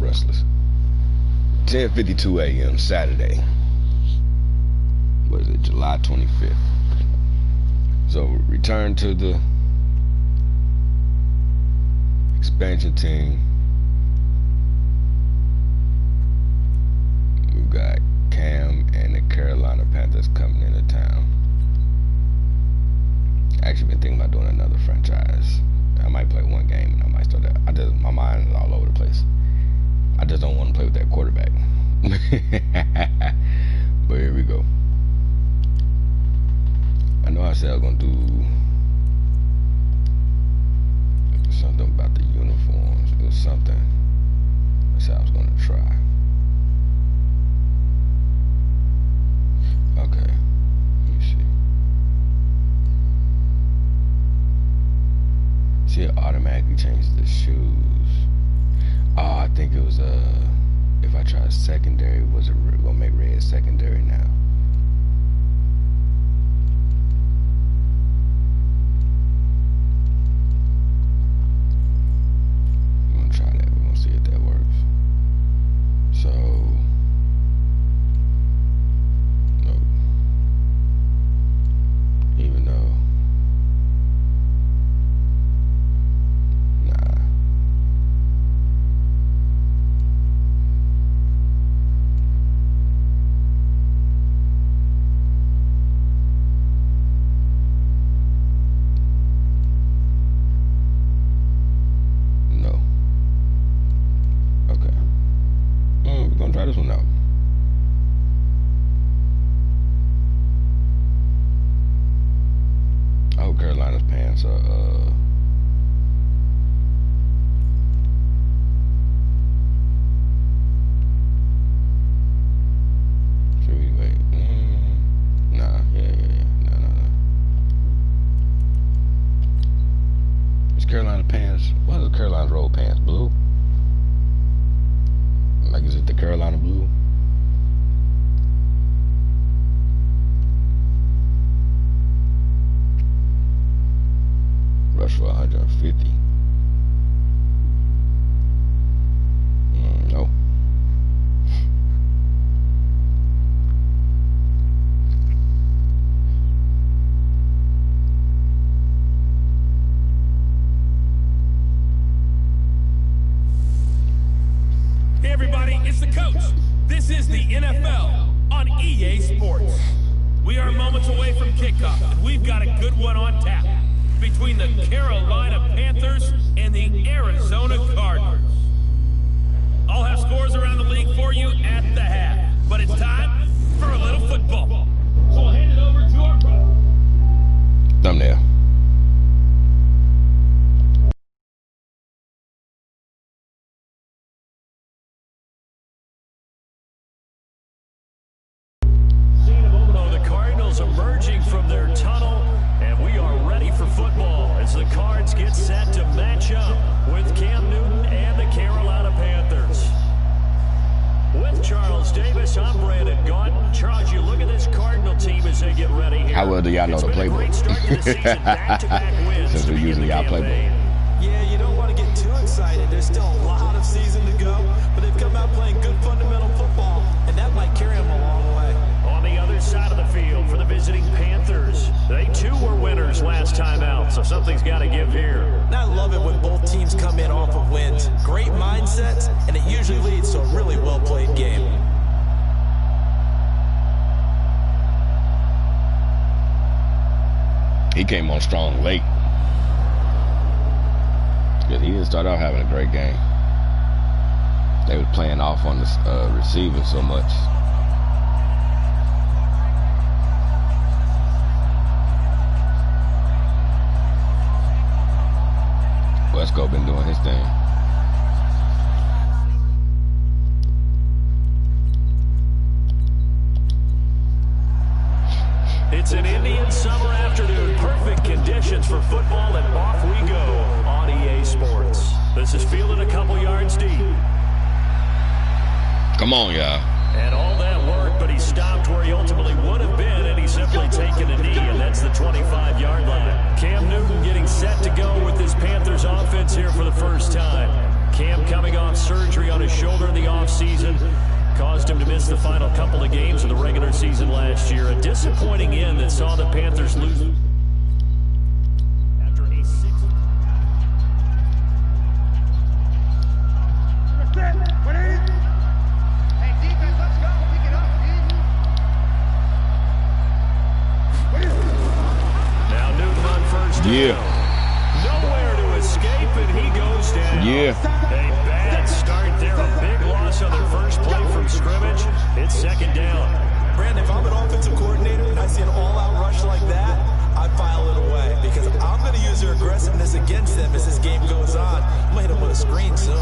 I'm restless. 10:52 a.m. Saturday. What is it? July 25th. So return to the expansion team. We've got Cam and the Carolina Panthers coming into town. Actually been thinking about doing another franchise. I might play one game and I might start that. My mind is all over the place. I just don't want to play with that quarterback. But here we go. I know I said I was gonna do something about the uniforms. It was something I said I was gonna try. Okay, let me see. See, it automatically changes the shoes. Oh, I think it was if I try secondary, was it gonna make red secondary now? I'm gonna try that. We're gonna see if that works. So, nope. Even though, nah. No. Okay. We're gonna try this one out. I hope Carolina's pants are should we wait? Nah, yeah. No. It's Carolina pants. What is Carolina's roll pants? Blue? Like, is it the Carolina blue? Rush for 150. No. Hey everybody, it's the coach. This is the NFL on EA Sports. We are moments away from kickoff, and we've got a good one on tap between the Carolina Panthers and the Arizona Cardinals. I'll have scores around the league for you at the half, but it's time for a little football. So I'll hand it over to our pro. Thumbnail. So the Cardinals emerging from their tunnel, and we are ready for football as the Cards get set to match up with Cam Newton and the Carolina Panthers. With Charles Davis, I'm Brandon Gordon. Charles, you look at this Cardinal team as they get ready here. How well do y'all know the playbook? Since we're using y'all playbook. Yeah, you don't want to get too excited. There's still a lot of season to go, but they've come out playing good fundamental football, and that might carry them a long way. On the other side of the field for the visiting Panthers, they too were winners last time out, so something's got to give here. And I love it when both teams come in off of wins. Great mindsets, and it usually leads to a really well-played game. He came on strong late. Because he didn't start out having a great game. They were playing off on the receiver so much. Westco been doing his thing. It's an Indian summer afternoon. Perfect conditions for football, and off we go on EA Sports. This is fielded a couple yards deep. Come on, y'all. And all that work, but he stopped where he ultimately would have been, and he's simply taken a knee, and that's the 25-yard line. Cam Newton getting set to go with this Panthers offense here for the first time. Cam coming off surgery on his shoulder caused him to miss the final couple of games of the regular season last year. A disappointing end that saw the Panthers lose. After a 6. Now Newton on first down. Yeah. Nowhere to escape, and he goes down. Yeah. A bad start there. A big loss on their first play from scrimmage. It's second down. Brandon, if I'm an offensive coordinator and I see an all-out rush like that, I'd file it away because I'm going to use their aggressiveness against them as this game goes on. I'm going to hit them with a screen soon.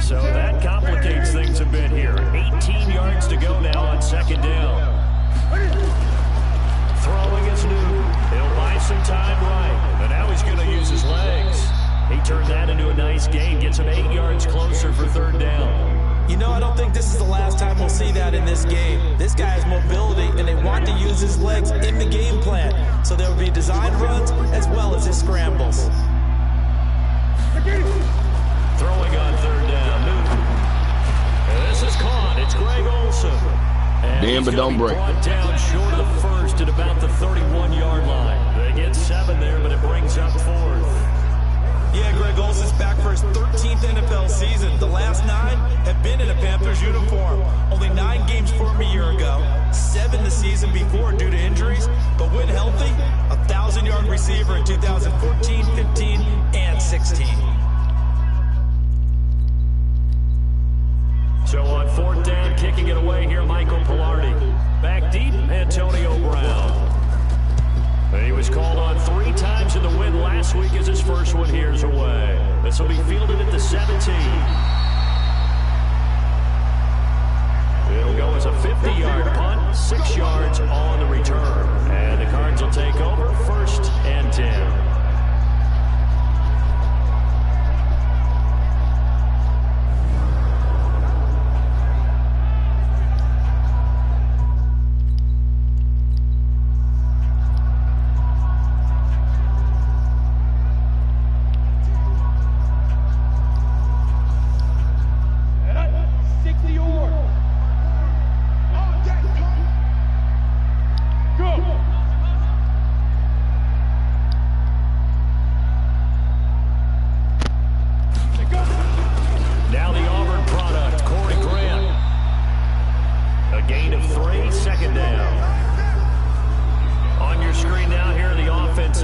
So that complicates things a bit here. 18 yards to go now on second down. Throwing is Newton. He'll buy some time right. And now he's going to use his legs. He turned that into a nice gain. Gets him 8 yards closer for third down. You know, I don't think this is the last time we'll see that in this game. This guy has mobility, and they want to use his legs in the game plan. So there will be design runs as well as his scrambles. Throwing on third down, Newton. And this is caught. It's Greg Olsen. And Damn, but don't break. Brought down short of the first at about the 31-yard line. They get 7 there, but it brings up fourth. Yeah, Greg Olsen's back for his 13th NFL season. The last 9 have been in a Panthers uniform. Only 9 games for him a year ago, 7 the season before due to injuries. But when healthy, a 1,000-yard receiver in 2014, 15, and 16. So on fourth down, kicking it away here, Michael Pilardi. Back deep, Antonio Brown. And he was called on 3 times in the win last week as his first one here's away. This will be fielded at the 17. It'll go as a 50-yard punt, 6 yards on the return. And the Cards will take over, 1st and 10.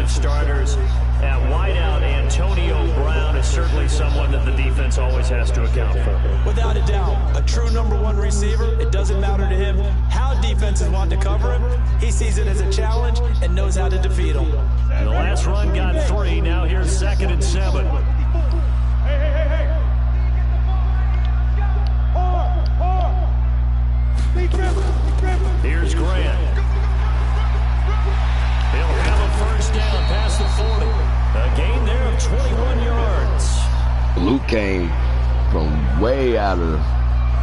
Starters at wideout. Antonio Brown is certainly someone that the defense always has to account for. Without a doubt, a true #1 receiver. It doesn't matter to him how defenses want to cover him. He sees it as a challenge and knows how to defeat them. And the last run got 3. Now here's 2nd and 7. Here's Grant. He'll have a first down past the 40. A gain there of 21 yards. Luke came from way out of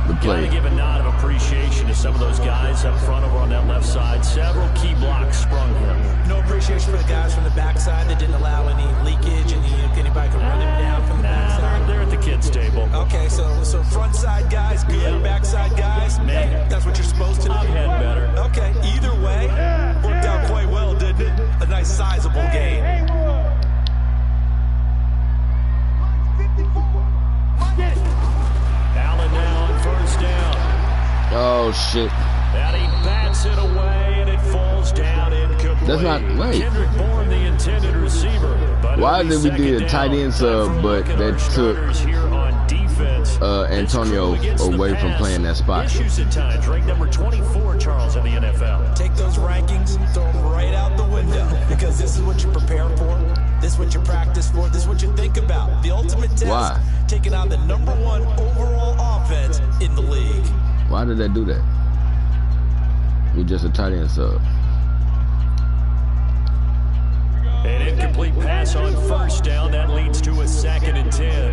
the play. Got to give a nod of appreciation to some of those guys up front over on that left side. Several key blocks sprung him. No appreciation for the guys from the backside that didn't allow any leakage and anybody could run him down from the backside. They're at the kids' table. Okay, so front side guys, good. Yeah. Backside guys, man, that's what you're supposed to do. I've had better. Okay, either way, worked out quite well, didn't it? A nice sizable gain. Allen now on first down. Oh, shit. And he bats it away, and it falls down incomplete. That's not, wait. Kendrick Bourne, the intended receiver. But why did we do a tight end sub, but that took Antonio away from playing that spot? Issues at times, ranked number 24, Charles, in the NFL. Take those rankings, throw them right out the window, because this is what you prepare for. This is what you practice for. This is what you think about. The ultimate test. Why? Taking on the #1 overall offense in the league. Why did they do that? With just a tight end sub. An incomplete pass on first down. That leads to a 2nd and 10.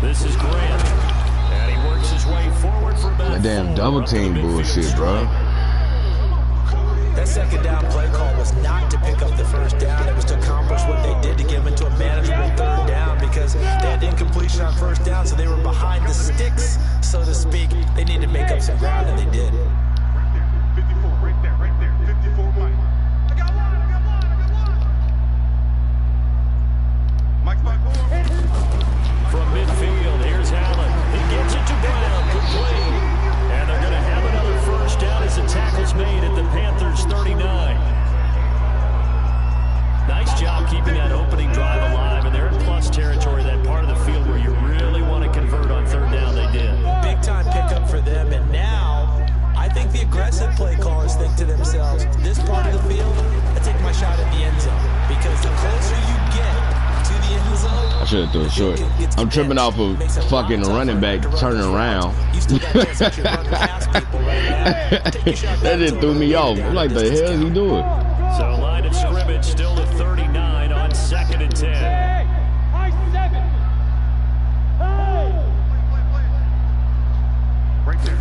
This is Grant. goddamn double team bullshit, bro. That second down play call was not to pick up the first down. It was to accomplish what they did to get them into a manageable third down because they had incompletion on first down, so they were behind the sticks, so to speak. They needed to make up some ground, and they did. Right there, 54, Mike. I got one. Mike's by 4. From midfield, here's Allen. He gets it to Brown, complete. And they're going to have another first down as the tackle's made at the Panthers' 39. Nice job keeping that opening drive alive, and they're in plus territory, that part of the field where you really want to convert on third down. They did. Big time pickup for them, and now I think the aggressive play callers think to themselves, this part of the field, I take my shot at the end zone, because the closer you get to the end zone, I should have threw it short. I'm tripping off of fucking running back turning around. That just threw me off. I'm like, the hell is he doing? So line of scrimmage still at 39 on 2nd and 10. Right there.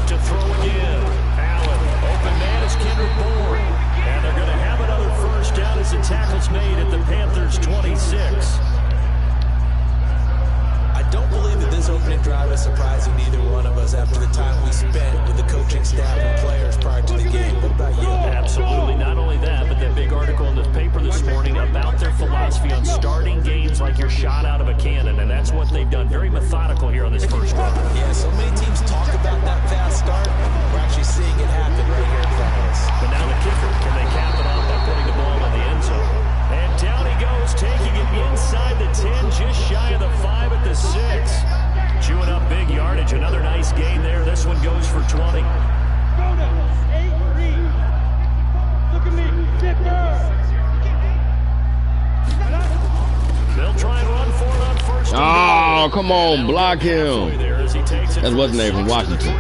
To throw again. Allen. Open man is Kendrick Bourne. And they're going to have another first down as the tackle's made at the Panthers' 26. I don't believe that this opening drive is surprising neither one of us after the time we spent with the coaching staff and players prior to the game. What about you? Absolutely. Not only that, but that big article in the paper this morning about their philosophy on starting games like you're shot out of a cannon, and that's what they've done. Very methodical here on this first run. Yeah, so many teams talk about that fast start. We're actually seeing it happen right here in front of us. But now the kicker, can they cap it off by putting the ball in the end zone? And down he goes, taking it inside the 10, just shy of the 5 at the 6. Chewing up big yardage. Another nice gain there. This one goes for 20. They'll try and run for it on first. Oh, come on, block him. That's what's name from Washington.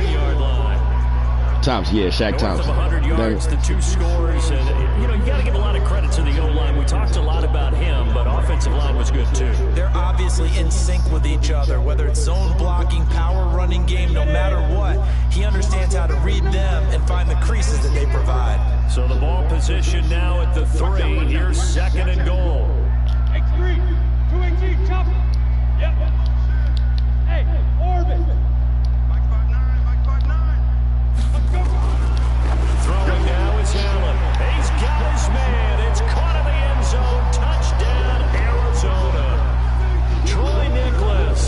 Thompson, yeah, Shaq Thompson. 100 yards, the 2 scores, and you got to give a lot of credit to the O-line. We talked a lot about him, but offensive line was good too. They're obviously in sync with each other, whether it's zone blocking, power running game, no matter what. He understands how to read them and find the creases that they provide. So the ball position now at the 3. Here's 2nd and goal. X3, 2XG, chop. Yep. Hey, orbit. Mike 5'9", Mike 5'9". Let's go. Throwing now is Allen. He's got his man. It's caught in the end zone. Touchdown, Arizona. Troy Nicholas,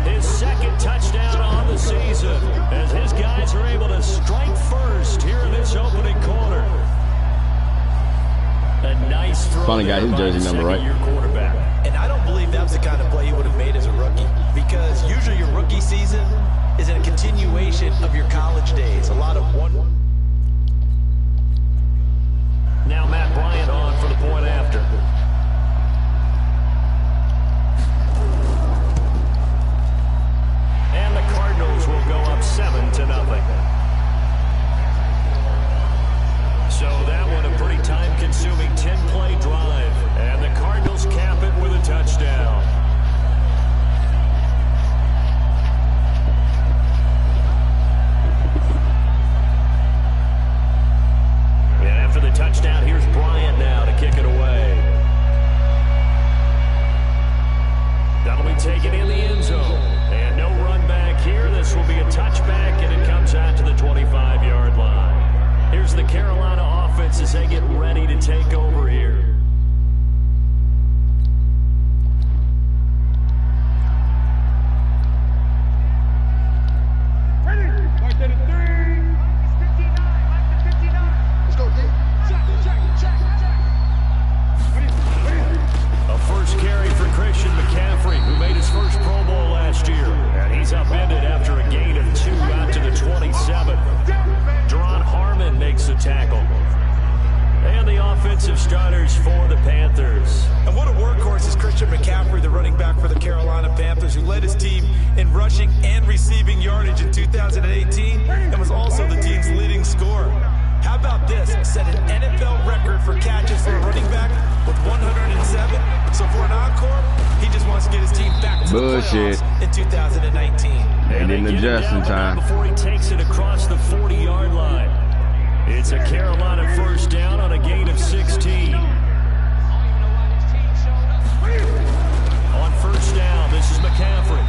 his 2nd touchdown on the season, as his guys are able to strike first here in this opening quarter. A nice throw. Finally got his jersey number right. Quarterback. And I don't believe that's the kind of play he would have made as a rookie, because usually your rookie season is a continuation of your college days. A lot of one. Now Matt Bryant on for the point after. And the Cardinals will go up 7-0. So that one a pretty time-consuming 10-play drive. And the Cardinals cap it with a touchdown. And after the touchdown, here's Bryant now to kick it away. That'll be taken in the end zone. And no run back here. This will be a touchback, and it comes out to the 25-yard line. Here's the Carolina offense as they get ready to take over here. Ready. Mike 3. 59. Mike 59. Let's go, D. Check. A first carry for Christian McCaffrey, who made his first Pro Bowl last year. And he's upended after a gain of 2 out to the 27. Deron Harmon makes the tackle. And the offensive starters for the Panthers. And what a workhorse is Christian McCaffrey, the running back for the Carolina Panthers, who led his team in rushing and receiving yardage in 2018 and was also the team's leading scorer. How about this? Set an NFL record for catches for a running back with 107. So for an encore, he just wants to get his team back to Bullshit. the playoffs in 2019. They didn't adjust in time. Before he takes it across the 40-yard line. It's a Carolina first down on a gain of 16. On first down, this is McCaffrey.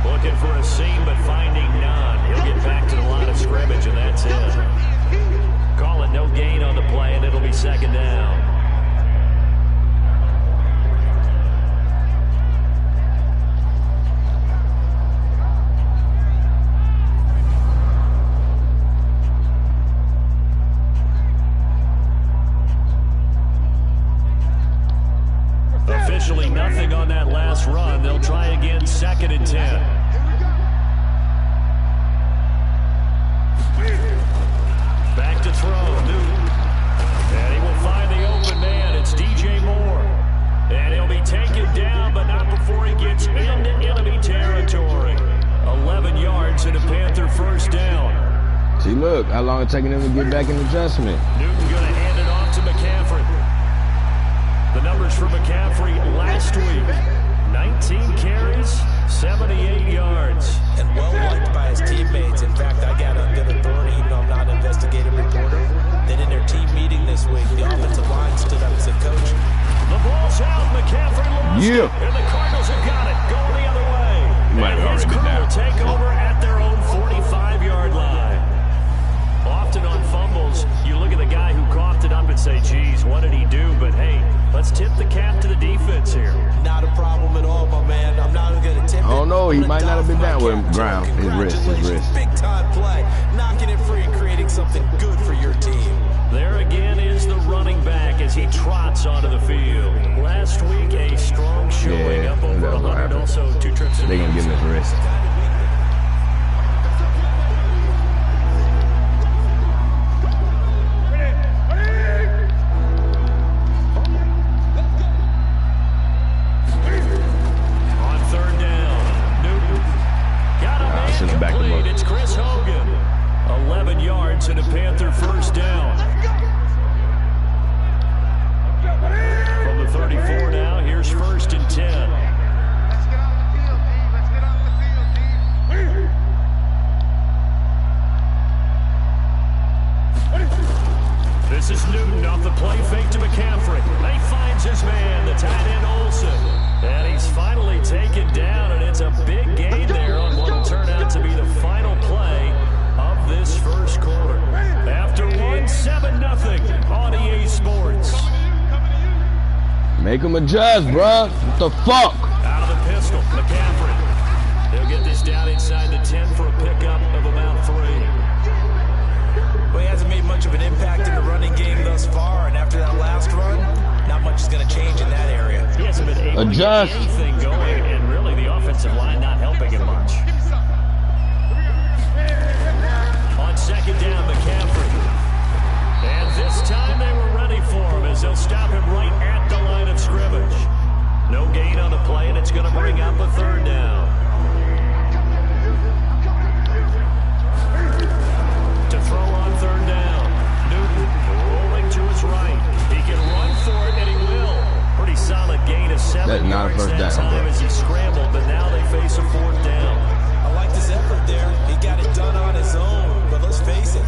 Looking for a seam, but finding none. He'll get back to the line of scrimmage, and that's it. Call it no gain on the play, and it'll be second down. Officially nothing on that last run. They'll try again, 2nd and 10. Back to throw, Newton. And he will find the open man. It's DJ Moore. And he'll be taken down, but not before he gets into enemy territory. 11 yards and a Panther first down. See, look, how long it's taking them to get back in adjustment. Newton going to hand it off to McCaffrey. The numbers for McCaffrey last week, 19 carries, 78 yards. And well liked by his teammates. In fact, I got on good authority, even though I'm not an investigative reporter, that in their team meeting this week, the offensive line stood up and said, Coach, the ball's out, McCaffrey lost it, and the Cardinals have got it, going the other way. And his crew will take over at their own 45-yard line. Often on fumbles, you look at the guy who coughed it up and say, geez, what did he do? But hey, let's tip the cap to the defense here. not a problem at all, my man. I'm not going to tip it. I don't know. He might not have been down with him. Ground. His wrist. Big time play. Knocking it free and creating something good for your team. There again is the running back as he trots onto the field. Last week, a strong showing, up over 100. Also, 2 trips. They're going to give him his wrist. It's Chris Hogan. 11 yards and a Panther first down. From the 34 now, here's 1st and 10. Let's get off the field, team. Let's get off the field, team. This is Newton off the play fake to McCaffrey. He finds his man, the tight end Olsen. And he's finally taken down, and it's a big gain there on what will turn out to be the final play of this first quarter. After one, 7-0 on EA Sports. Make him adjust, bro. What the fuck? Out of the pistol, McCaffrey. They'll get this down inside the 10 for a pickup of about 3. Well, he hasn't made much of an impact in the running game thus far, and after that last run, not much is going to change in that area. He hasn't been able to get anything going, and really the offensive line not helping him much. On 2nd down, McCaffrey. And this time they were ready for him as they'll stop him right at the line of scrimmage. No gain on the play, and it's going to bring up a 3rd down. To throw on 3rd down. Newton rolling to his right. He can run for it, and he will. Pretty solid gain of 7 yards that time as he scrambled, but now they face a 4th down. I liked his effort there. He got it done on his own, but let's face it,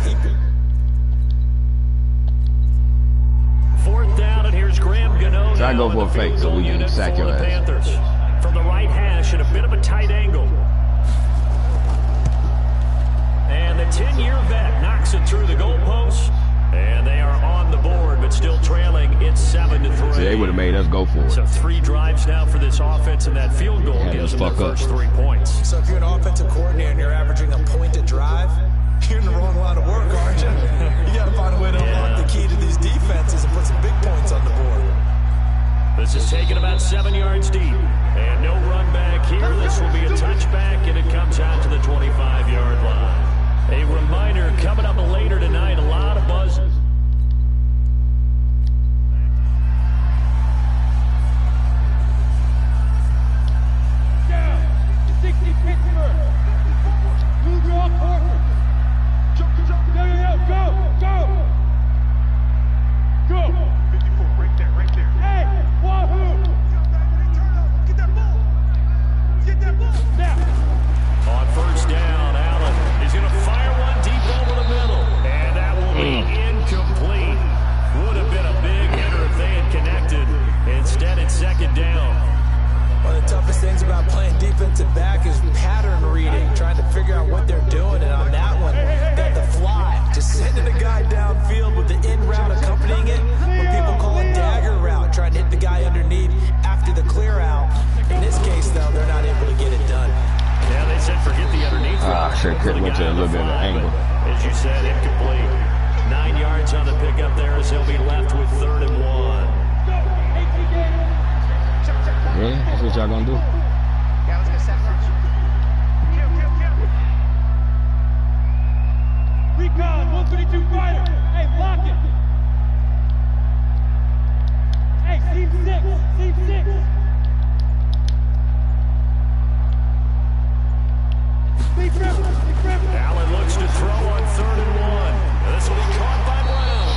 4th down, and here's Graham Gano. Try to go for a fake so we can sack your ass. Panthers from the right hash at a bit of a tight angle. And the 10-year vet knocks it through the goalposts, and they are on the board, but still trailing. It's 7-3. See, they would have made us go for it. So 3 drives now for this offense, and that field goal gives them the first 3 points. So if you're an offensive coordinator and you're averaging a point a drive, you're in the wrong line of work, aren't you? You got to find a way to unlock the key to these defenses and put some big points on the board. This is taken about 7 yards deep. And no run back here. This will be a touchback, and it comes out to the 25-yard line. A reminder coming up later tonight, a lot of buzz. Down. 60 Pittsburgh. Move your off horses. Go. 54, right there. Hey, Wahoo. Get that ball. defensive back is pattern reading, trying to figure out what they're doing. And on that one, got the fly, just sending a guy downfield with the in route accompanying it. What people call a dagger route, trying to hit the guy underneath after the clear out. In this case, though, they're not able to get it done. Yeah, they said forget the underneath. Sure could went to a little bit of an angle. As you said, incomplete. 9 yards on the pickup there as he'll be left with 3rd and 1. Yeah, that's what y'all gonna do. Recon, 152 fighter. Hey, lock it. Hey, team 6, team 6. Allen looks to throw on 3rd and 1. This will be caught by Brown.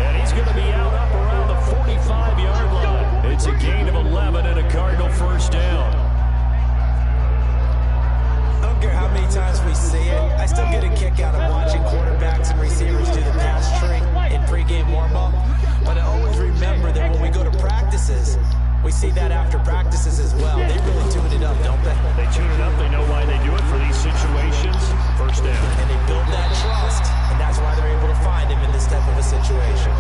And he's going to be out up around the 45-yard line. It's a gain of 11 and a Cardinal first down. I don't care how many times we see it. I still get a kick out of watching quarterbacks and receivers do the pass tree in pregame warm-up. But I always remember that when we go to practices, we see that after practices as well. They really tune it up, don't they? They tune it up. They know why they do it for these situations. First down. And they build that trust, and that's why they're able to find him in this type of a situation.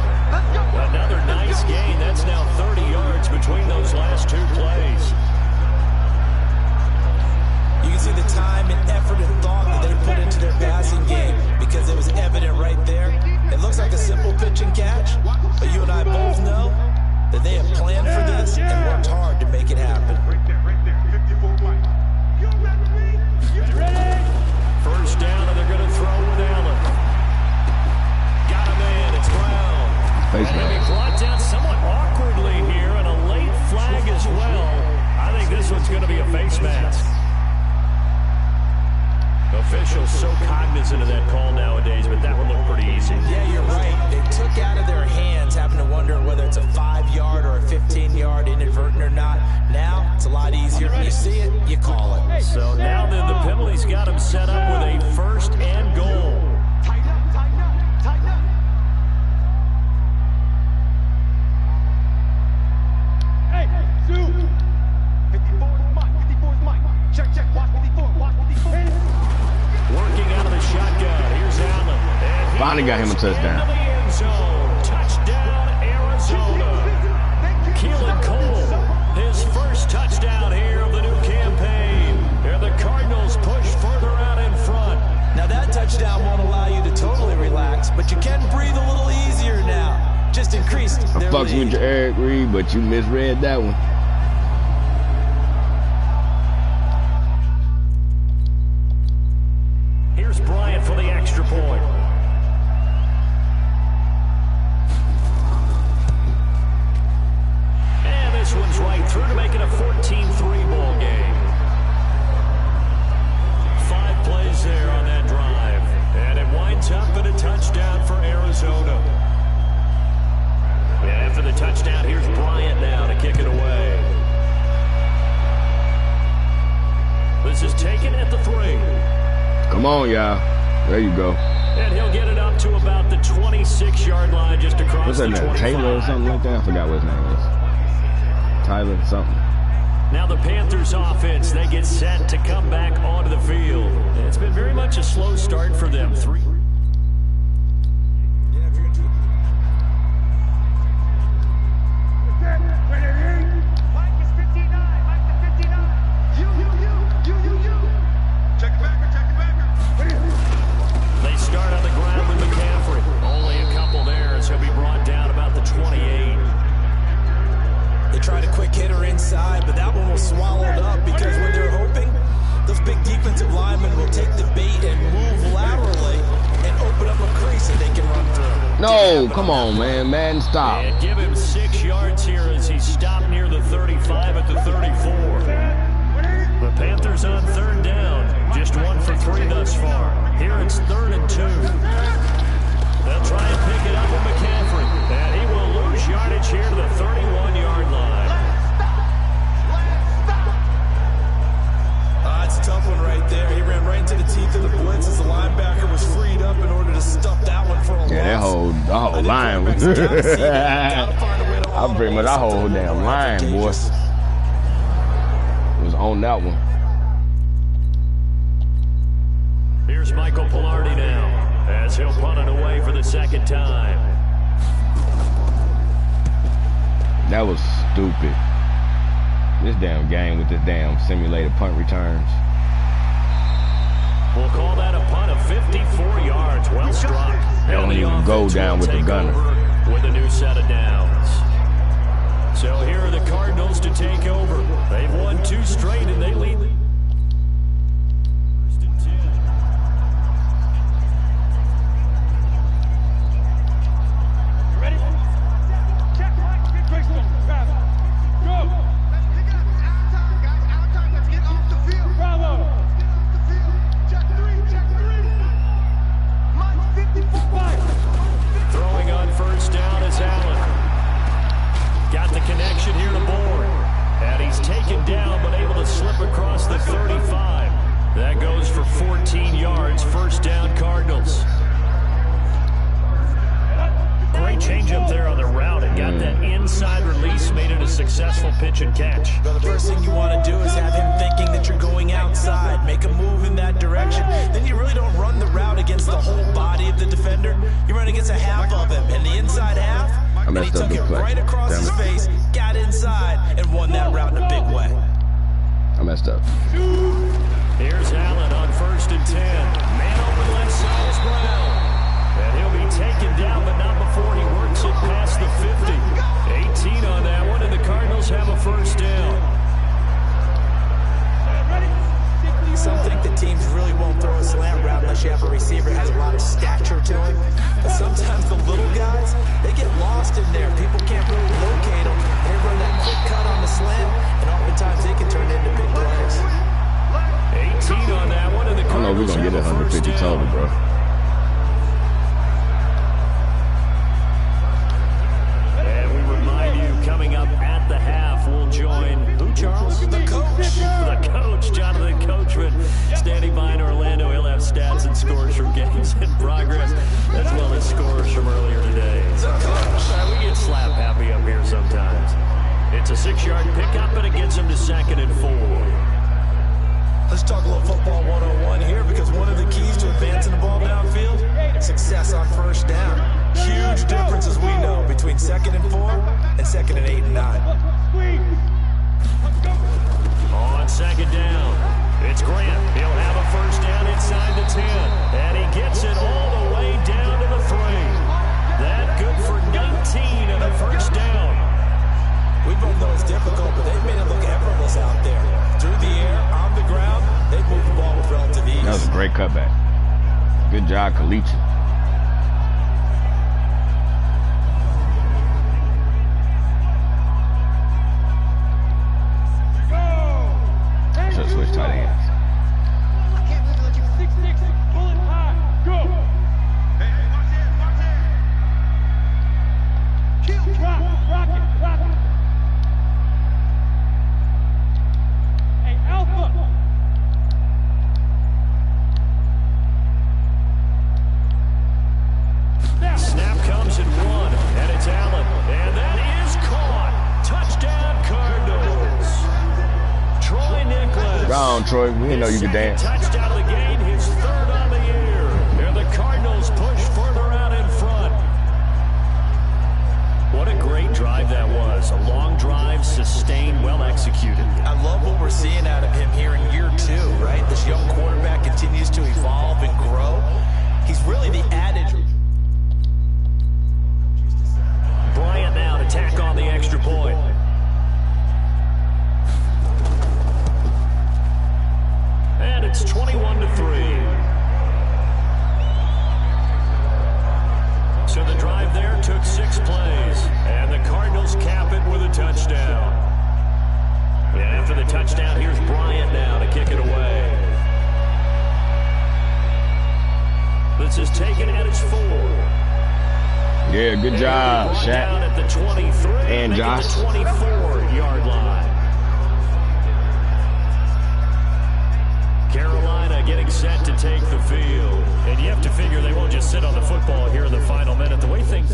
Another nice gain. That's now 30 yards between those last 2 plays. You can see the time and effort and thought that they put into their passing game because it was evident right there. It looks like a simple pitch and catch, but you and I both know that they have planned for this and worked hard to make it happen. First down, and they're going to throw with Allen. Got a man. It's Brown. Face And he mask. brought down somewhat awkwardly here, and a late flag as well. I think this one's going to be a face mask. Officials so cognizant of that call nowadays, but that would look pretty easy. Yeah, you're right. They took out of their hands having to wonder whether it's a 5-yard or a 15-yard inadvertent or not. Now, it's a lot easier. You see it, you call it. So now then the penalty's got him set up with a 1st and goal. Tighten up, tighten up, tighten up. Hey, 2. 54 is Mike, 54 is Mike. Check, check, watch 54, watch 54. Working out of the shotgun. Here's Allen. And he Finally got him a goes touchdown. into the end zone. Touchdown, Arizona. Keelan Cole, his first touchdown here of the new campaign. And the Cardinals push further out in front. Now, that touchdown won't allow you to totally relax, but you can breathe a little easier now. Just increased their Fucks lead. with your Eric Reed, but you misread that one. Here's Bryant for the extra point. And this one's right through to make it a 14-3 ball game. 5 plays there on that drive. And it winds up in a touchdown for Arizona. And after the touchdown, here's Bryant now to kick it away. This is taken at the 3. Come on, y'all. There you go. And he'll get it up to about the 26-yard line just across What's the that 25. name? Taylor or something like that? I forgot what his name is. Tyler something. Now the Panthers offense, they get set to come back onto the field. It's been very much a slow start for them. 3. Mike is 59, Mike is 59. You. Check it back, check it back. They start on the ground with McCaffrey. Only a couple there as he'll be brought down about the 28. They tried a quick hitter inside, but that one was swallowed up because when they're hoping, those big defensive linemen will take the bait and move laterally and open up a crease that they can run through. No, come on, man. Madden, stop. And give him 6 yards here as he stopped near the 35 at the 34. The Panthers on 3rd down. Just 1 for 3 thus far. Here it's 3rd and 2. They'll try and pick it up with McCaffrey. And he will lose yardage here to the 31-yard line. It's a tough one right there. He ran right into the teeth of the blitz as the linebacker was freed up in order to stuff that one for a loss. Yeah, that whole line was. I pretty much that whole damn line, boy. It was on on that one. Here's Michael Pilardi now, as he'll punt it away for the second time. That was stupid. This damn game with this damn simulated punt returns. We'll call that a punt of 54 yards. Well struck. They don't even go down with the gunner. With a new set of downs. So here are the Cardinals to take over. They've won 2 straight and they lead. First and 10. You ready? Check right. Get Grace on. Grab it. Go. Let's pick it up. It's out of time, guys. Out of time. Let's get off the field. Bravo. Let's get off the field. Check 3. Check 3. Mike, 55. Throwing on first down is Allen. Got the connection here to Bourne. And he's taken down but able to slip across the 35. That goes for 14 yards. First down, Cardinals. Great change up there on the route. It got that inside release, made it a successful pitch and catch. Well, the first thing you want to do is have him thinking that you're going outside. Make a move in that direction. Then you really don't run the route against the whole body of the defender. You run against a half of him. And the inside half, and he took it right across his face, got inside, and won that route in a big way. I messed up. Here's Allen on first and 10. Man open left side is Brown. And he'll be taken down, but not before he works it past the 50. 18 on that one, and the Cardinals have a first down. Some think that teams really won't throw a slant route unless you have a receiver that has a lot of stature to him. But sometimes the little guys, they get lost in there. People can't really locate them. They run that quick cut on the slant, and oftentimes they can turn into big plays. 18 on that one, and the I don't know if we're Cardinals going to get have a first 150 total, down. bro. And we remind you, coming up at the half, we'll join who, Charles? The coach. The coach, Jonathan Coachman, standing by in Orlando. He'll have stats and scores from games in progress, as well as scores from earlier today. The coach. We get slap happy up here sometimes. It's a 6-yard pickup, and it gets him to 2nd and 4. Let's talk a little football 101 here, because one of the keys to advancing the ball downfield, success on first down. Huge difference, as we know, between 2nd and 4 and 2nd and 8 and 9. On 2nd down, it's Grant. He'll have a first down inside the 10, and he gets it all the way down to the 3. That good for 19 and a first down. We both know it's difficult, but they've made it look effortless out there. Through the air, on the ground, they've moved the ball with relative ease. That was a great cutback. Good job, Kalichi. Should switch tight ends. I can't believe it. 6-6. Pull it high. Go. Hey, watch it. Kill. Drop. Rock it. Rock it. Hey, Alpha. Snap comes in 1, and it's Allen. And that is caught. Touchdown, Cardinals. Troy Nicholas. Round, Troy. We didn't know you could dance. Touchdown of the game, his 3rd on the year. And the Cardinals push further out in front. What a great drive that was. A long drive, sustained, well executed. I love what we're seeing out of him here in year 2, right? This young quarterback continues to evolve and grow. He's really the adage. Bryant now to tack on the extra point. And it's 21-3. So the drive there took 6 plays, and the Cardinals cap it with a touchdown. And after the touchdown, here's Bryant now to kick it away. This is taken at its 4. Yeah, good job, Shaq. Down at the 23 And Josh. the 24-yard line. Carolina getting set to take the field. And you have to figure they won't just sit on the football here in the final minute. The way things...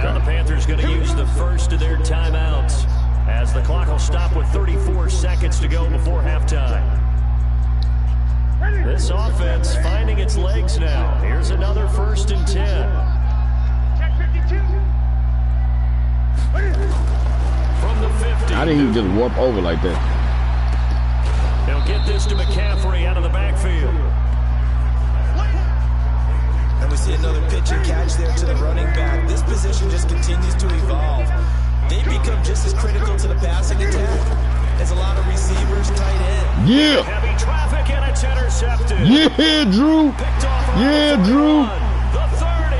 Now the Panthers going to use the first of their timeouts as the clock will stop with 34 seconds to go before halftime. This offense finding its legs now. Here's another 1st and 10. Check 52. From the 50. I didn't even just warp over like that. He'll get this to McCaffrey out of the backfield. And we see another pitch and catch there to the running back. This position just continues to evolve. They become just as critical to the passing attack as a lot of receivers, tight end. Yeah. Heavy traffic and it's intercepted. Yeah, Drew. Picked off Yeah, Drew. the 30.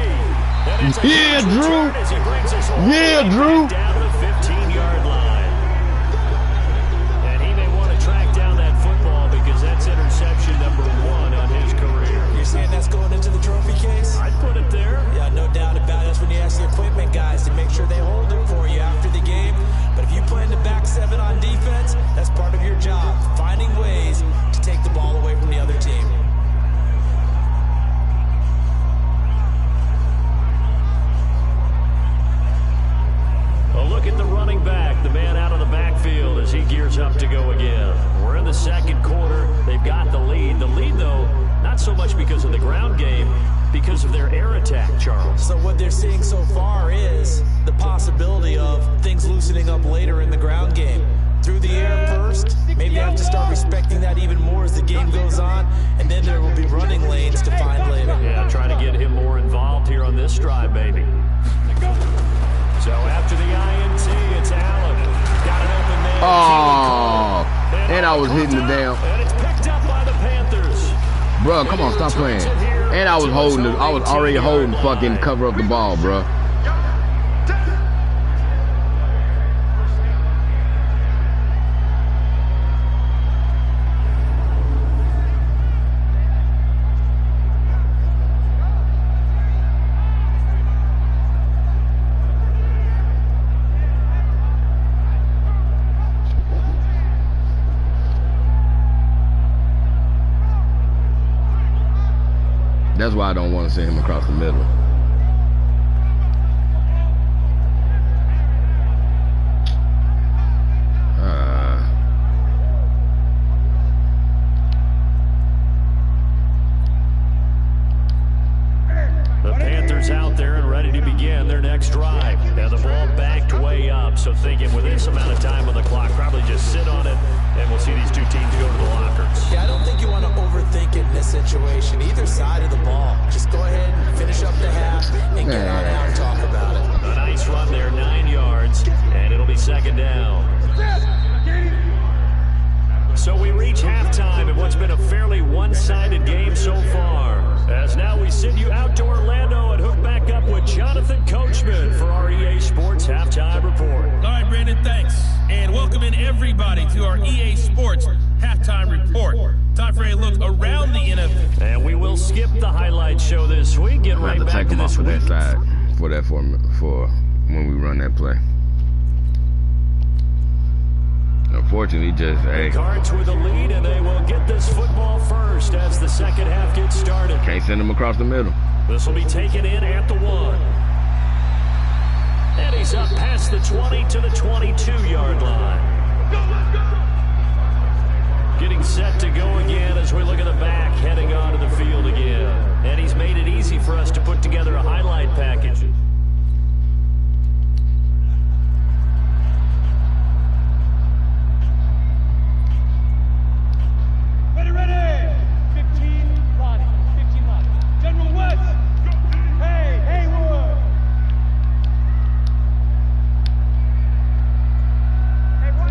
And it's a Yeah, huge Drew. return as he brings us all Yeah, the way Drew. back down to the 15-yard line. And he may want to track down that football because that's interception number 1 on his career. You're saying that's going into the trophy case? I'd put it there. Yeah, no doubt about it. That's when you ask the equipment guys to make sure they hold it for you after the game. But if you play in the back 7 on defense, that's part of your job, finding ways to take the ball away from the other team. A look at the running back, the man out of the backfield as he gears up to go again. We're in the second quarter. They've got the lead. The lead, though, not so much because of the ground game, because of their air attack, Charles. So what they're seeing so far is the possibility of things loosening up later in the ground game. Through the air first, maybe have to start respecting that even more as the game goes on, and then there will be running lanes to find later. Yeah, trying to get him more involved here on this drive, maybe. So after the INT, it's Allen. Got an open man. Oh, and I was hitting the damn. And it's picked up by the Panthers. Bro, come on, stop playing. And I was holding I was already holding the fucking cover of the ball, bro. That's why I don't want to send him across the middle. The Panthers out there and ready to begin their next drive. And the ball backed way up, so thinking with this amount of time on the clock, probably just sit on it, and we'll see these two teams go to the lockers. Yeah, I don't think you want to overthink it in this situation. Either side of the ball. Just go ahead and finish up the half and get on out and talk about it. A nice run there, 9 yards, and it'll be 2nd down. So we reach halftime in what's been a fairly one-sided game so far. As now we send you out to Orlando and hook back up with Jonathan Coachman for our EA Sports Halftime Report. All right, Brandon, thanks. And welcome in everybody to our EA Sports Halftime Report. Time for a look around the NFL. And we will skip the highlight show this week. Get I have right to back take to him off this of week. that side for when we run that play. Unfortunately, just Cards with the lead, and they will get this football first as the second half gets started. can't send him across the middle. This will be taken in at the 1. And he's up past the 20 to the 22-yard line. Getting set to go again as we look at the back heading onto the field again. And he's made it easy for us to put together a highlight package. Ready. 15 Lonnie. 15 Lonnie. General West. Hey, Haywood.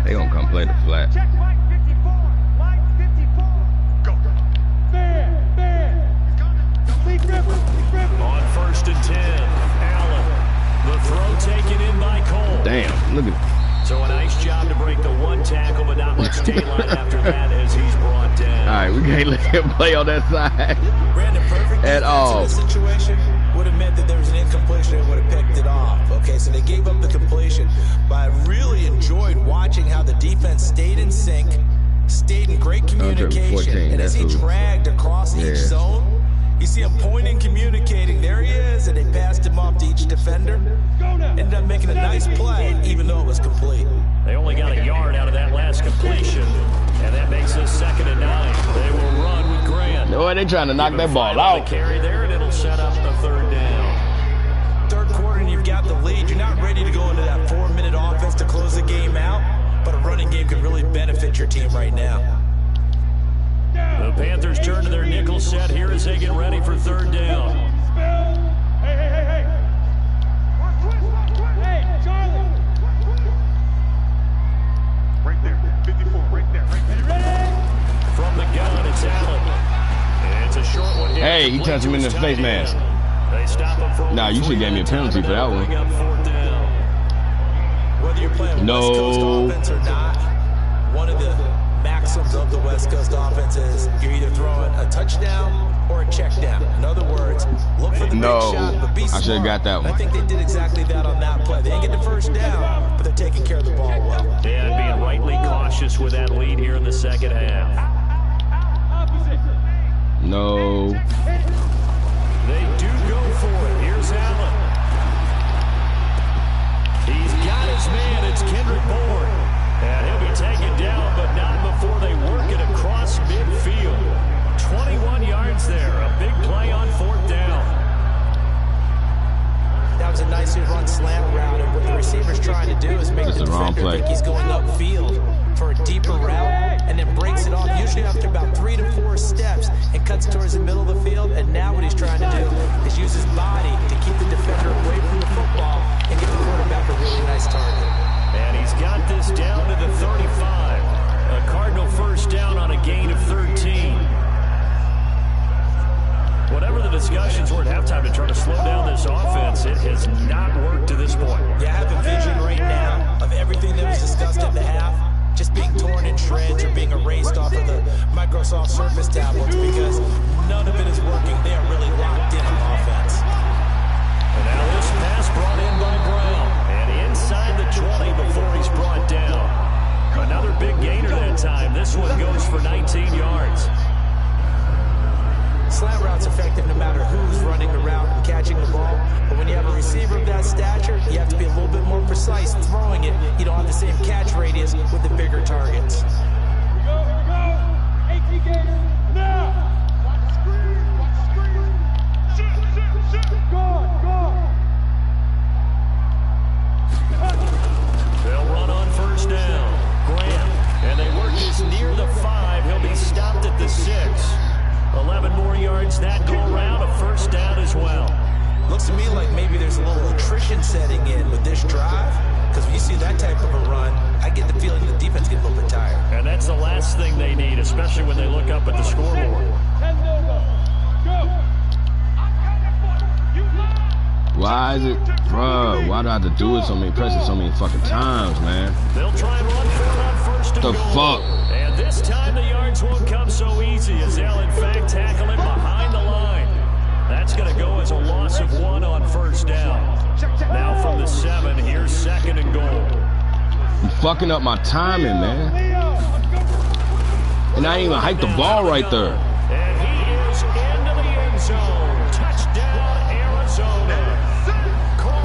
They gonna come play the flat. Check Mike 54. Mike 54. Go. Fair. Complete Rivers. On 1st and 10, Allen. The throw taken in by Cole. Damn, look at So a nice job to break the 1 tackle, but not much daylight after that as he's brought down. All right, we can't let him play on that side. Brandon, perfect At defense all. in this situation would have meant that there was an incompletion and would have picked it off. Okay, so they gave up the completion. But I really enjoyed watching how the defense stayed in sync, stayed in great communication. 14, And as he that's who. dragged across Yeah. each zone, You see him pointing, communicating. There he is, and they passed him off to each defender. Ended up making a nice play, even though it was complete. They only got a yard out of that last completion, and that makes this 2nd and 9. They will run with Grant. No, they trying to knock that ball out. Carry there, and it'll set up a 3rd down. Third quarter, and you've got the lead. You're not ready to go into that 4-minute offense to close the game out, but a running game could really benefit your team right now. The Panthers turn to their nickel set here as they get ready for 3rd down. Hey, Charlie. Right there, 54, right there. Ready? From the gun, it's Allen. And it's a short one here. Hey, he touched him in the face mask. They stop him for Nah, you should have gave me a penalty for that one. Up 4th down. Whether you're playing No. West Coast offense or not, one of the maxims of the West Coast offense is you're either throwing a touchdown or a check down. In other words, look for the No, big shot, but be I smart. should've got that one. I think they did exactly that on that play. They didn't get the first down, but they're taking care of the ball well. Yeah, and being rightly cautious with that lead here in the 2nd half. No. They do go for it. Here's Allen. He's got his man. It's Kendrick Bourne. And he'll be taken down, but not before they work it across midfield. 21 yards there. A big play on 4th down. That was a nicely run slant route, and what the receiver's trying to do is make That's the the wrong defender play. think he's going upfield for a deeper route, and then breaks it off, usually after about 3 to 4 steps, and cuts towards the middle of the field. And now what he's trying to do is use his body to keep the defender away from the football and get the quarterback a really nice target. And he's got this down to the 35. A Cardinal 1st down on a gain of 13. Whatever the discussions were at halftime to try to slow down this offense, it has not worked to this point. Yeah, I have a vision right now of everything that was discussed at the half just being torn in shreds or being erased off of the Microsoft Surface tablets because none of it is working. They are really locked in on offense. And now this pass brought in by Brown. And inside the 20 before he's brought down. Another big gainer that time. This one goes for 19 yards. Slant route's effective no matter who's running the route and catching the ball. But when you have a receiver of that stature, you have to be a little bit more precise throwing it. You don't have the same catch radius with the bigger targets. Here we go. 18 gator. Now. Watch the screen. Shoot. Go. They'll run on 1st down. Grant. And they work this near the 5. He'll be stopped at the 6. 11 more yards that go around. A 1st down as well. Looks to me like maybe there's a little attrition setting in with this drive. Because when you see that type of a run, I get the feeling the defense gets a little bit tired. And that's the last thing they need, especially when they look up at the scoreboard. 10 go. Why is it, bruh? Why do I have to do it so many presses so many fucking times, man? They'll try and run for it on 1st and The goal. fuck? And this time the yards won't come so easy as they'll in fact tackle it behind the line. That's going to go as a loss of 1 on 1st down. Now from the 7, here's 2nd and goal. You fucking up my timing, man. And I ain't even hiked the ball right there. And he is into the end zone. Touchdown, Arizona.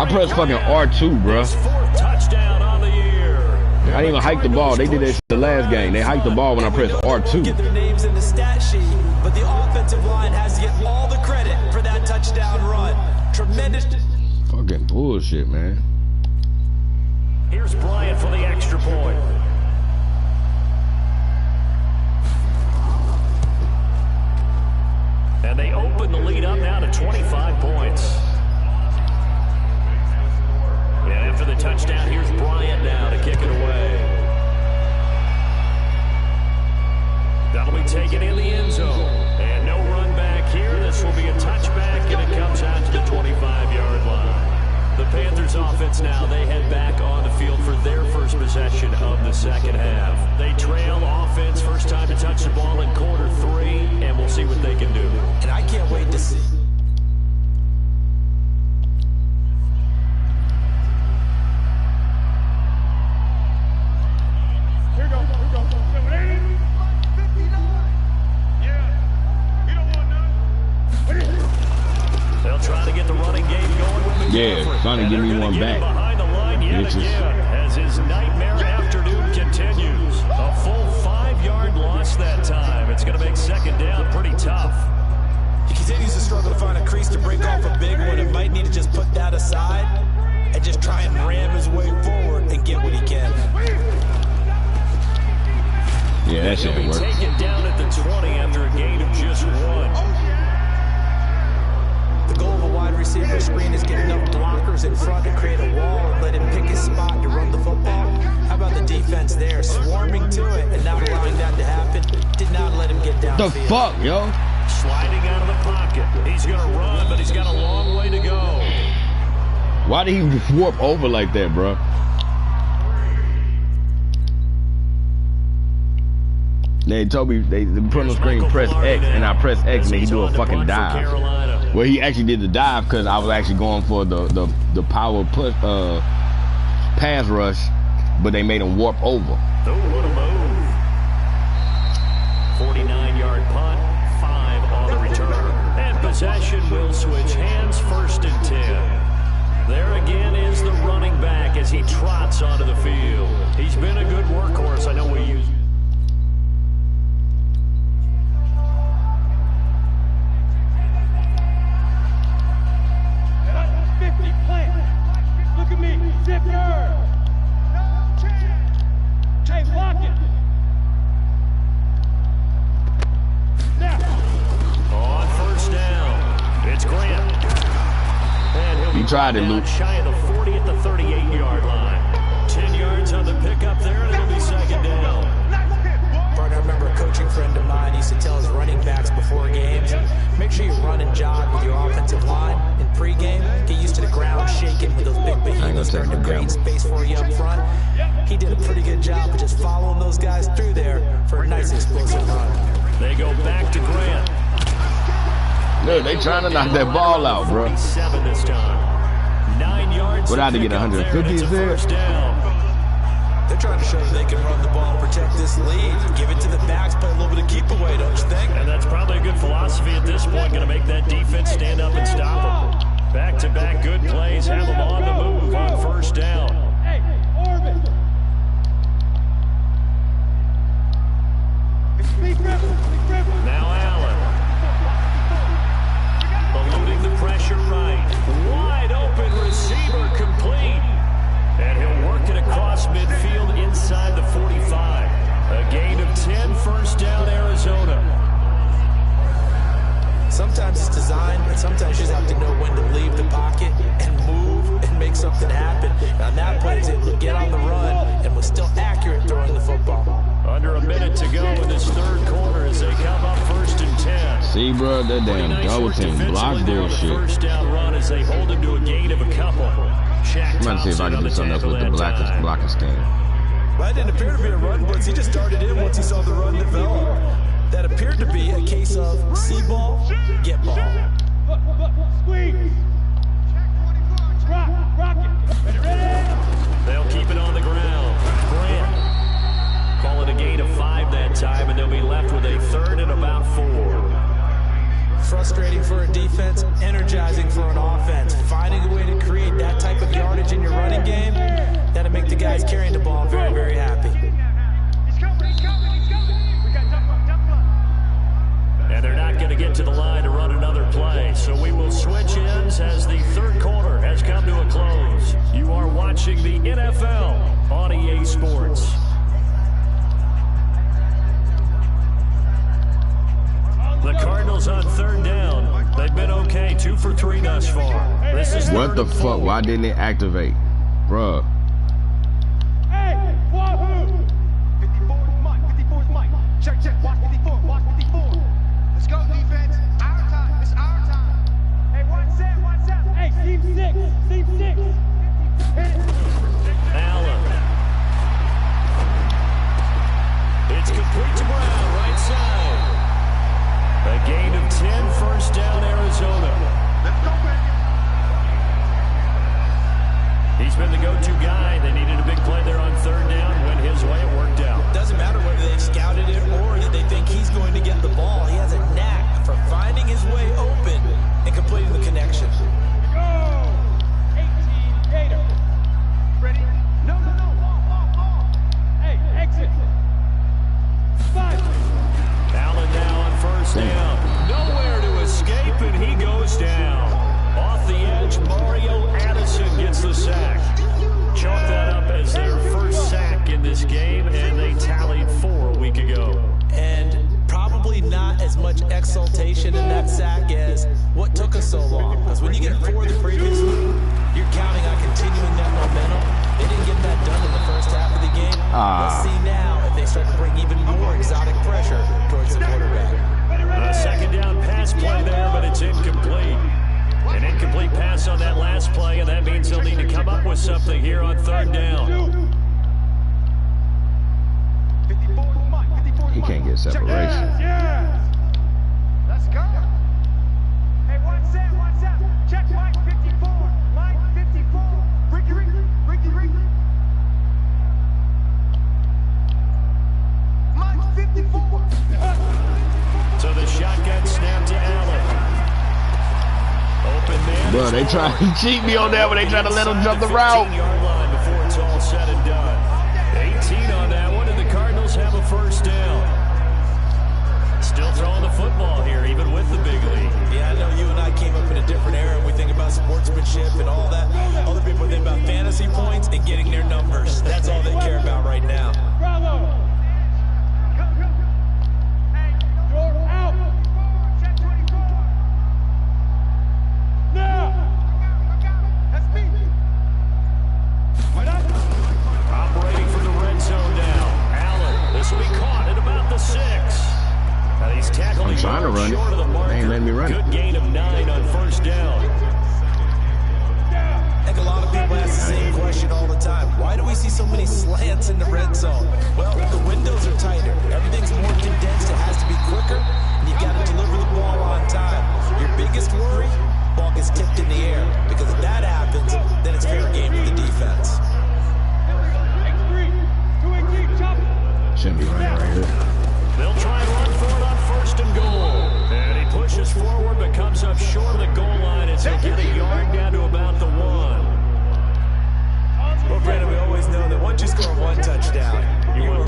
I pressed fucking R2, bruh. His 4th touchdown on the year. I didn't even hike the ball. They did that shit the last game. They hiked the ball when I pressed Get R2. their names in the stat sheet, but the offensive line has to get all the credit for that touchdown run. Tremendous. Fucking bullshit, man. Here's Bryant for the extra point. And they open the lead up now to 25 points. And after the touchdown, here's Bryant now to kick it away. That'll be taken in the end zone. And no run back here. This will be a touchback, and it comes out to the 25-yard line. The Panthers offense now, they head back on the field for their first possession of the 2nd half. They trail offense, first time to touch the ball in quarter 3, and we'll see what they can do. And I can't wait to see. Here we go. 59. Yeah. You don't want none. effort. Sonny, And give me they're one gonna get back. him behind the line yet Bitches. again as his nightmare afternoon continues. A full 5-yard loss that time. It's going to make second down pretty tough. He continues to struggle to find a crease to break off a big one and might need to just put that aside and just try and ram his way forward and get what he can. Yeah, that shit He'll be works. taken down at the 20 after a gain of just 1. The goal of a wide receiver screen is get enough blockers in front to create a wall and let him pick his spot to run the football. How about the defense there, swarming to it and not allowing that to happen? Did not let him get down. The fuck, yo? Sliding out of the pocket. He's going to run, but he's got a long way to go. Why did he warp over like that, bro? They told me they put on the screen press X, and I press X, and then he do a fucking dive. Well, he actually did the dive because I was actually going for the power push pass rush, but they made him warp over. Oh, what a move. 49-yard punt, 5 on the return. And possession will switch hands, 1st and 10. There again is the running back as he trots onto the field. He's been a good workhorse. I know we use. Look at me, zipper. Hey, lock it. Now. On 1st down, it's Grant. And he'll be tried it, down Luke. shy of the 40 at the 38-yard line. 10 yards on the pickup there, and it'll be second down. Bart, I remember a coaching friend of mine used to tell his running backs before games, make sure you run and jog with your offensive line in pregame. Get used to the ground shaking with those big behemoths starting to create space for you up front. He did a pretty good job of just following those guys through there for a nice explosive run. They go back to Grant. Look, they trying to knock that ball out, bro. 47 this time. 9 yards. What I had to get 150 is there? First down. They're trying to show that they can run the ball, protect this lead, give it to the backs, play a little bit of keep away, don't you think? And that's probably a good philosophy at this point. Going to make that defense stand up and stop them. Back-to-back good plays. Have them on the move on 1st down. Hey, orbit. Speak river. Now Allen. Eluding the pressure right. Wide open receiver complete. And he'll work it across midfield inside the 45. A gain of 10, 1st down Arizona. Sometimes it's designed, but sometimes you just have to know when to leave the pocket and move and make something happen. And on that play, he would get on the run and was still accurate throwing the football. Under a minute to go in this 3rd quarter as they come up 1st and 10. See, bro, that damn double team block bullshit. 1st down run as they hold him to a gain of a couple. I'm about to see if I can do something else with the blocking scheme. Well, that didn't appear to be a run blitz. He just started in once he saw the run develop. That appeared to be a case of see ball, get ball. Squeeze. Rock it. Ready? They'll keep it on the ground. Grant. Call it a gain of 5 that time, and they'll be left with a 3rd and about 4. Frustrating for a defense, energizing for an offense. Finding a way to create that type of yardage in your running game, that'll make the guys carrying the ball very, very happy. He's coming. We got double up. And they're not going to get to the line to run another play. So we will switch ends as the 3rd quarter has come to a close. You are watching the NFL on EA Sports. The Cardinals on 3rd down. They've been okay, 2 for 3 thus far. This is What the fuck? Why didn't it activate? Bruh. Hey, wahoo! 54 is Mike. 54 is Mike. Check. Watch 54. Let's go, defense. Our time. It's our time. Hey, one set. Hey, team 6. Hit it. Allen. It's complete to Brown, right side. A gain of 10, 1st down Arizona. Let's go, baby. He's been the go-to guy. They needed a big play there on 3rd down. Went his way, it worked out. Doesn't matter whether they've scouted it or they think he's going to get the ball. He has a knack for finding his way open and completing the connection. Go! exultation in that sack as what took us so long. Because when you get 4 the previous week, you're counting on continuing that momentum. They didn't get that done in the first half of the game. Let's see now if they start to bring even more exotic pressure towards the quarterback. A second down pass play there, but it's incomplete. An incomplete pass on that last play, and that means they'll need to come up with something here on third down. He can't get separation. Yeah. Let's go. Hey, one set. Check Mike 54. Mike 54. Ricky. Mike 54. So the shotgun snap to Allen. Open man. Bro, they try to cheat me on that when they try to let him jump the route. 15-yard line before it's all said and done. 18 on that one, and the Cardinals have a first down. Still throwing the football here, even with the big lead. Yeah, I know you and I came up in a different era, and we think about sportsmanship and all that. Other people think about fantasy points and getting their numbers. That's all they care about right now. Bravo. Hey, you're out. Check 24. Now. That's me. Right up. Operating from the red zone now. Allen, this will be caught at about the 6. Now he's tackling I'm trying to run it. short of the marker. They ain't letting me run it. Good gain of 9 on first down. I think a lot of people ask the same question all the time. Why do we see so many slants in the red zone? Well, the windows are tighter. Everything's more condensed. It has to be quicker, and you've got to deliver the ball on time. Your biggest worry, ball gets tipped in the air. Because if that happens, then it's fair game to the defense. Shouldn't be running right here. They'll try and run for it on first and goal. And he pushes forward, but comes up short of the goal line as he'll get a yard down to about the 1. Well, Brandon, we always know that once you score 1 touchdown, you're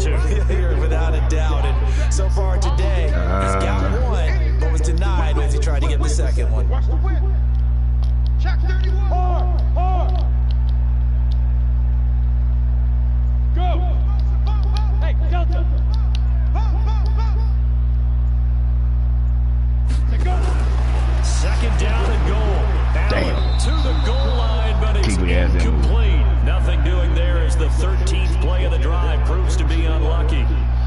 without a doubt. And so far today, he's got 1, but was denied as he tried to get the second one. Watch the whip. Check 31. Hard. Go. Hey, Delta. Second down and goal. Damn. Allen to the goal line, but it's Keep your ass in. incomplete. Nothing doing there as the 13th play of the drive proves to be unlucky.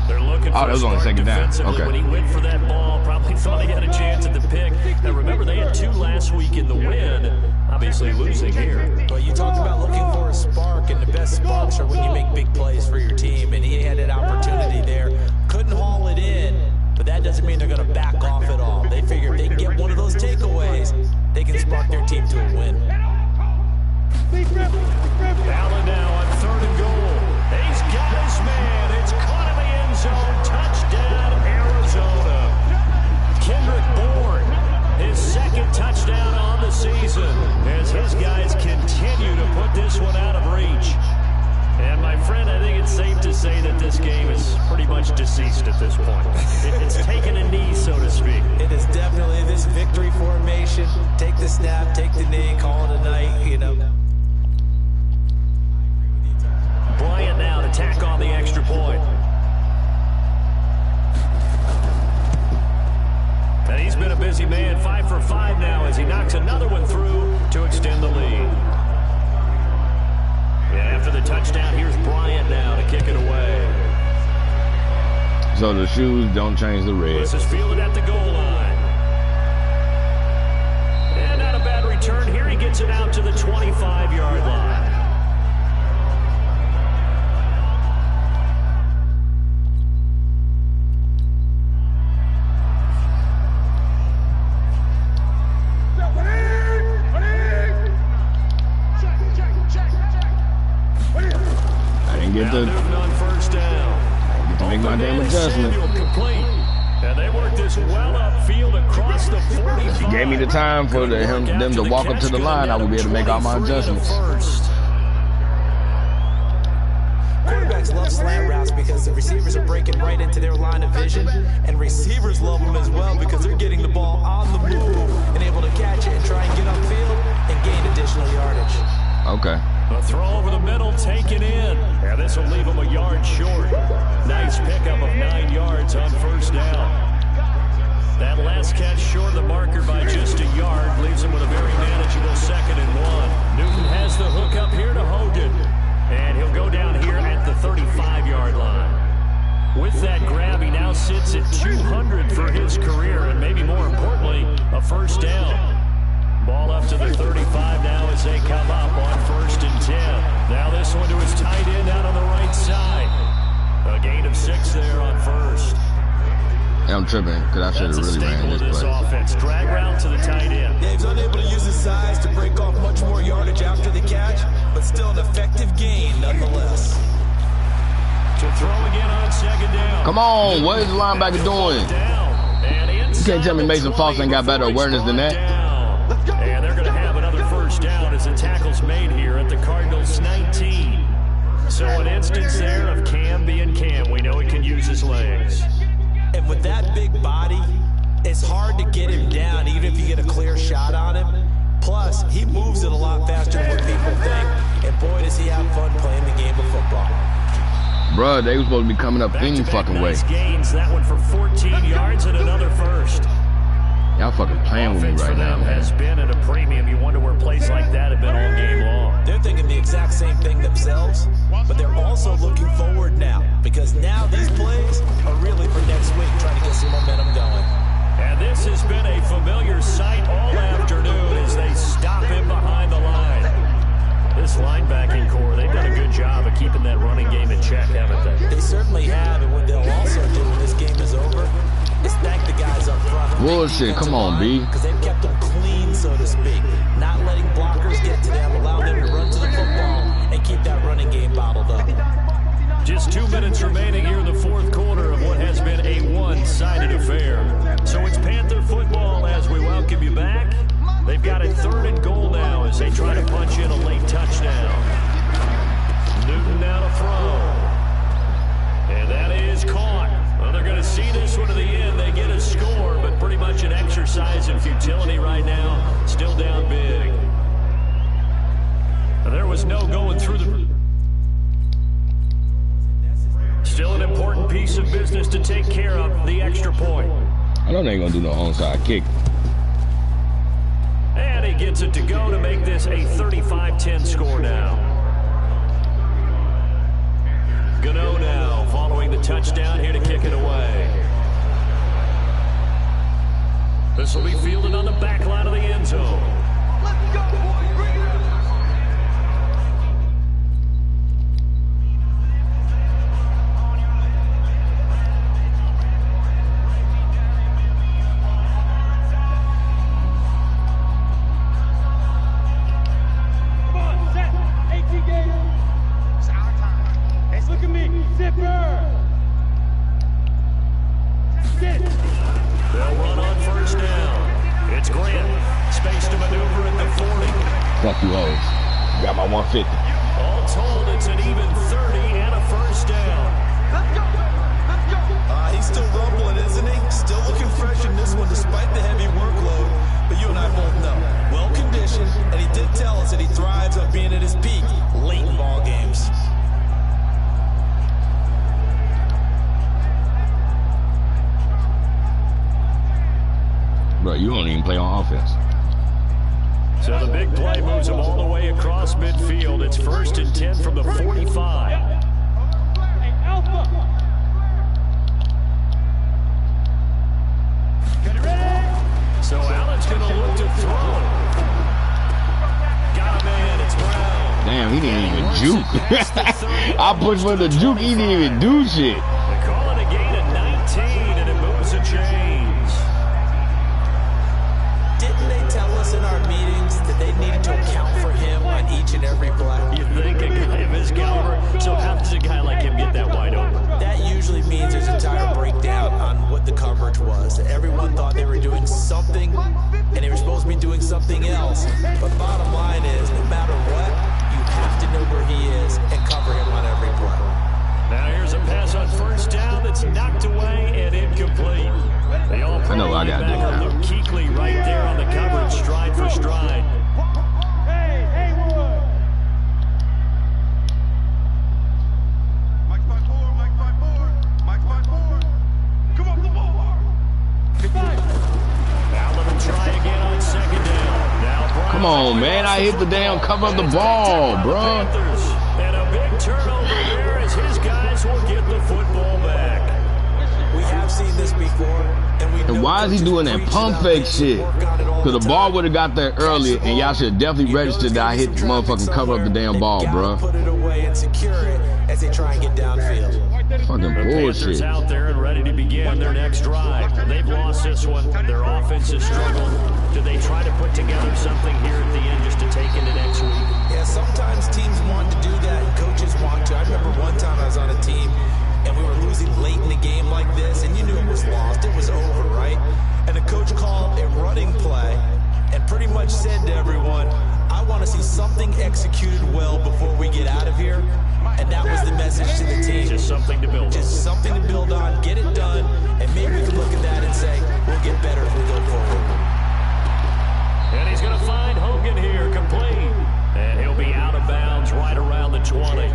They're looking for that was a on the spark second down. defensively. Okay. When he went for that ball, probably thought he had a chance at the pick. Now remember, they had 2 last week in the win. Obviously losing here. But you talked about looking for a spark, and the best sparks are when you make big plays for your team, and he had an opportunity there. Couldn't haul it in, but that doesn't mean they're going to back off at all. They figure if they can get one of those takeaways, they can spark their team to a win. Allen now on third and goal. He's got his man. It's caught in the end zone. Touchdown, Arizona. Kendrick Bourne, his second touchdown on the season as his guys continue to put this one out of reach. And my friend, I think it's safe to say that this game is pretty much deceased at this point. It's taken a knee, so to speak. It is definitely this victory formation. Take the snap, take the knee, call it a night, you know. Bryant now to tack on the extra point. And he's been a busy man, 5 for 5 now as he knocks another one through to extend the lead. And after the touchdown, here's Bryant now to kick it away. So the shoes don't change the red. This is fielded at the goal line. And not a bad return. Here he gets it out to the 25-yard line. Get to make my damn adjustment. And they worked this well upfield across the 40. If he gave me the time for them to walk up to the line, I would be able to make all my adjustments. Quarterbacks love slant routes because the receivers are breaking right into their line of vision, and receivers love them as well because they're getting the ball on the move and able to catch it and try and get upfield and gain additional yardage. Okay. A throw over the middle, taken in. And this will leave him a yard short. Nice pickup of 9 yards on first down. That last catch short of the marker by just a yard leaves him with a very manageable 2nd and 1. Newton has the hook up here to Hogan. And he'll go down here at the 35-yard line. With that grab, he now sits at 200 for his career, and maybe more importantly, a first down. Ball up to the 35 now as they come up on 1st and 10. Now this one to his tight end out on the right side. A gain of 6 there on 1st. I'm tripping because I should have really ran this play. Offense. Drag route to the tight end. Yeah, he's unable to use his size to break off much more yardage after the catch, but still an effective gain nonetheless. To throw again on 2nd down. Come on, what is the linebacker doing? You can't tell me Mason Foss ain't got better awareness than that. And they're going to have another first down as the tackle's made here at the Cardinals 19. So an instance there of Cam being Cam. We know he can use his legs. And with that big body, it's hard to get him down even if you get a clear shot on him. Plus, he moves it a lot faster than what people think. And boy, does he have fun playing the game of football. Bruh, they were supposed to be coming up any fucking way. Nice gains. That one for 14 yards and another first. Y'all fucking playing with me right now, man. Has been at a premium. You wonder where plays like that have been all game long. They're thinking the exact same thing themselves, but they're also looking forward now because now these plays are really for next week, trying to get some momentum going. And this has been a familiar sight all afternoon as they stop him behind the line. This linebacking core, they've done a good job of keeping that running game in check, haven't they? They certainly have, and what they'll also do when this game is over is thank the guys up front. Bullshit, come on, B. Because they've kept them clean, so to speak. Not letting blockers get to them, allowing them to run to the football and keep that running game bottled up. Just 2 minutes remaining here in the 4th quarter of what has been a one-sided affair. So it's Panther football as we welcome you back. They've got a 3rd and goal now as they try to punch in a late touchdown. Newton now to throw. And that is caught. Well, they're going to see this one to the end. They get a score, but pretty much an exercise in futility right now. Still down big. There was no going through the... Still an important piece of business to take care of, the extra point. I know they ain't going to do no onside kick. And he gets it to go to make this a 35-10 score now. Gano now following the touchdown here to kick it away. This will be fielded on the back line of the end zone. Let's go, boys. Bring it up. Come on, set. 18 Gators. It's our time. Hey, look at me. Zipper. Sit. They'll run on first down. It's Grant. Space to maneuver at the 40. Fuck you hoes. Got my 150. All told, it's an even 30 and a first down. Let's go. Let's go. He's still rumbling, isn't he? Still looking fresh in this one despite the heavy workload. But you and I both know, well-conditioned, and he did tell us that he thrives on being at his peak late in ball games. Bro, you don't even play on offense. So the big play moves him all the way across midfield. It's 1st and 10 from the 45. Hey, Alpha. Get ready. So Allen's going to look to throw. Got a man, it's Brown. Damn, he didn't even juke. I pushed for the juke, he didn't even do shit. They call it a gain of 19, and it moves the chains. Didn't they tell us in our meetings that they needed to account for him on each and every play? You think a guy of his caliber, so how does a guy like him get that wide open? That usually means there's an entire breakdown on what the coverage was. Everyone thought they were doing something, and they were supposed to be doing something else. But bottom line is, no matter what, you have to know where he is and cover him on every play. Now here's a pass on first down that's knocked away and incomplete. I know what I gotta do now. Luke Kuechly right there on the coverage, stride for stride. Hey, Haywood. Mike's by 4, Mike's by 4, Mike's by 4. Come on, the ball. man. I hit the damn cover of the ball, bro. And a big turnover there as his guys will get the football back. We have seen this before. And why is he doing that pump fake shit? Because the ball would have got there earlier, and y'all should definitely register that I hit the motherfucking cover of the damn ball, bro. Put it away and secure it as they try and get downfield. Fucking Panthers bullshit. out there and ready to begin their next drive. They've lost this one. Their offense has struggled. Do they try to put together something here at the end just to take into next week? Yeah, sometimes teams want to do that and coaches want to. I remember one time I was on a team and we were losing late in the game like this, and you knew it was lost. It was over, right? And the coach called a running play and pretty much said to everyone, I want to see something executed well before we get out of here. And that was the message to the team. Just something to build on. Just something to build on, get it done, and maybe we can look at that and say, we'll get better as we go forward. And he's going to find Hogan here, complete. And he'll be out of bounds right around the 20.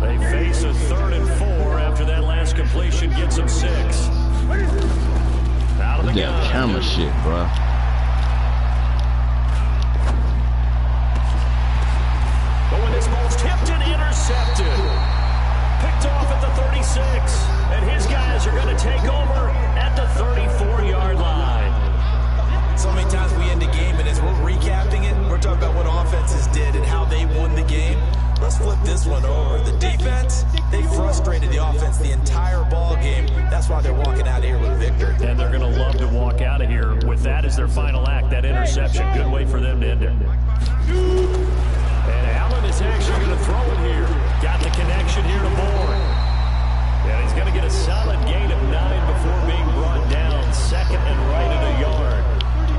They face a 3rd and 4 after that last completion gets them 6. Out of the Damn gun. camera shit, bro. But when this ball's tipped and intercepted, picked off at the 36, and his guys are going to take over at the 34-yard line. So many times we end a game, and as we're recapping it, we're talking about what offenses did and how they won the game. Let's flip this one over. The defense, they frustrated the offense the entire ball game. That's why they're walking out of here with a victory. And they're going to love to walk out of here with that as their final act, that interception. Good way for them to end it. And Allen is actually going to throw it here. Got the connection here to Bourne. And he's going to get a solid gain of 9 before being brought down. 2nd and right at a yard.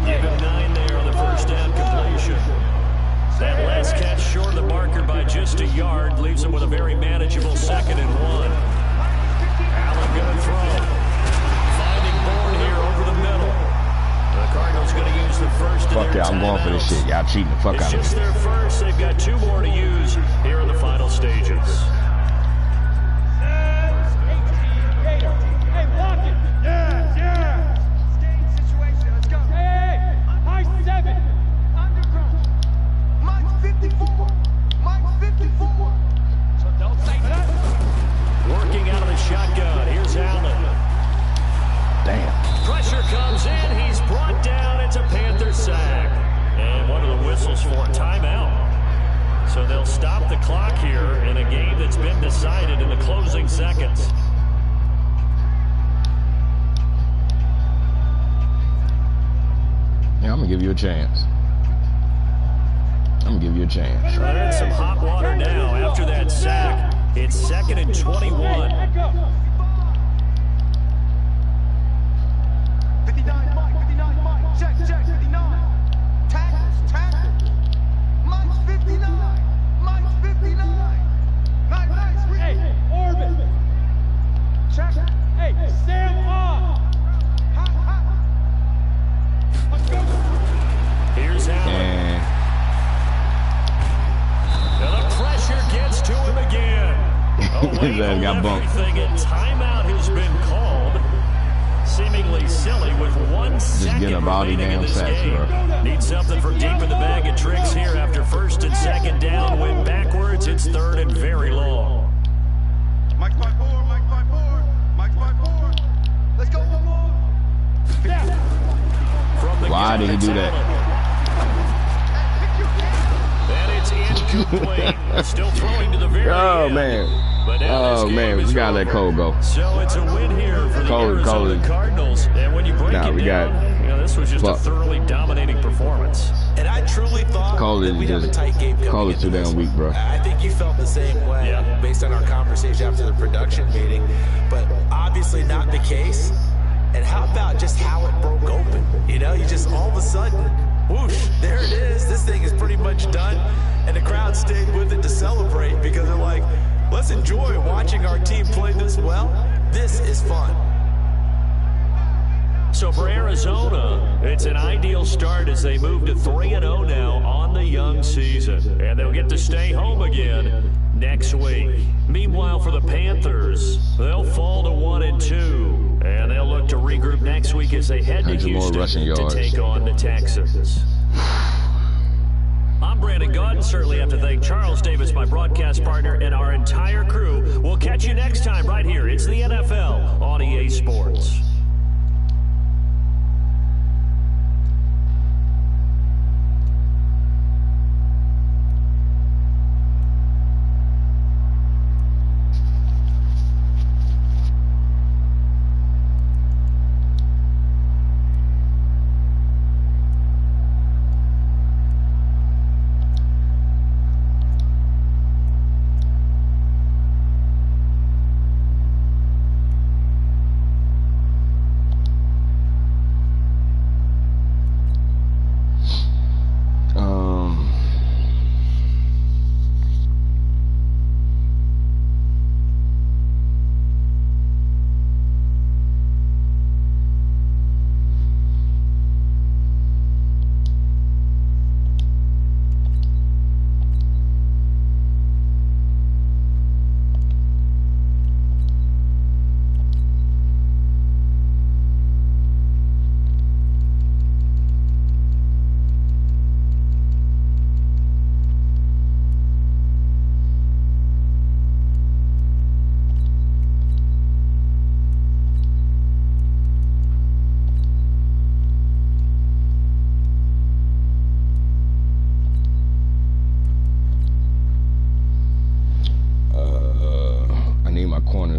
Give him 9 there on the first down completion. That last catch short of the marker by just a yard leaves him with a very manageable 2nd and 1. Allen going to throw. Finding Bourne here over the middle. The Cardinals going to use the first. Fuck yeah, I'm going for this shit. Y'all cheating the fuck out of me. It's just their first. They've got 2 more to use here in the final stages. Hey, lock it. Yeah, yeah. Game situation. Let's go. Hey, high 7. Underground. Mike's 54. Mike's 54. So don't say that. Working out of the shotgun. Here's Allen. Damn. Pressure comes in. He's brought down. It's a Panther sack. And one of the whistles for a timeout. So they'll stop the clock here in a game that's been decided in the closing seconds. Yeah, I'm gonna give you a chance. I'm gonna give you a chance. So they're in some hot water now after that sack. It's 2nd and 21. 59 Mike, 59 Mike. Check, 59. Tackles. Mike's 59. Mike's 59. Nice. Hey, Orbit. Check. Hey, Sam on. Let's go. Here's Allen. And the pressure gets to him again. His ass got bumped. Everything, and timeout has been called. Seemingly silly with 1 second get up all these remaining in damn this sacks, game. bro. Need something from deep in the bag of tricks here after 1st and 2nd down. Went backwards. It's 3rd and very long. Mike's by 4. Mike's by 4. Mike's by 4. Let's go one more. From the Why gun, did he it's do that? Allen. And it's incomplete. Still throwing to the very Oh, end. man. But now Oh, this game man. is We gotta let over. Cole go. So it's a win here for the Arizona Cardinals. And when you break Nah, it we down, got- this was just fuck. a thoroughly dominating performance. And I truly thought Cole that is we'd have a just- tight game coming Cole is into too this damn weak, one. bro. I think you felt the same way Yeah. based on our conversation after the production meeting, but obviously not the case. And how about just how it broke open? You know, you just all of a sudden, whoosh, there it is. This thing is pretty much done. And the crowd stayed with it to celebrate because they're like, let's enjoy watching our team play this well. This is fun. So for Arizona, it's an ideal start as they move to 3-0 now on the young season. And they'll get to stay home again next week. Meanwhile, for the Panthers, they'll fall to 1-2. And they'll look to regroup next week as they head to 100 more Houston rushing to yards. take on the Texans. run. Certainly have to thank Charles Davis, my broadcast partner, and our entire crew. We'll catch you next time right here. It's the NFL on EA Sports.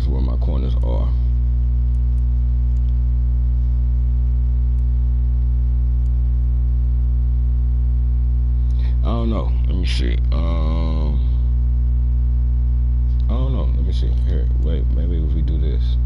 Where my corners are. I don't know. Let me see. I don't know. Let me see. Here, wait. Maybe if we do this.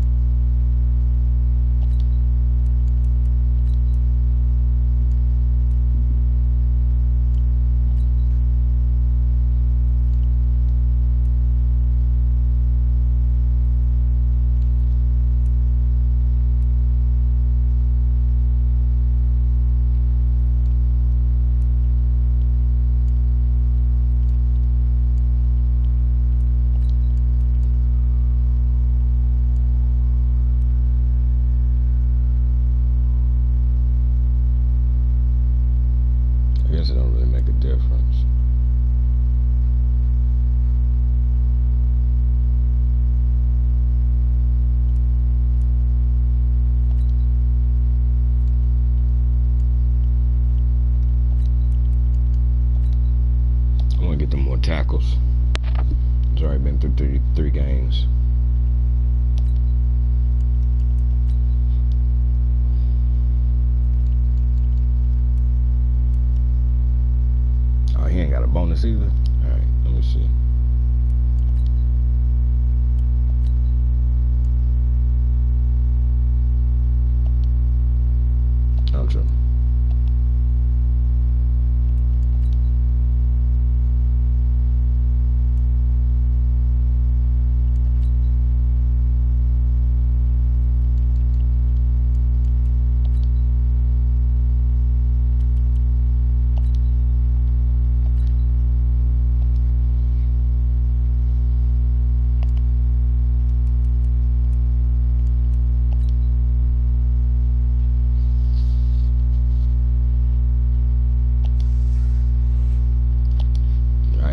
It don't really make a difference. I want to get them more tackles. It's already been through three games. He ain't got a bonus either. All right, let me see. I'm true.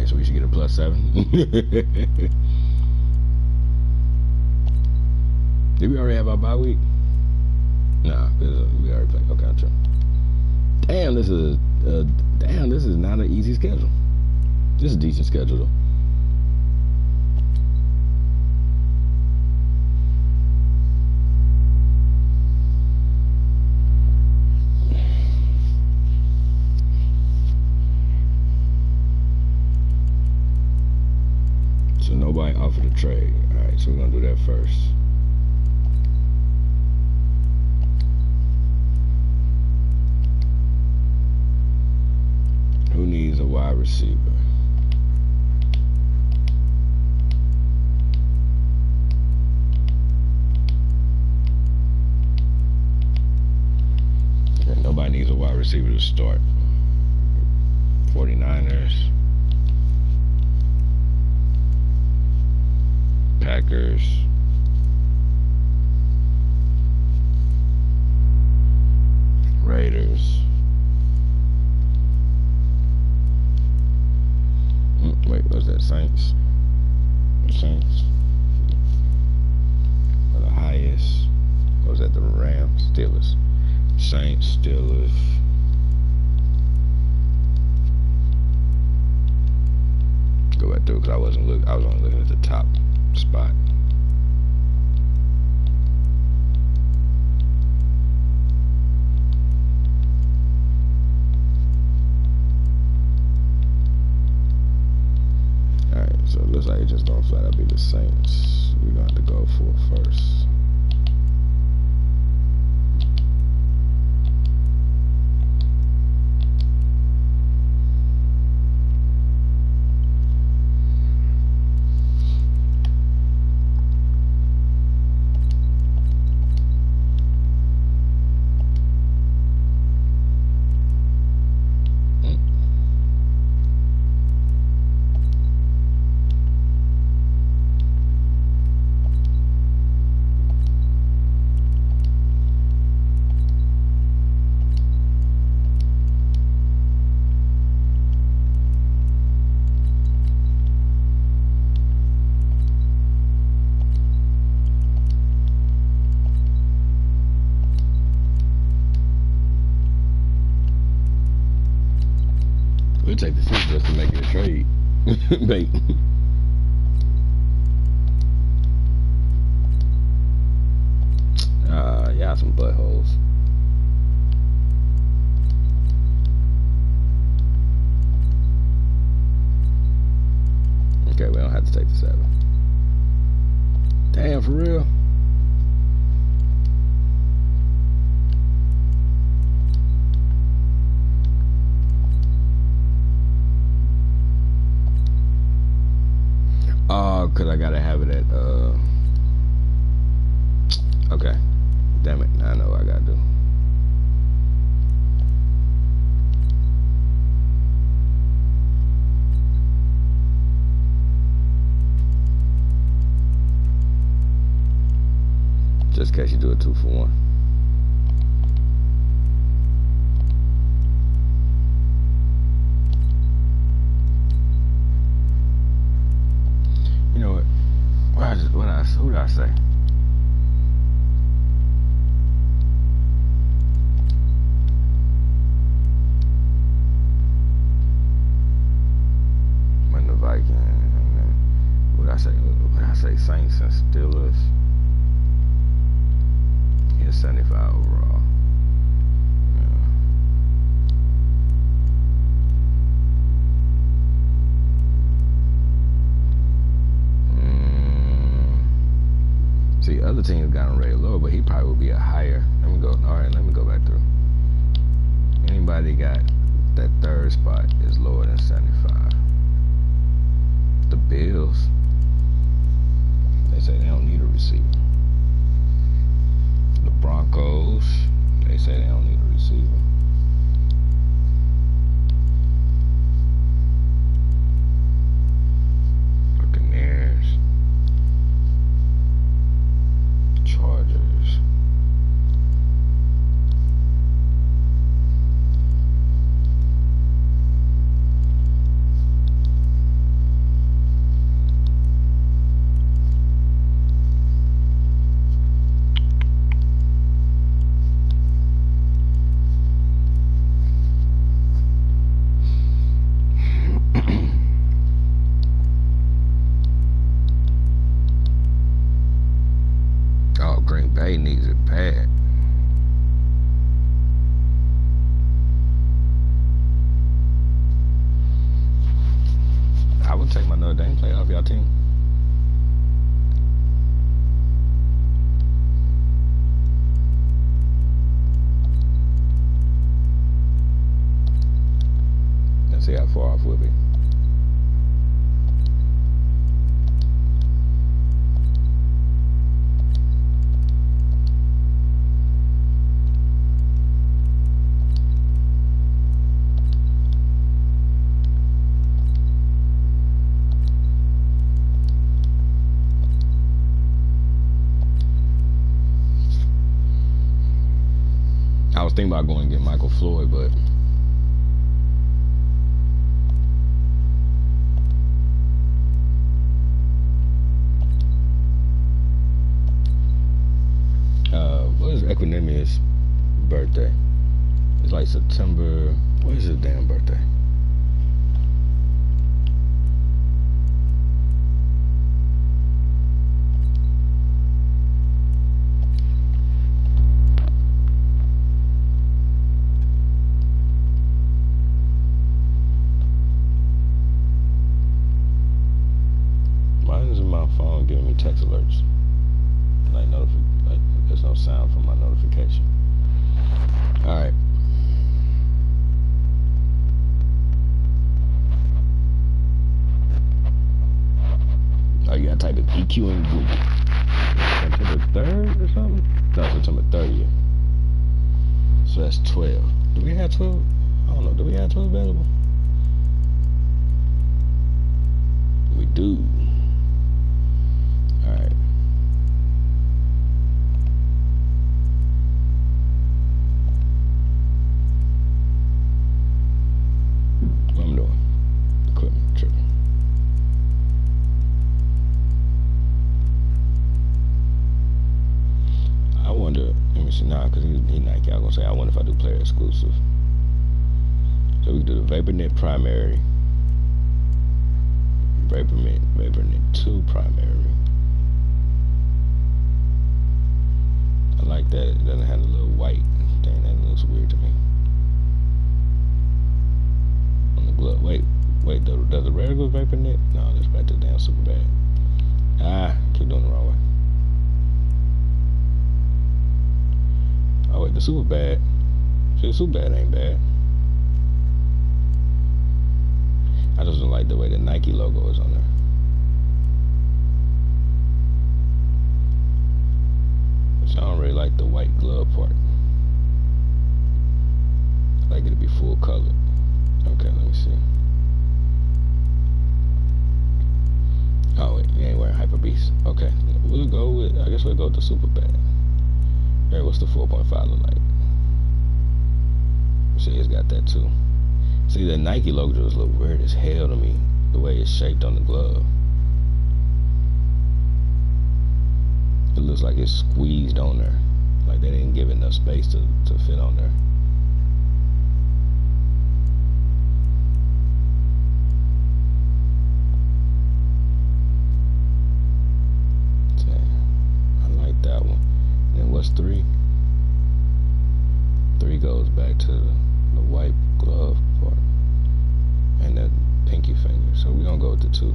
So we should get a +7. Did we already have our bye week? Nah, we already played. Okay, true. Damn, this is not an easy schedule. This is a decent schedule though. So nobody offered a trade. All right, so we're gonna do that first. Who needs a wide receiver? Okay, nobody needs a wide receiver to start. 49ers. Packers. Raiders. Saints. Saints. For the highest. What was that? The Rams. Steelers. Saints. Steelers. Go back through because I was only looking at the top spot. Alright, so it looks like it's just gonna flat out be the Saints. We're gonna have to go for it first. We'll take the Saints just to make it a trade. Bait. Y'all some buttholes. Okay, we don't have to take the 7. Damn, for real? Cause I gotta have it at okay. Damn it, I know what I gotta do. Just in case you do a 2 for 1. You know what? Who did I say? When the Vikings. What did I say? What did I say? Saints and Steelers. He's 75 overall. See, other teams got him rated lower, but he probably would be a higher. Let me go. All right, let me go back through. Anybody got that 3rd spot is lower than 75. The Bills. They say they don't need a receiver. The Broncos. They say they don't need a receiver. Buccaneers. Chargers. Oh, Green Bay needs it bad. I would take my Notre Dame player off y'all team. Let's see how far off we'll be. I was thinking about going and get Michael Floyd, but his birthday. It's like September. What is his damn birthday? Why isn't my phone giving me text alerts? Like there's no sound from my notification. All right. Oh, you gotta type in EQ in Google. September 3rd or something? No, September 30th. So that's 12. Do we have 12? I don't know. Do we have 12 available? We do. All right. What I'm doing? Equipment tripping. I wonder. Let me see now, because he Nike. I was gonna say I wonder if I do player exclusive. So we do the VaporNet primary, VaporNet 2 primary. I like that. It doesn't have a little white thing. That looks weird to me. On the glove. Wait. Does the red go VaporNet? No, that's back to the damn super bad. Keep doing it the wrong way. Oh wait, the super bad. See, the super bad ain't bad. I just don't like the way the Nike logo is on there. So I don't really like the white glove part. I like it to be full color. Okay, let me see. Oh wait, you ain't wearing Hyper Beast. Okay, we'll go with. I guess we'll go with the super bad. Alright, what's the 4.5 look like? See, it's got that too. See, the Nike logo just look weird as hell to me. The way it's shaped on the glove. It looks like it's squeezed on there. Like they didn't give enough space to fit on there. I like that one. Then what's 3? 3 goes back to the white glove part and that pinky finger. So we're gonna go with the 2.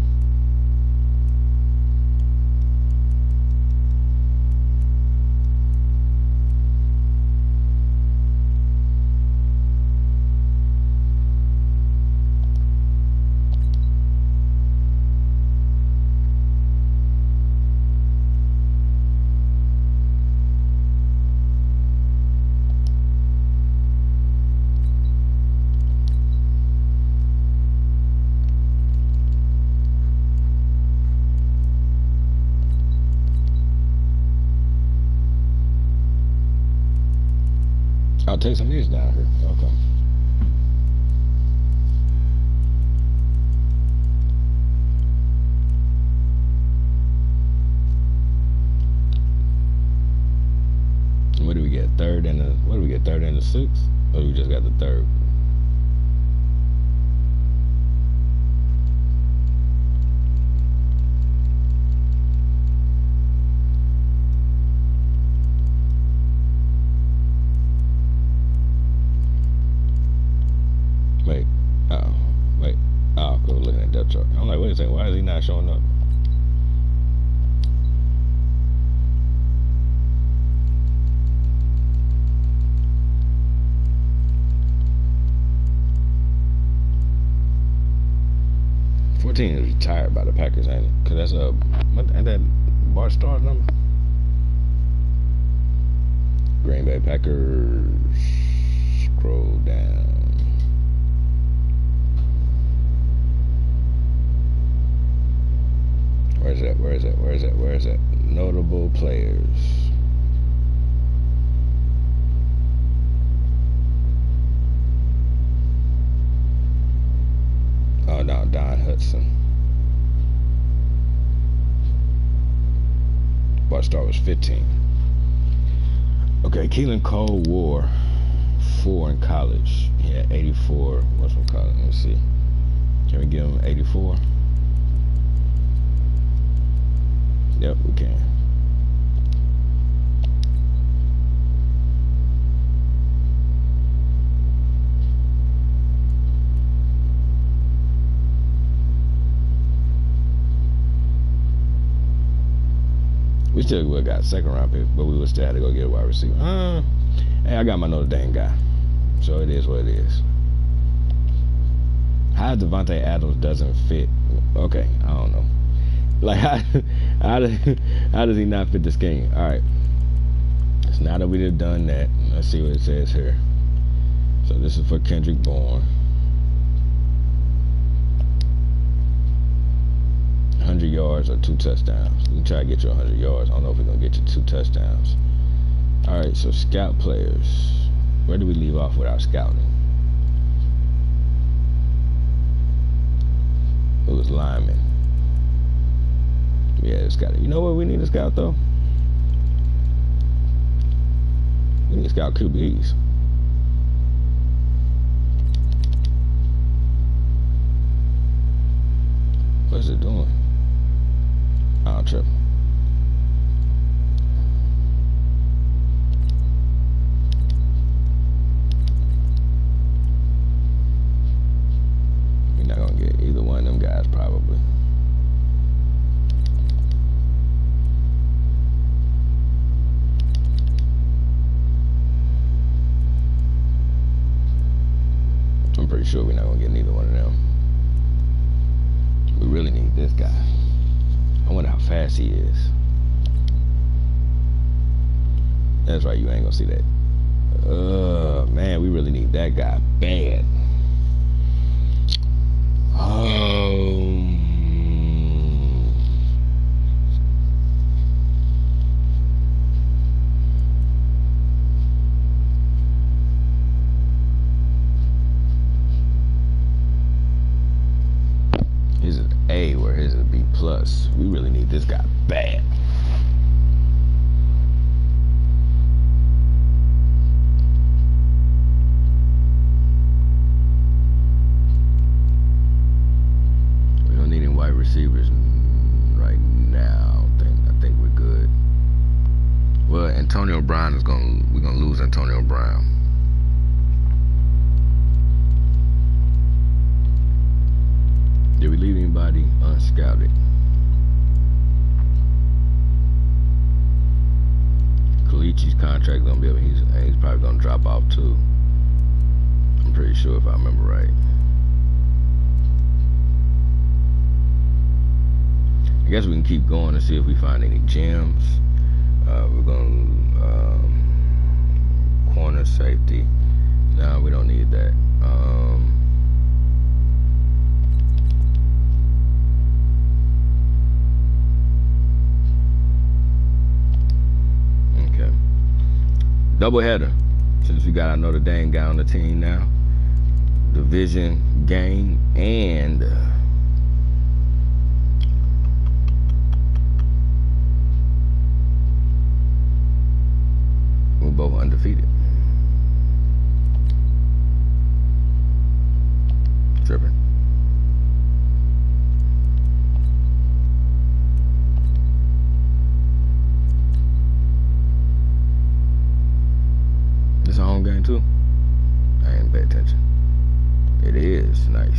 I'll take some of these down here. Okay. What do we get? Third and the. What do we get? Third and the 6th? Or we just got the 3rd? Looking at depth chart. I'm like, wait a second, why is he not showing up? $14 is retired by the Packers, ain't it? Cause that's ain't that Bart Starr's number? Green Bay Packers. Scroll down. Where is that? Notable players. Oh no, Don Hudson. Bart Starr was 15. Okay, Keelan Cole wore 4 in college. He had 84. What's from college? Let me see. Can we give him 84? Yep, we can. We still would have got a second round pick, but we would still have to go get a wide receiver. Hey, I got my Notre Dame guy, so it is what it is. How Devontae Adams doesn't fit? Okay, I don't know. Like how does he not fit the scheme? All right. So now that we have done that, let's see what it says here. So this is for Kendrick Bourne. 100 yards or 2 touchdowns. We can try to get you 100 yards. I don't know if we're going to get you 2 touchdowns. All right, so scout players. Where do we leave off with our scouting? It was lineman. Yeah, it's got it. You know what we need to scout, though? We need to scout QBs. What's it doing? Oh, trip. We're not gonna get either one of them guys, probably. I'm pretty sure we're not gonna get neither one of them. We really need this guy. I wonder how fast he is. That's right, you ain't gonna see that. Man, we really need that guy bad. His is A, where his is B+. We really need this guy bad. We don't need any wide receivers right now. I think we're good. Well, Antonio Brown is we're gonna lose Antonio Brown. Did we leave anybody unscouted? Kalichi's contract gonna be up. He's probably gonna drop off too. I'm pretty sure if I remember right. I guess we can keep going and see if we find any gems. We're gonna corner safety. No, we don't need that. Doubleheader, since we got our Notre Dame guy on the team now. Division game and we're both undefeated. Tripping. It's a home game too. I ain't pay attention. It is nice.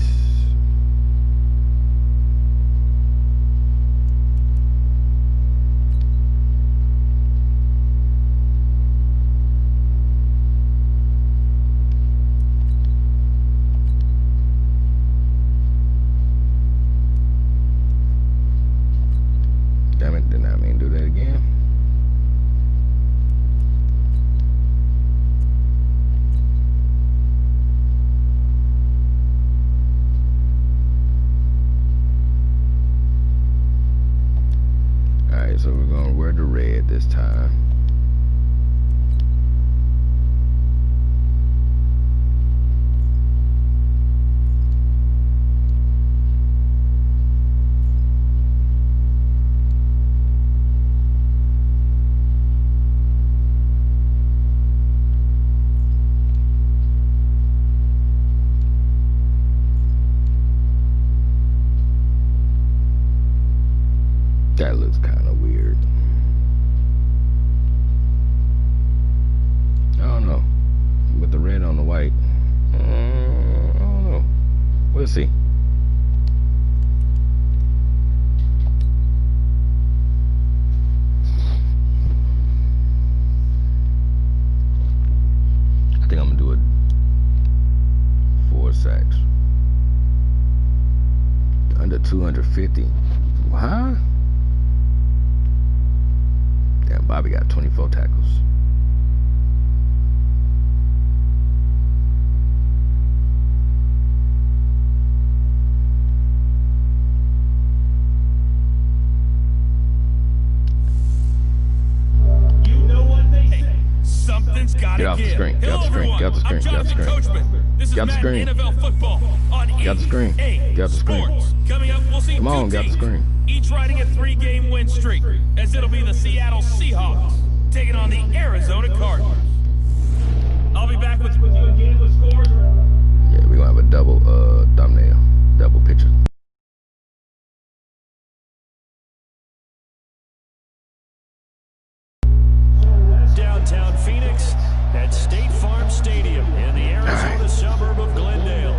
Damn it, did not mean to do that again. So we're going to wear the red this time. see. I think I'm gonna do it 4 sacks. Under 250. Huh? Damn, Bobby got 24 tackles. Something's got to Get off the give. screen. Get off the screen. Get off the screen. Get off the screen. This is Get off the Madden screen. NFL football on Get off the screen. EA Get off the screen. Sports. Coming up, we'll see Come on, get off the screen. each riding a 3-game win streak, as it'll be the Seattle Seahawks taking on the Arizona Cardinals. I'll be back with you again with scores. Yeah, we're gonna have a double thumbnail, double picture. Downtown Phoenix at State Farm Stadium in the Arizona suburb of Glendale.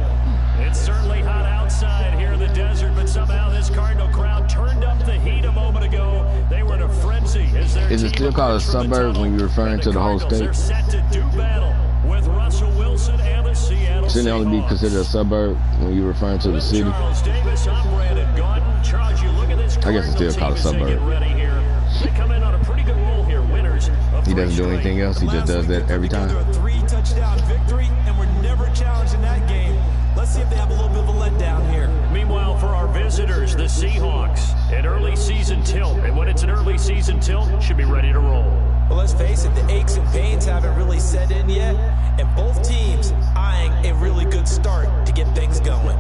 It's certainly hot outside here in the desert, but somehow this Cardinal crowd turned up the heat a moment ago. They were in a frenzy as their Is it still called a suburb when you're referring to the whole state? They're set to do battle with Russell Wilson and the Seattle Shouldn't it only be Seahawks. considered a suburb when you're referring to the city? Charles Davis, I'm Brandon Gaudin. Charles, you look at this I guess it's still Cardinal called a team as they suburb. get ready here. They come in on a pretty good roll here, winners of He doesn't do 3 anything else. He just does that every time. A 3-touchdown victory, and we're never challenged in that game. Let's see if they have a little bit of a letdown here. Meanwhile, for our visitors, the Seahawks, an early season tilt. And when it's an early season tilt, should be ready to roll. Well, let's face it, the aches and pains haven't really set in yet, and both teams eyeing a really good start to get things going.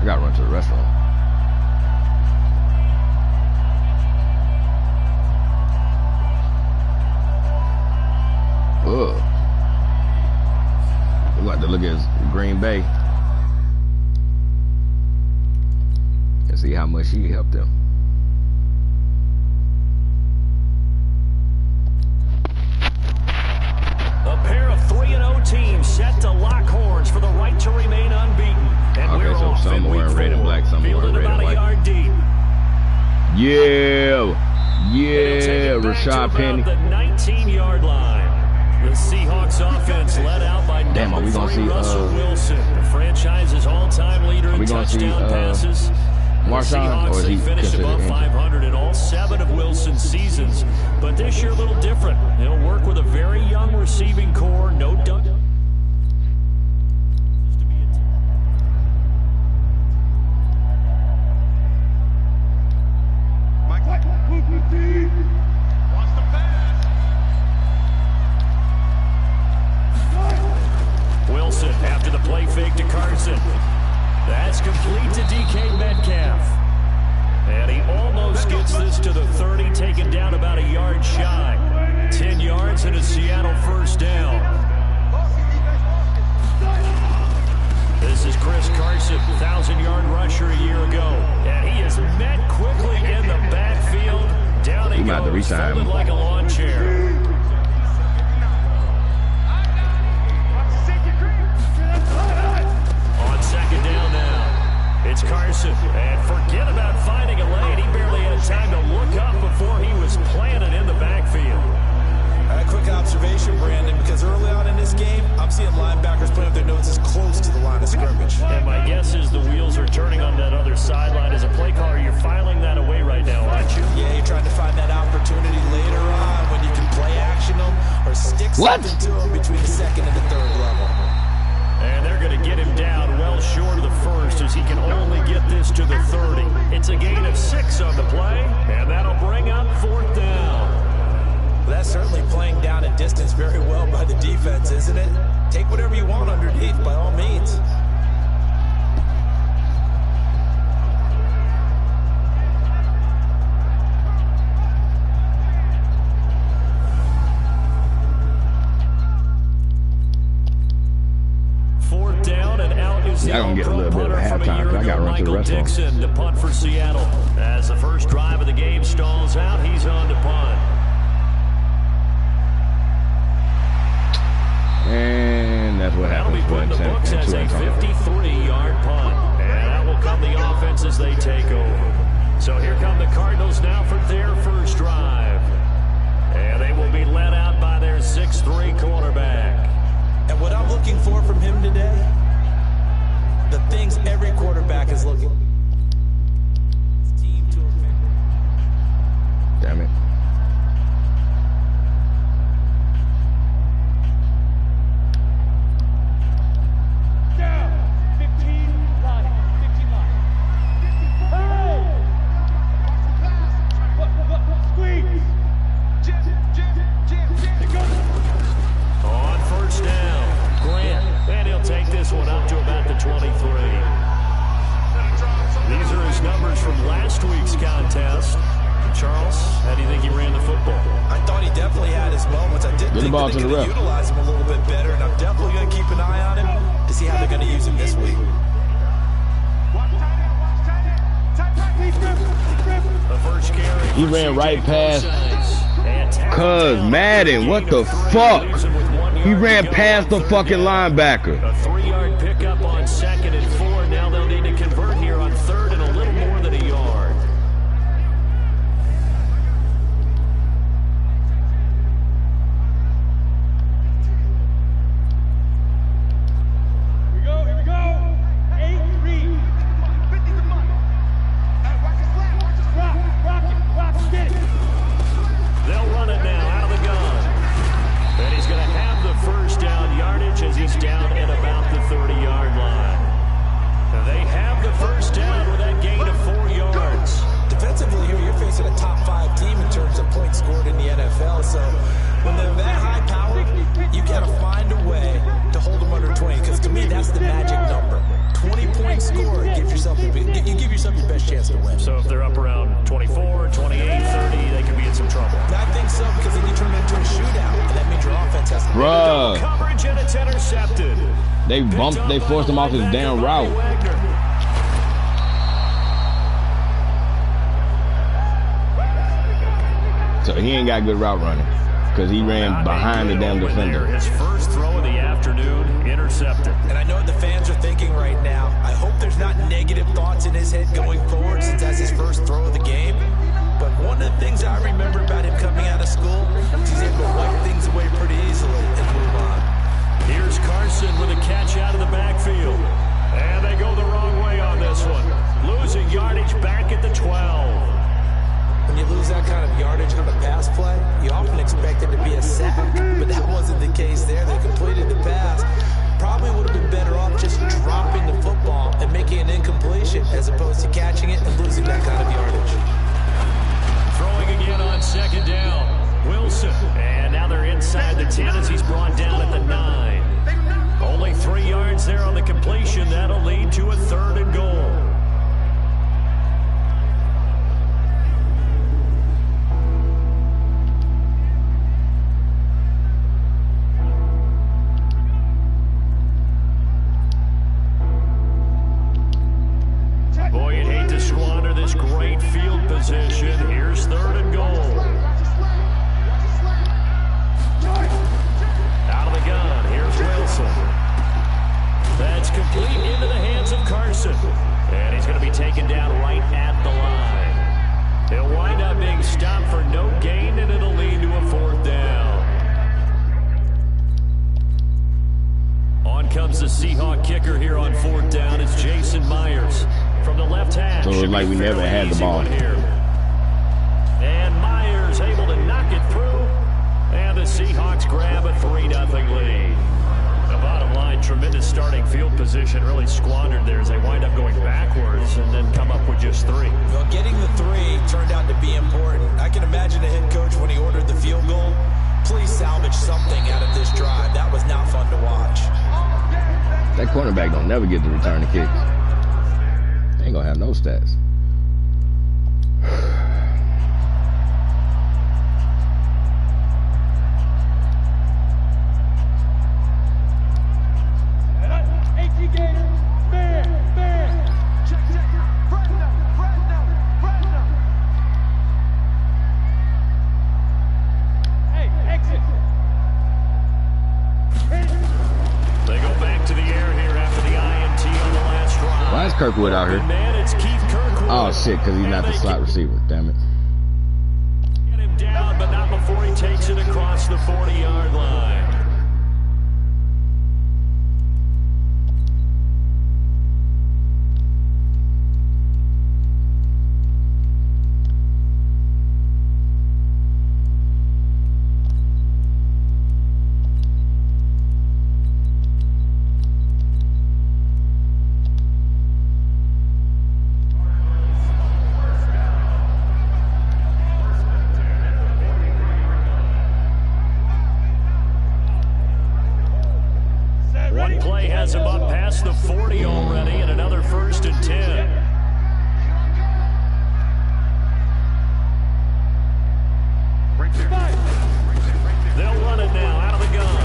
I gotta run to the restaurant. Ugh. We got to look at Green Bay and see how much he helped them. A pair of 3-0 teams set to lock horns for the right to remain unbeaten. And Okay, we're so off some in are wearing week red and 4, black, some are wearing fielded red about and a white. yard deep. Yeah, It'll take yeah, it back to Rashad about Penny. the 19-yard line. The Seahawks offense led out by Damn, are we number gonna 3 see, Russell Wilson, the franchise's all-time leader in we gonna see, touchdown passes. The Marshawn, Seahawks, or is they he finished considered above injured? 500 in all 7 of Wilson's seasons, but this year a little different. They'll work with a very young receiving core, no doubt. Watch the pass. Wilson after the play fake to Carson. That's complete to DK Metcalf. And he almost gets this to the 30, taken down about a yard shy. 10 yards and a Seattle first down. This is Chris Carson, 1,000-yard rusher a year ago. And he is met quickly in the backfield. Down he might have to goes, retire him. folded like a lawn chair. On second down now, it's Carson. And forget about finding a lane. He barely had time to look up before he was planted in the backfield. A quick observation, Brandon, because early on in this game, I'm seeing linebackers putting up their noses close to the line of scrimmage. And my guess is the wheels are turning on that other sideline. As a play caller, you're filing that away right now, aren't you? Yeah, you're trying to find that opportunity later on when you can play action them or stick something to them between the second and the third level. And they're going to get him down well short of the first as he can only get this to the 30. It's a gain of 6 on the play, and that'll bring up 4th down. Well, that's certainly playing down a distance very well by the defense, isn't it? Take whatever you want underneath, by all means. Fourth down and out is the Y'all gonna get a little bit of a punter for from a time, year 'cause I gotta ago, run to the Michael restaurant. Dixon to punt for Seattle. As the first drive of the game stalls out, he's on to punt. And that's what That'll be happens put in the books as a 53-yard punt. And that will come the offense as they take over. So here come the Cardinals now for their first drive. And they will be led out by their 6'3" quarterback. And what I'm looking for from him today, the things every quarterback is looking. Team to Damn it. Down. 15 line. 15 line. Hey! Squeeze. On first down, Grant. And he'll take this one up to about the 23. These are his numbers from last week's contest. Charles, how do you think he ran the football? I thought he definitely had his moments. I did Get the think ball that to they the could ref. utilize him a little bit better, and I'm definitely going to keep an eye on him to see how they're going to use him this week. The first carry. He ran right past Cuz Madden. What the fuck? He ran past the fucking linebacker. A 3-yard pickup on 2nd and 4. Now they'll need to convert here on 3rd and a little more than a yard. Here we go. 8-3. Rock it, get it. They'll run it now out of the gun. And he's going to have the first down yardage as he's down at about the 30-yard line. They have the first down with that gain of 4 yards. Defensively here, you're facing a top 5 team in terms of points scored in the NFL. So when they're that high powered, you got to find a way to hold them under 20. Because to me, that's the magic number. 20 points scored, you give yourself your best chance to win. So if they're up around 24, 28, 30, they could be in some trouble. I think so, because then you turn it into a shootout, and that means your offense has to Bruh. Coverage and it's intercepted. They forced him off his damn route. So he ain't got good route running. Because he ran behind the damn defender. His first throw of the afternoon, intercepted. And I know what the fans are thinking right now. I hope there's not negative thoughts in his head going forward since that's his first throw of the game. But one of the things I remember about him coming out of school is he's able to wipe things away pretty easily and move on. Here's Carson with a catch out of the backfield. And they go the wrong way on this one. Losing yardage back at the 12. When you lose that kind of yardage on a pass play, you often expect it to be a sack, but that wasn't the case there. They completed the pass. Probably would have been better off just dropping the football and making an incompletion as opposed to catching it and losing that kind of yardage. Throwing again on 2nd down. Wilson. And now they're inside the 10 as he's brought down at the 9. Only 3 yards there on the completion. That'll lead to a 3rd and goal. Boy, you'd hate to squander this great field position. Here's 3rd and goal. Out of the gun, here's Wilson. That's complete into the hands of Carson. And he's going to be taken down right at the line. He'll wind up being stopped for no gain, and it'll lead to a 4th down. On comes the Seahawk kicker here on 4th down. It's Jason Myers from the left hash. So it was like we never had the ball. Here. And Myers able to knock it through. And the Seahawks grab a 3-0 lead. The bottom line, tremendous starting field position, really squandered there as they wind up going backwards and then come up with just 3. Well, getting the 3 turned out to be important. I can imagine a head coach when he ordered the field goal. Please salvage something out of this drive. That was not fun to watch. That cornerback don't never get to return the kick. They ain't gonna have no stats. Kirkwood out here. Man, it's Keith Kirkwood. Oh shit, because he's not the slot receiver. Damn it. Get him down, but not before he takes it across the 40-yard line. One play has him up past the 40 already, and another 1st and 10. They'll run it now out of the gun.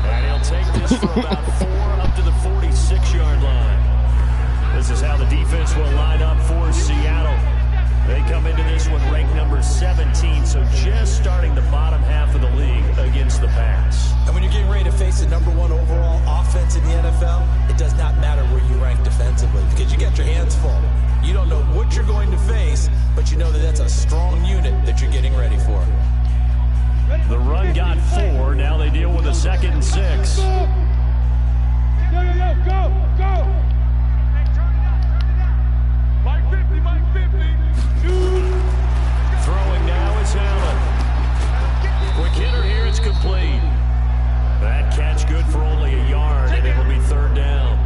And he'll take this for about 4 up to the 46-yard line. This is how the defense will line up for Seattle. They come into this one ranked number 17, so just starting the bottom half of the league against the pass. And when you're getting ready to face the #1 overall offense in the NFL, it does not matter where you rank defensively because you got your hands full. You don't know what you're going to face, but you know that that's a strong unit that you're getting ready for. The run got 4. Now they deal with a 2nd and 6. Go! Mike 50, Mike 50. Throwing now is Allen. Quick hitter here, it's complete. That catch good for only a yard, and it'll be 3rd down.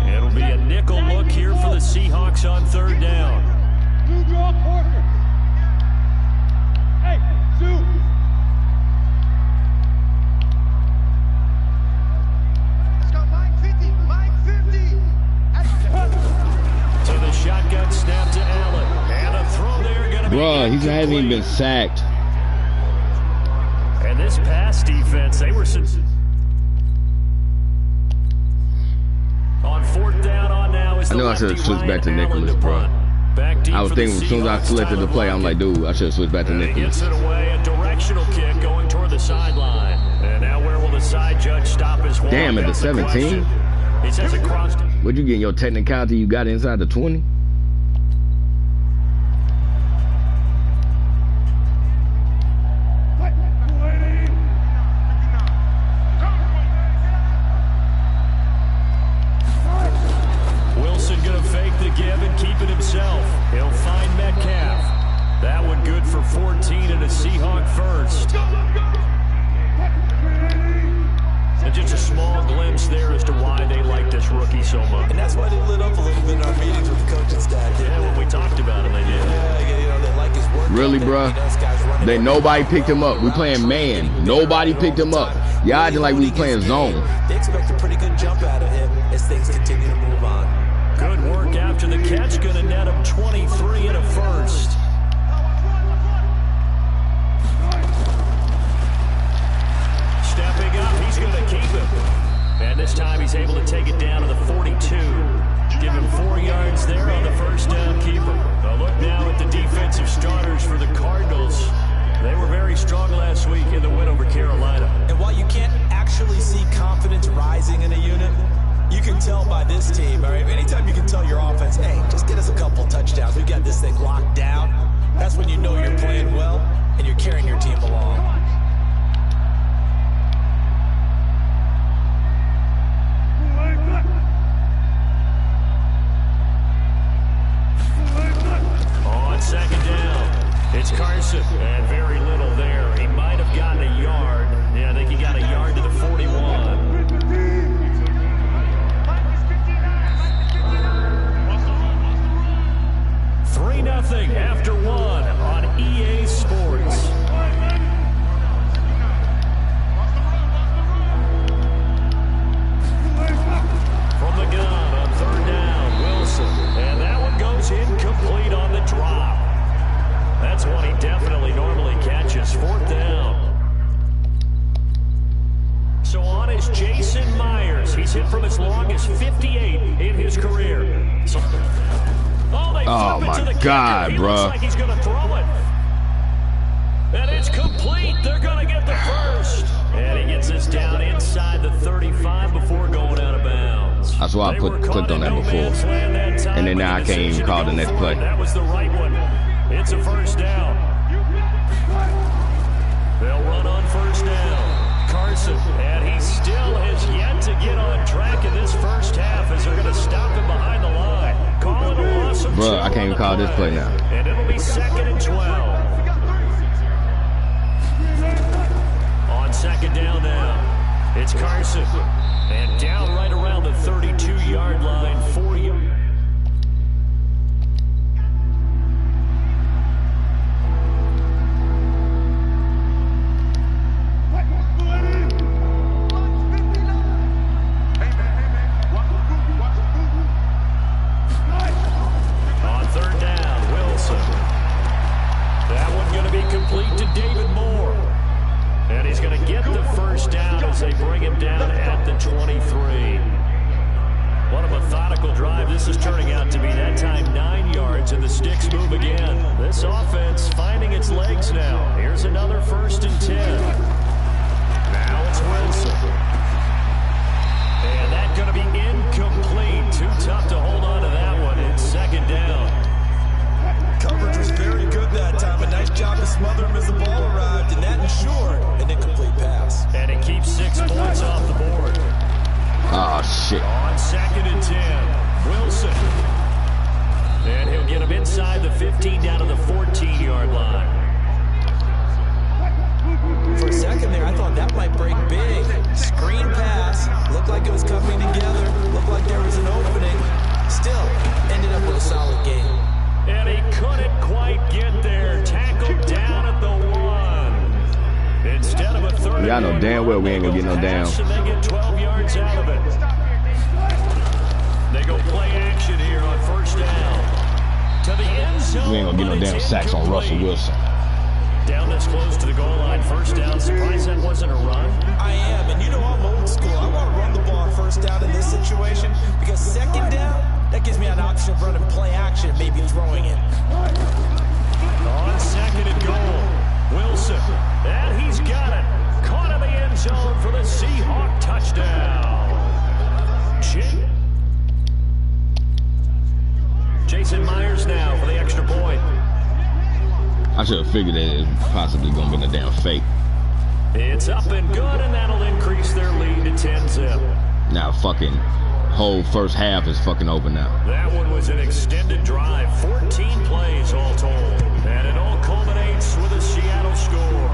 It'll be a nickel look here for the Seahawks on 3rd down. Blue draw Porter. Hey, Sue. Let's go, Mike 50, Mike 50. To the shotgun snap to Allen. And a throw there going to be Bruh, he hasn't even been sacked. And this pass defense, they were on 4th down on now. Is I know I should have switched back to Nicholas, bro. I was thinking as soon as I selected the play, I'm like, dude, I should have switched back to Nicholas. Gets it away, a directional kick going toward the sideline. And now where will the side judge stop his walk? Damn, at the 17? He says it crossed. What'd you get, your technicality you got inside the 20? Wilson going to fake the give and keep it himself. He'll find Metcalf. That one good for 14 and a Seahawk 1st. And just a small glimpse there as to why they like this rookie so much. And that's why they lit up a little bit in our meetings with the coaching staff. Yeah, when we talked about him, they did. Yeah, you know, they like his work. Really, bruh? Nobody picked him up. We playing man. Nobody picked him up. Y'all acting like we playing zone. They expect a pretty good jump out of him as things continue to move on. Good work after the catch. Going to net him 23 and a 1st. Stepping up, he's going to keep him. And this time he's able to take it down to the 42. Give him 4 yards there on the 1st down keeper. A look now at the defensive starters for the Cardinals. They were very strong last week in the win over Carolina. And while you can't actually see confidence rising in a unit, you can tell by this team, all right? Anytime you can tell your offense, hey, just get us a couple touchdowns. We got this thing locked down. That's when you know you're playing well and you're carrying your team along. On 2nd down, it's Carson, and very little there. He might have gotten a yard. Yeah, I think he got a yard to the 41. 3-0 after 1 on EA Sports. From the gun on 3rd down, Wilson. And that one goes incomplete on the drop. That's one he definitely normally catches. 4th down. So on is Jason Myers. He's hit from as long as 58 in his career. So, oh my God, he bro. looks like he's going to throw it. And it's complete. They're going to get the 1st. And he gets us down inside the 35 before going out of bounds. That's why I clicked on that before. And then now I can't even call the next play. That was the right one. It's a first down. They'll run on first down. Carson, and he still has yet to get on track in this first half as they're going to stop him behind the line. Call it a loss of Bruh, I can't even call this play now. And it'll be 2nd and 12. On second down now, it's Carson. And down right around the 32-yard line, 40. On third down, Wilson. That one going to be complete to David Moore. And he's going to get the first down as they bring him down at the 23. What a methodical drive. This is turning out to be that time 9 yards, and the sticks move again. This offense finding its legs now. Here's another 1st and 10. Now it's Wilson. And that's going to be incomplete. Too tough to hold on to that one. It's 2nd down. Coverage was very good that time. A nice job to smother him as the ball arrived, and that ensured an incomplete pass. And it keeps 6 points off the board. Oh, shit. On 2nd and 10, Wilson. And he'll get him inside the 15 down to the 14-yard line. For a second there, I thought that might break big. Screen pass. Looked like it was coming together. Looked like there was an opening. Still, ended up with a solid game. And he couldn't quite get there. Tackled down at the 1. Instead of a 30. Y'all know damn well we ain't gonna get no down. They get 12 yards out of it. They go play action here on first down. To the end zone. We ain't gonna get no damn sacks on Russell Wilson. Down this close to the goal line. First down. Surprised that wasn't a run. I am, and you know I'm old school. I want to run the ball on first down in this situation because 2nd down, that gives me an option of running play action and maybe throwing it. On 2nd and goal, Wilson. And he's got it. Caught in the end zone for the Seahawk touchdown. Jason Myers now for the extra point. I should have figured that it was possibly going to be a damn fake. It's up and good, and that'll increase their lead to 10-zip. Now fucking whole first half is fucking over now. That one was an extended drive. 14 plays all told. And it all culminates with a Seattle score.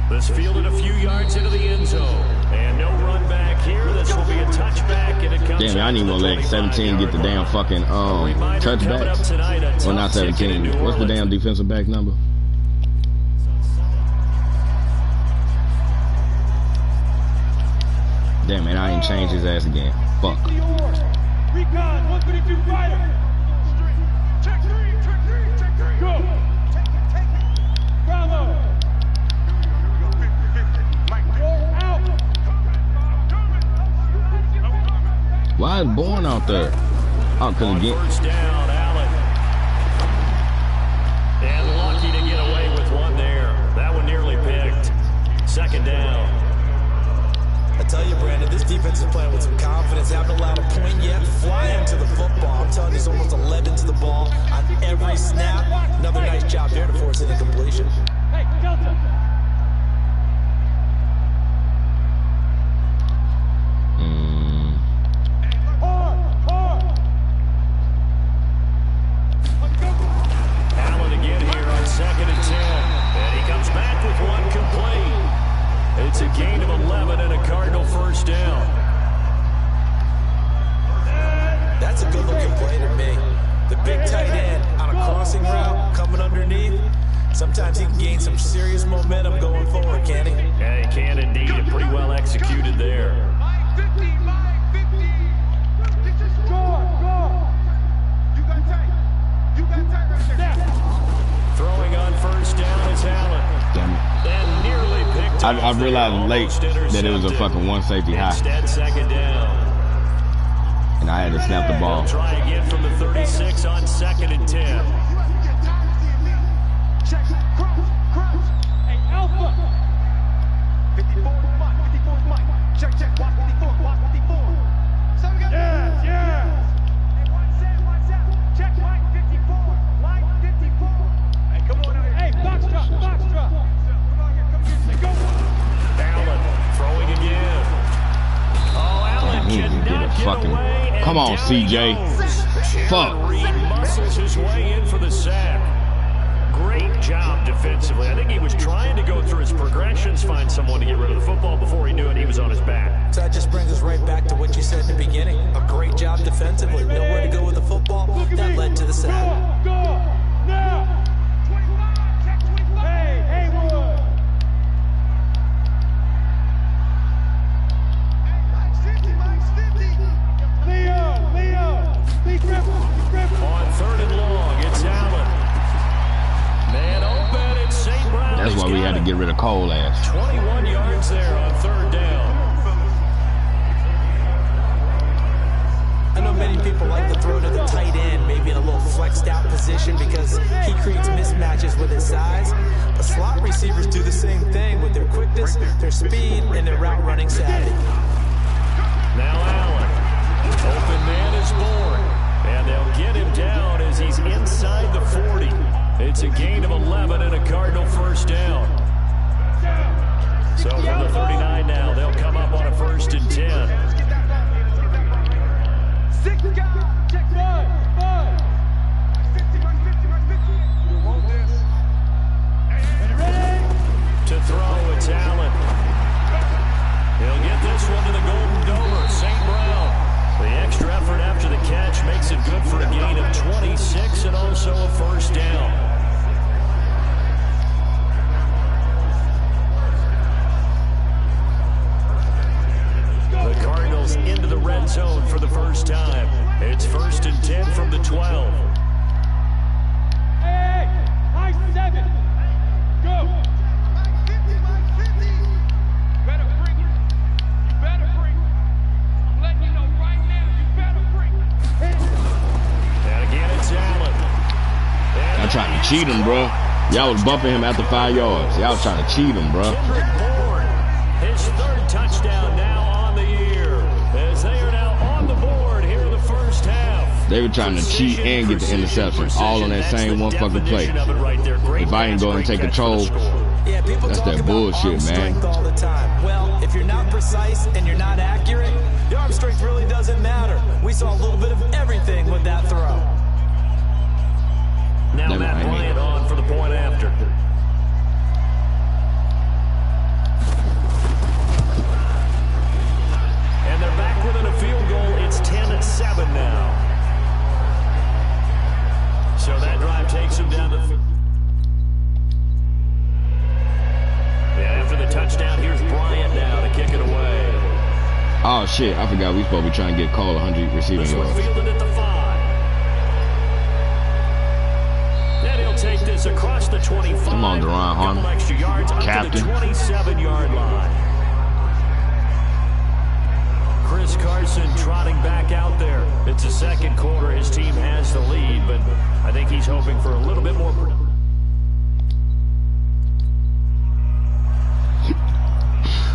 This fielded a few yards into the end zone. And no run back here. This will be a touchback, and it comes. Damn, I ain't even gonna let 17 get the damn fucking touchbacks. Well, not 17. What's the damn defensive back number? Damn, man, I ain't changed his ass again. Fuck. Recon, 122 fighter. Check three. Go. Bravo. Why is Bourne out there? Oh, because again. First down, Allen. And lucky to get away with one there. That one nearly picked. 2nd down. I tell you, Brandon, this defense is playing with some confidence. Haven't allowed a point yet. Flying to the football. I'm telling you, it's almost 11 to the ball on every snap. Another nice job there to force an incompletion. Hey, Delta. Allen again here on 2nd and 10. And he comes back with one complete. It's a gain of 11 and a Cardinal first down. That's a good-looking play to me. The big tight end on a crossing route coming underneath. Sometimes he can gain some serious momentum going forward, can he? Yeah, he can indeed. And pretty well executed there. Mike 50. Go. You got tight right there. Throwing on first down is Allen. Damn it. And nearly picked up. I realized late that it was a fucking one safety high. Instead, 2nd down. And I had to snap the ball. They'll try again from the 36 on 2nd and 10. Check. Crunch. Hey, Alpha. 54. Come on, CJ. Fuck. Reed muscles his way in for the sack. Great job defensively. I think he was trying to go through his progressions, find someone to get rid of the football. Before he knew it, he was on his back. So that just brings us right back to what you said in the beginning. A great job defensively. Nowhere to go with the football. That led to the sack. Go! Now! 25, check 25. Hey, Haywood! Hey, Mike's 50. Leo! Be dribble. On 3rd and long, it's Allen. Man open, it's St. Brown. That's why we had to get rid of Cole ass. 21 yards there on 3rd down. I know many people like to throw to the tight end, maybe in a little flexed out position because he creates mismatches with his size. But slot receivers do the same thing with their quickness, their speed, and their route running savvy. Now Allen. Open man is born. And they'll get him down as he's inside the 40. It's a gain of 11 and a Cardinal first down. So from the 39 now, they'll come up on a 1st and 10. Check 5. 50. You want this? Ready? To throw, it's Allen. He'll get this one to the Golden Domer, St. Brown. The extra effort after the catch makes it good for a gain of 26 and also a 1st down. The Cardinals into the red zone for the first time. It's 1st and 10 from the 12. Hey, high 7. Go. Mike 50. Better bring it. You better bring it. I'm letting you know right now, you better bring it. And again, it's Allen. Y'all trying to cheat him, bro. Y'all was bumping him after 5 yards. Y'all trying to cheat him, bro. His 3rd touchdown now on the year. As they are now on the board here in the first half. They were trying to cheat and get the interception all on that same one fucking play. If I ain't going to take control, Yeah, people that's talk that about bullshit, arm man. strength all the time. Well, if you're not precise and you're not accurate, your arm strength really doesn't matter. We saw a little bit of everything with that throw. Now Never Matt mind. Bryant on for the point after. And they're back within a field goal. It's 10-7 now. So that drive takes them down to... Yeah, after the touchdown, here's Bryant now to kick it away. Oh, shit. I forgot we supposed to be trying to get Cole 100 receiving This one yards. fielded at the 5. Then he'll take this across the 25. Come on, Deron Harmon. Couple extra yards up Captain. to the 27-yard line. Chris Carson trotting back out there. It's the 2nd quarter. His team has the lead, but I think he's hoping for a little bit more.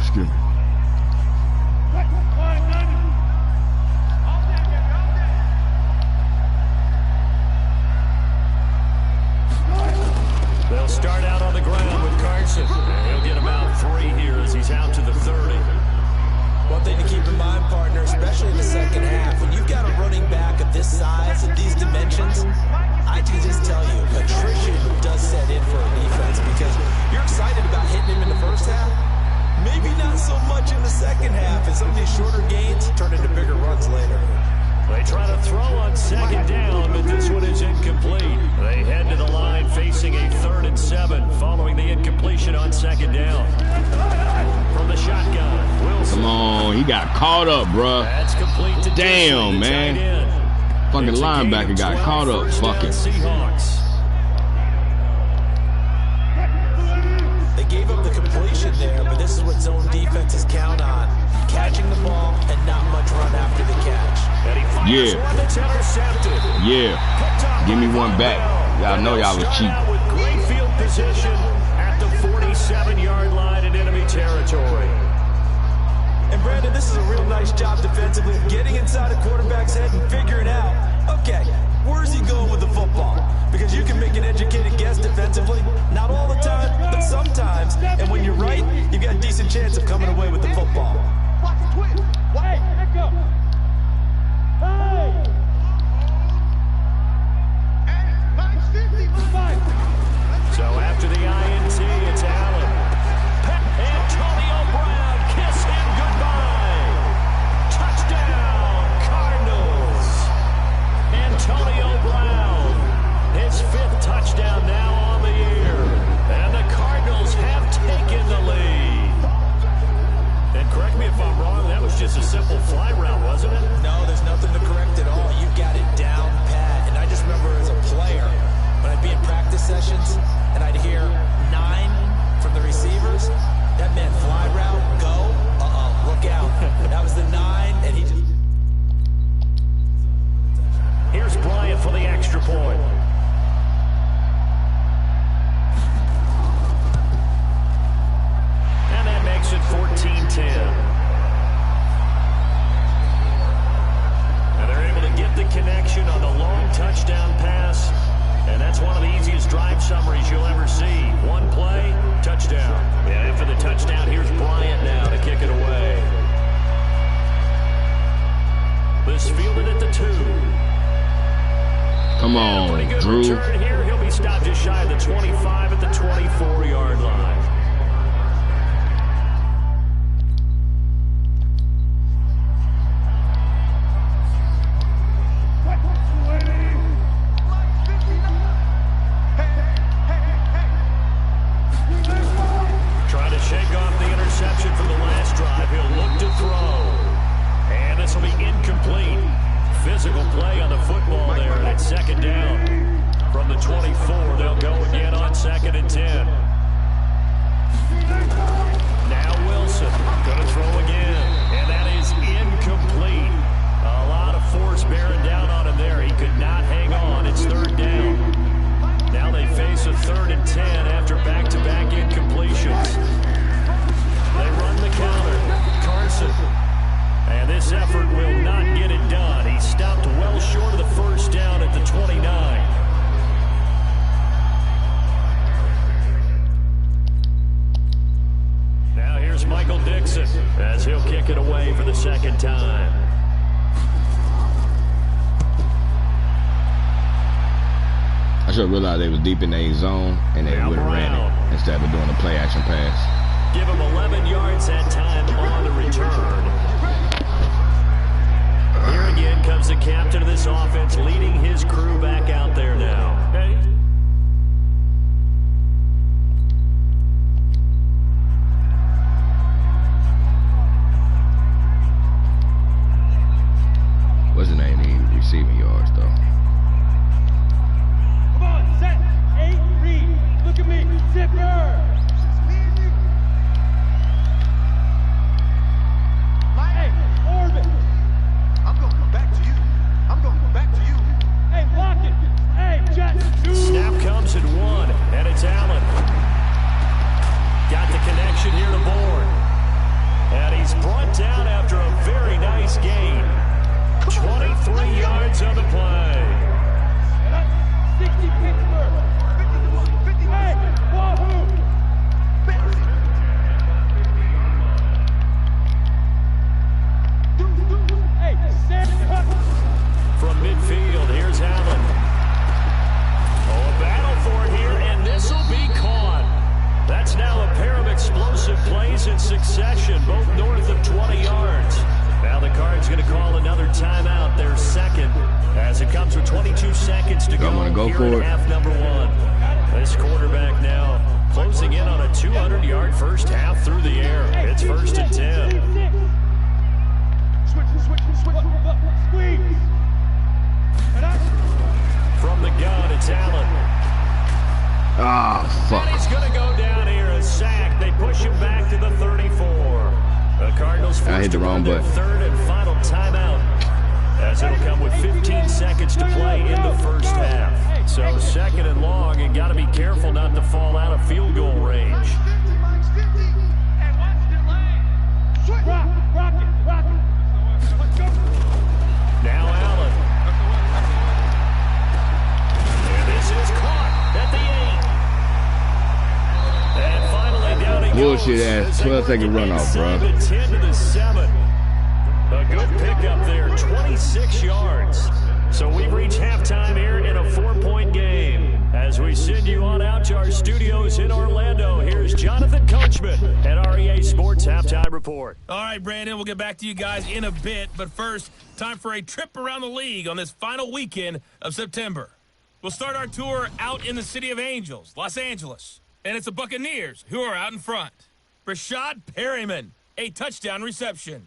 Excuse me. They'll start out on the ground with Carson. He'll get about 3 here as he's out to the 30. One thing to keep in mind, partner, especially in the second half, when you've got a running back of this size, of these dimensions, I can just tell you, attrition does set in for a defense because you're excited about hitting him in the first half. Maybe not so much in the second half, and some of these shorter gains turn into bigger runs later. They try to throw on 2nd down, but this one is incomplete. They head to the line facing a 3rd and 7 following the incompletion on 2nd down. From the shotgun, Wilson. Come on. He got caught up, bruh. That's complete to Damn, Dixon, the man. tight end. Fucking It's a gain linebacker of got 12 caught up. first down Fucking. Seahawks. They gave up the completion there, but this is what zone defenses count on. Catching the ball and not much run after the catch. And he fires Yeah. one that's intercepted. Yeah. Picked off Give me by one back. Y'all know y'all was Start cheap. out with great field position at the 47-yard line in enemy territory. And Brandon, this is a real nice job defensively, getting inside a quarterback's head and figuring out, okay, where's he going with the football? Because you can make an educated guess defensively, not all the time, but sometimes. And when you're right, you've got a decent chance of coming away with the football. Watch the twist. Hey, let go. So after the INT, it's Allen. Antonio Brown, kiss him goodbye. Touchdown, Cardinals. Antonio Brown, his 5th touchdown now on the year. And the Cardinals have taken the lead. And correct me if I'm wrong, that was just a simple fly route, wasn't it? No, there's nothing to correct at all. You got it down pat. And I just remember as a player, when I'd be in practice sessions and I'd hear 9 from the receivers, that meant fly route, go, look out. That was the 9, and he just... Here's Bryant for the extra point. And that makes it 14-10. And they're able to get the connection on the long touchdown pass. And that's one of the easiest drive summaries you'll ever see. One play, touchdown. And after the touchdown, here's Bryant now to kick it away. This fielded at the 2. Come on, Pretty good Drew. return here. He'll be stopped just shy of the 25 at the 24-yard line. Trying to shake off the interception from the last drive. He'll look to throw. And this will be incomplete. Physical play on the football there, and it's 2nd down. From the 24, they'll go again on 2nd and 10. Now Wilson going to throw again, and that is incomplete. A lot of force bearing down on him there. He could not hang on. It's 3rd down. Now they face a 3rd and 10 after back-to-back incompletions. They run the counter. Carson. And this effort will not get it done. He stopped well short of the 1st down at the 29. Now here's Michael Dixon as he'll kick it away for the 2nd time. I should have realized they was deep in their zone and they would have ran it instead of doing a play action pass. Give him 11 yards that time on the return. Here again comes the captain of this offense, leading his crew back out there now. Okay. What's the name? He receiving yards though. Come on, set, 8, read. Look at me, zipper. Hey, orbit. I'm going to come back to you. I'm going to come back to you. Hey, block it. Hey, jet. Snap comes at 1, and it's Allen. Got the connection here to Bourne. And he's brought down after a very nice gain. 23 yards on the play. 60 Pittsburgh. 50. Hey, Wahoo. Hey, Sam. From midfield, here's Allen. Oh, a battle for it here, and this will be caught. That's now a pair of explosive plays in succession, both north of 20 yards. Now the Cards going to call another timeout, their 2nd, as it comes with 22 seconds to go. I'm gonna go here for in it. half number 1. This quarterback now closing in on a 200-yard first half through the air. It's 1st and 10. Switch. Squeeze. From the gun, it's Allen. Ah, fuck. And he's going to go down here, a sack. They push him back to the 34. The Cardinals I hit forced the to wrong run their button. 3rd and final timeout, as it'll come with 15 seconds to play in the first half. So 2nd and long, and got to be careful not to fall out of field goal range. Rock it. Let's go. Now Allen. And this is caught at the 8. And finally down he goes. Bullshit ass 12-second runoff, bro. 10 to the 7. A good pickup there, 26 yards. So we've reached halftime here in a 4-point game. As we send you on out to our studios in Orlando, here's Jonathan Coachman at our EA Sports Halftime Report. All right, Brandon, we'll get back to you guys in a bit. But first, time for a trip around the league on this final weekend of September. We'll start our tour out in the City of Angels, Los Angeles. And it's the Buccaneers who are out in front. Rashad Perryman, a touchdown reception.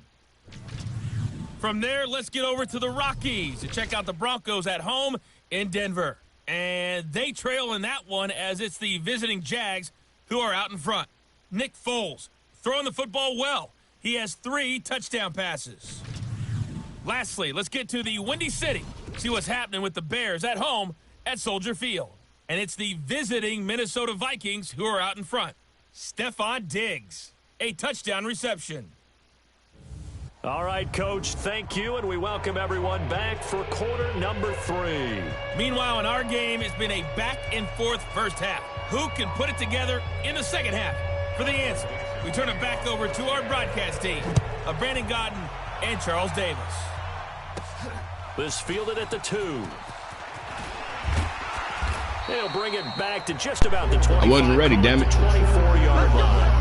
From there, let's get over to the Rockies to check out the Broncos at home in Denver. And they trail in that one as it's the visiting Jags who are out in front. Nick Foles throwing the football well. He has 3 touchdown passes. Lastly, let's get to the Windy City. See what's happening with the Bears at home at Soldier Field. And it's the visiting Minnesota Vikings who are out in front. Stephon Diggs, a touchdown reception. All right, Coach, thank you, and we welcome everyone back for quarter number 3. Meanwhile, in our game, it's been a back-and-forth first half. Who can put it together in the second half? For the answer, we turn it back over to our broadcast team of Brandon Godden and Charles Davis. This fielded at the 2. They'll bring it back to just about the 25. I wasn't ready, damn it. 24-yard line.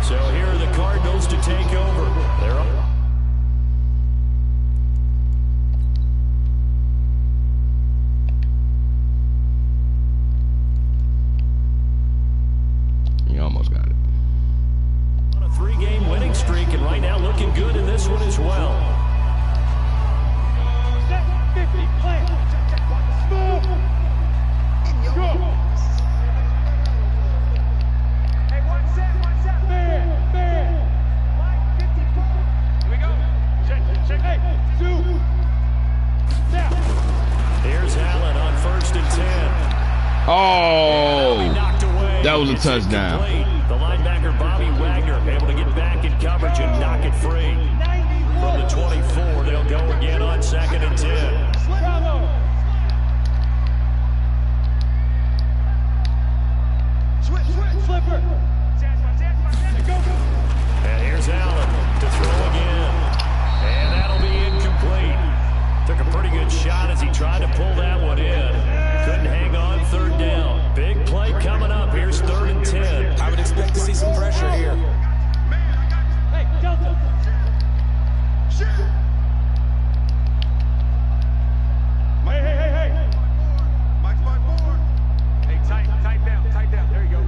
So here are the Cardinals to take over. They're up. You almost got it. On a 3-game winning streak, and right now looking good in this one as well. Set 50, play. Move. Go. Hey, one set. Fair. Line 54. Here we go. Check. Hey, 2. Now. Here's Allen on 1st and 10. Oh, Knocked away. that was a It's touchdown. incomplete. The linebacker, Bobby Wagner, able to get back in coverage and knock it free. From the 24, they'll go again on 2nd and 10. Bravo. Slipper. And here's Allen to throw again. And that'll be incomplete. Took a pretty good shot as he tried to pull that one in. Couldn't hang on 3rd down. Big play coming up. Here's 3rd and 10. I would expect to see some pressure here. Hey, Delta. Hey. Mike's by 4. Hey, tight down. There you go.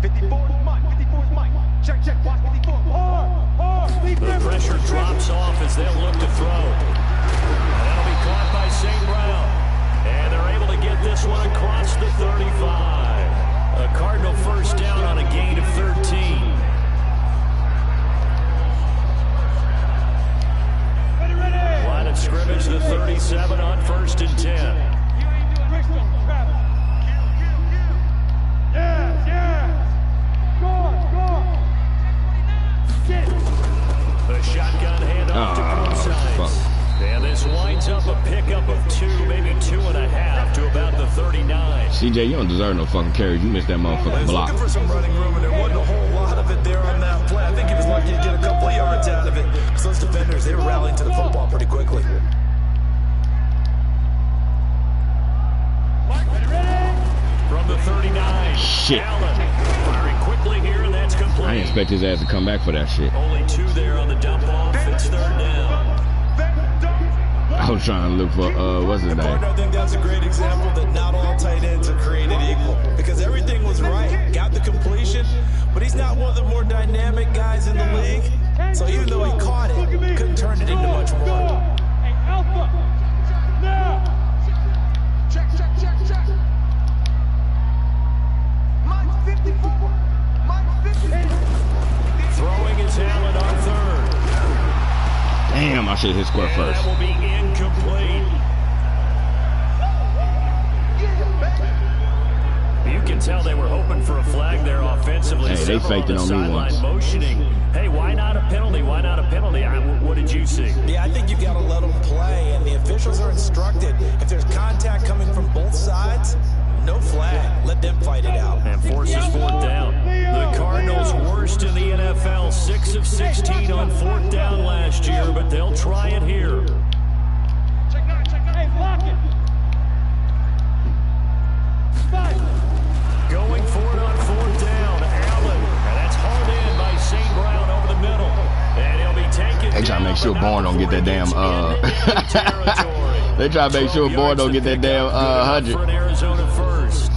54 is Mike. 54 is Mike. Check. Watch 54. Hard. The pressure drops off as they'll look to throw. And that'll be caught by St. Brown. And they're able to get this one across the 35. A Cardinal first down on a gain of 13. Ready. Line of scrimmage, the 37 on 1st and 10. You ain't doing Bristol, Travis. Yes. Go. Get it. The shotgun handoff to both fuck. sides. And this winds up a pickup of 2, maybe 2.5 to about the 39. CJ, you don't deserve no fucking carries. You missed that He motherfucking was block. looking for some running room, and there wasn't a whole lot of it there on that play. I think he was lucky to get a couple of yards out of it. Because those defenders, they were rallying to the football pretty quickly. From the 39, Shit. Allen firing quickly here, and that's complete. I didn't expect his ass to come back for that shit. Only 2 there on the dump off. It's 3rd down. I was trying to look for, what's his And name? partner, I think that's a great example that not all tight ends are created equal. Because everything was right. Got the completion, but he's not one of the more dynamic guys in the league. So even though he caught it, couldn't turn it into much more. Hey, Alpha. Now. Check. Mike's 54. Mike's 54. Throwing is Allen on 3rd. Damn, I should hit square And first. that will be incomplete. You can tell they were hoping for a flag there offensively. Hey, they Several faked it the on me sideline once. motioning. Hey, why not a penalty? What did you see? Yeah, I think you've got to let them play, and the officials are instructed. If there's contact coming from both sides, no flag. Let them fight it out. And forces 4th down. The Cardinals worst in the NFL Well, 6 of 16 on 4th down last year, but they'll try it here. Check 9, check 9. Hey, block it. 5. Going for it on 4th down. Allen. And that's hauled in by St. Brown over the middle. And he'll be taken. They try to make sure Bourne don't get that damn they try to make sure Bourne don't get that damn 100. For an Arizona first.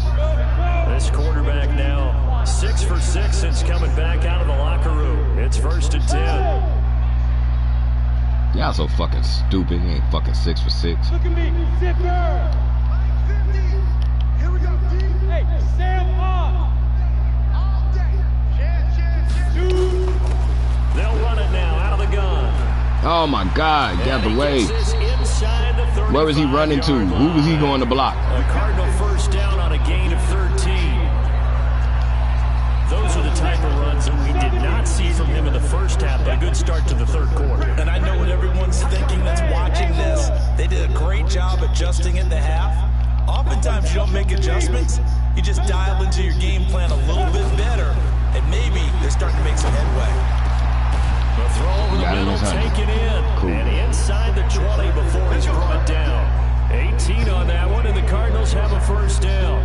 This quarterback now 6 for 6 since coming back out of the locker room. It's 1st and 10. Y'all so fucking stupid. He ain't fucking 6 for 6. Look at me. Zipper. 50. Here we go, D. Hey, Sam on. All day. Chance. Dude. They'll run it now out of the gun. Oh my God, get out the way. Where was he running to? Who was he going to block? A Cardinal first down on a gain of 13. Those are the type of runs that we did not see from him in the first half, but a good start to the 3rd quarter. And I know what everyone's thinking that's watching this. They did a great job adjusting at the half. Oftentimes you don't make adjustments. You just dial into your game plan a little bit better, and maybe they're starting to make some headway. The throw over the middle, taken in, cool. And inside the 20 before he's brought down. 18 on that one, and the Cardinals have a first down.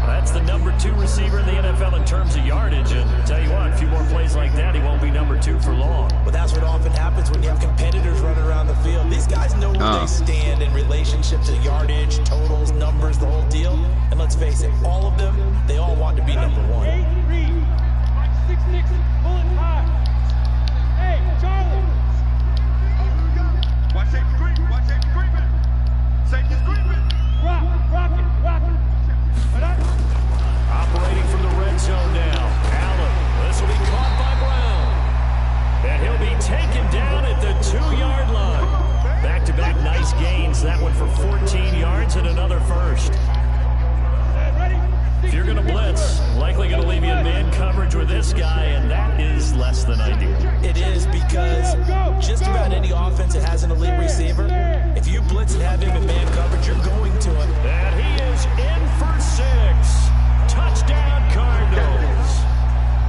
That's the number 2 receiver in the NFL in terms of yardage, and I'll tell you what, a few more plays like that, he won't be number 2 for long. But that's what often happens when you have competitors running around the field. These guys know where they stand in relationship to yardage, totals, numbers, the whole deal. And let's face it, all of them, they all want to be number 1. 8-3. 6-6. Pull it high. Hey, Charlie. Watch safety creeping. Watch safety creeping. Safety's creeping. Rock it. Operating from the red zone now. Allen, this will be caught by Brown. And he'll be taken down at the 2-yard line. Back-to-back nice gains. That one for 14 yards and another first. If you're going to blitz, likely going to leave you in man coverage with this guy, and that is less than ideal. It is because just about any offense that has an elite receiver, if you blitz and have him in man coverage, you're going to him. And he is in for 6. Touchdown Cardinals.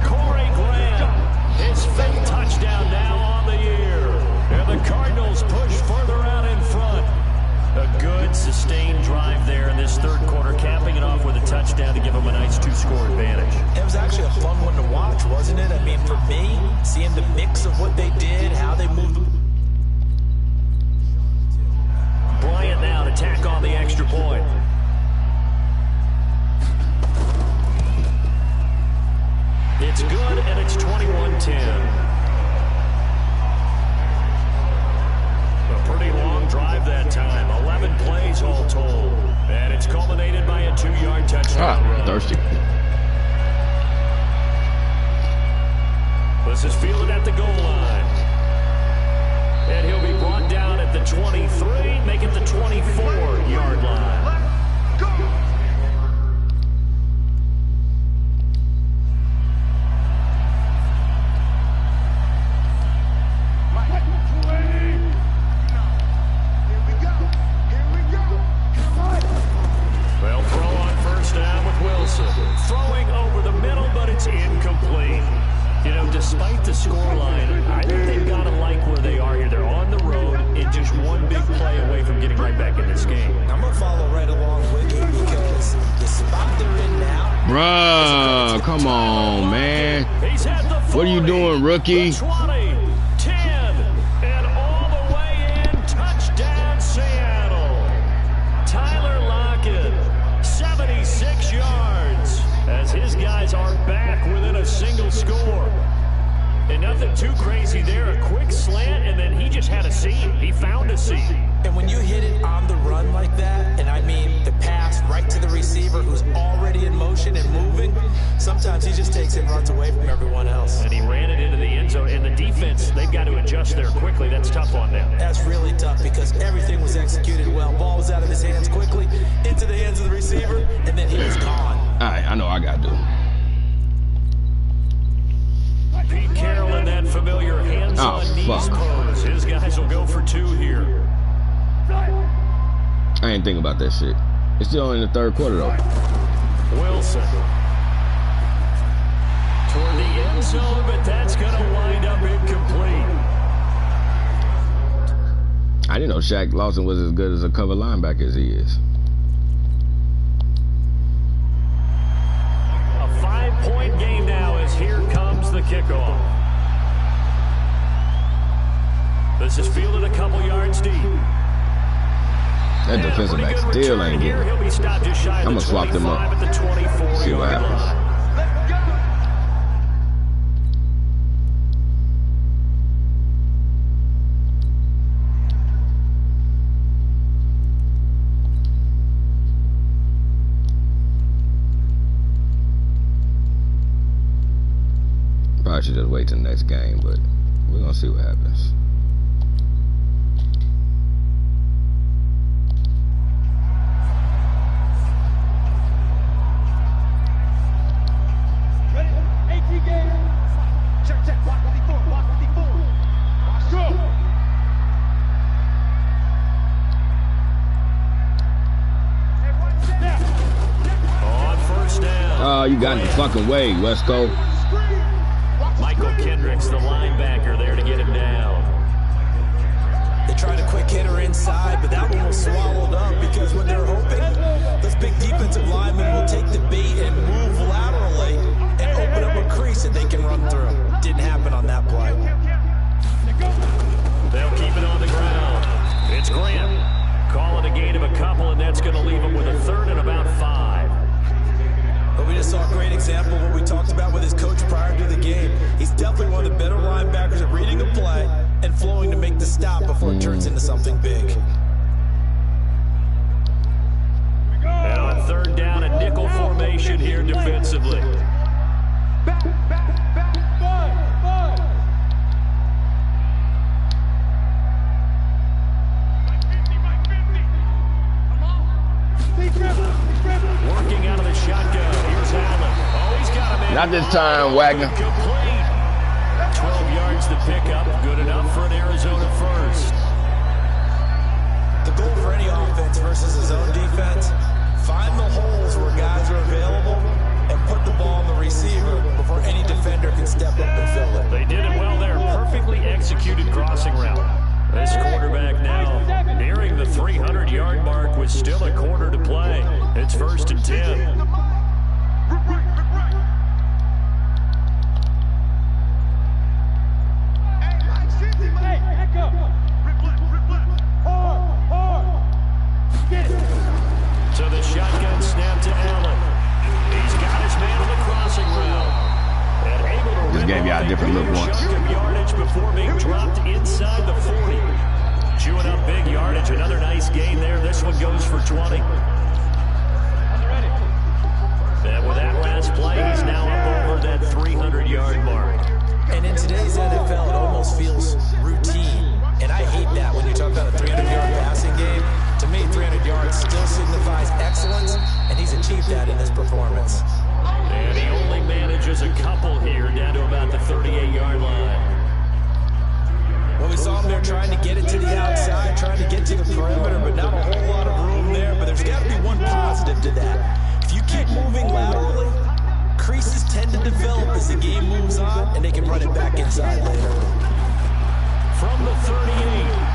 Corey Graham, his 5th touchdown now on the year. And the Cardinals push further out in front. A good, sustained drive there in this 3rd quarter, capping it off with a touchdown to give them a nice 2-score advantage. It was actually a fun one to watch, wasn't it? I mean, for me, seeing the mix of what they did, how they moved. Bryant now to tack on the extra point. It's good, and it's 21-10. A pretty long drive that time. 11 plays all told. And it's culminated by a 2-yard touchdown run. Thirsty. This is fielded at the goal line. And he'll be brought down at the 23, make it the 24-yard line. Go. They'll throw on first down with Wilson. Throwing over the middle, but it's incomplete. You know, despite the scoreline, I think they've got to like where they are here. They're on the road and just one big play away from getting right back in this game. I'm going to follow right along with you because the spot they're in now. Bruh, come on, man. He's at the 40, what are you doing, rookie? The 20, 10, and all the way in. Touchdown, Seattle. Tyler Lockett, 76 yards, as his guys are back within a single score. And nothing too crazy there. A quick slant, and then he just had a seam. He found a seam. And when you hit it on the run like that, and I mean the pass right to the receiver who's already in motion and moving, sometimes he just takes it and runs away from everyone else. And he ran it into the end zone. And the defense, they've got to adjust there quickly. That's tough on them. That's really tough because everything was executed well. Ball was out of his hands quickly, into the hands of the receiver, and then he was gone. All right, I know I got to do. Pete Carroll in that familiar hands-on knees pose. His guys will go for 2 here. I ain't think about that shit. It's still in the 3rd quarter, though. Wilson. Toward the end zone, but that's going to wind up incomplete. I didn't know Shaq Lawson was as good as a cover linebacker as he is. A 5-point game now as here comes the kickoff. This is fielded a couple yards deep. That defensive back still ain't getting it. I'm going to swap them up. See what happens. Probably should just wait till the next game, but we're going to see what happens. Oh, you got in the fucking way, Wesco. Michael Kendricks, the linebacker, there to get him down. They tried a quick hitter inside, but that one was swallowed up because what they're hoping, those big defensive linemen will take the bait and move laterally and open up a crease that they can run through. Didn't happen on that play. They'll keep it on the ground. It's Grant. Call it a gain of a couple, and that's going to leave him with a third and about 5. But we just saw a great example of what we talked about with his coach prior to the game. He's definitely one of the better linebackers at reading a play and flowing to make the stop before it turns into something big. And on third down, a nickel formation here defensively. Back, five. Working out of the shotgun. Here's Allen. Oh, he's got a man. Not this time, Wagner. Complete. 12 yards to pick up. Good enough for an Arizona first. The goal for any offense versus his own defense, find the holes where guys are available and put the ball on the receiver before any defender can step up and fill it. They did it well there. Perfectly executed crossing route. This quarterback now nearing the 300-yard mark with still a quarter to play. It's 1st and 10. So the shotgun snap to Allen. He's got his man on the crossing route. And able to Just gave y'all a different look once. Yardage before being dropped inside the 40. Chewing up big yardage. Another nice gain there. This one goes for 20. And with that last play, he's now up over that 300-yard mark. And in today's NFL, it almost feels routine. And I hate that when you talk about a 300-yard passing game. To me, 300 yards still signifies excellence, and he's achieved that in this performance. And he only manages a couple here down to about the 38-yard line. Well, we saw him there trying to get it to the outside, trying to get to the perimeter, but not a whole lot of room there. But there's got to be one positive to that. If you keep moving laterally, creases tend to develop as the game moves on, and they can run it back inside later. From the 38,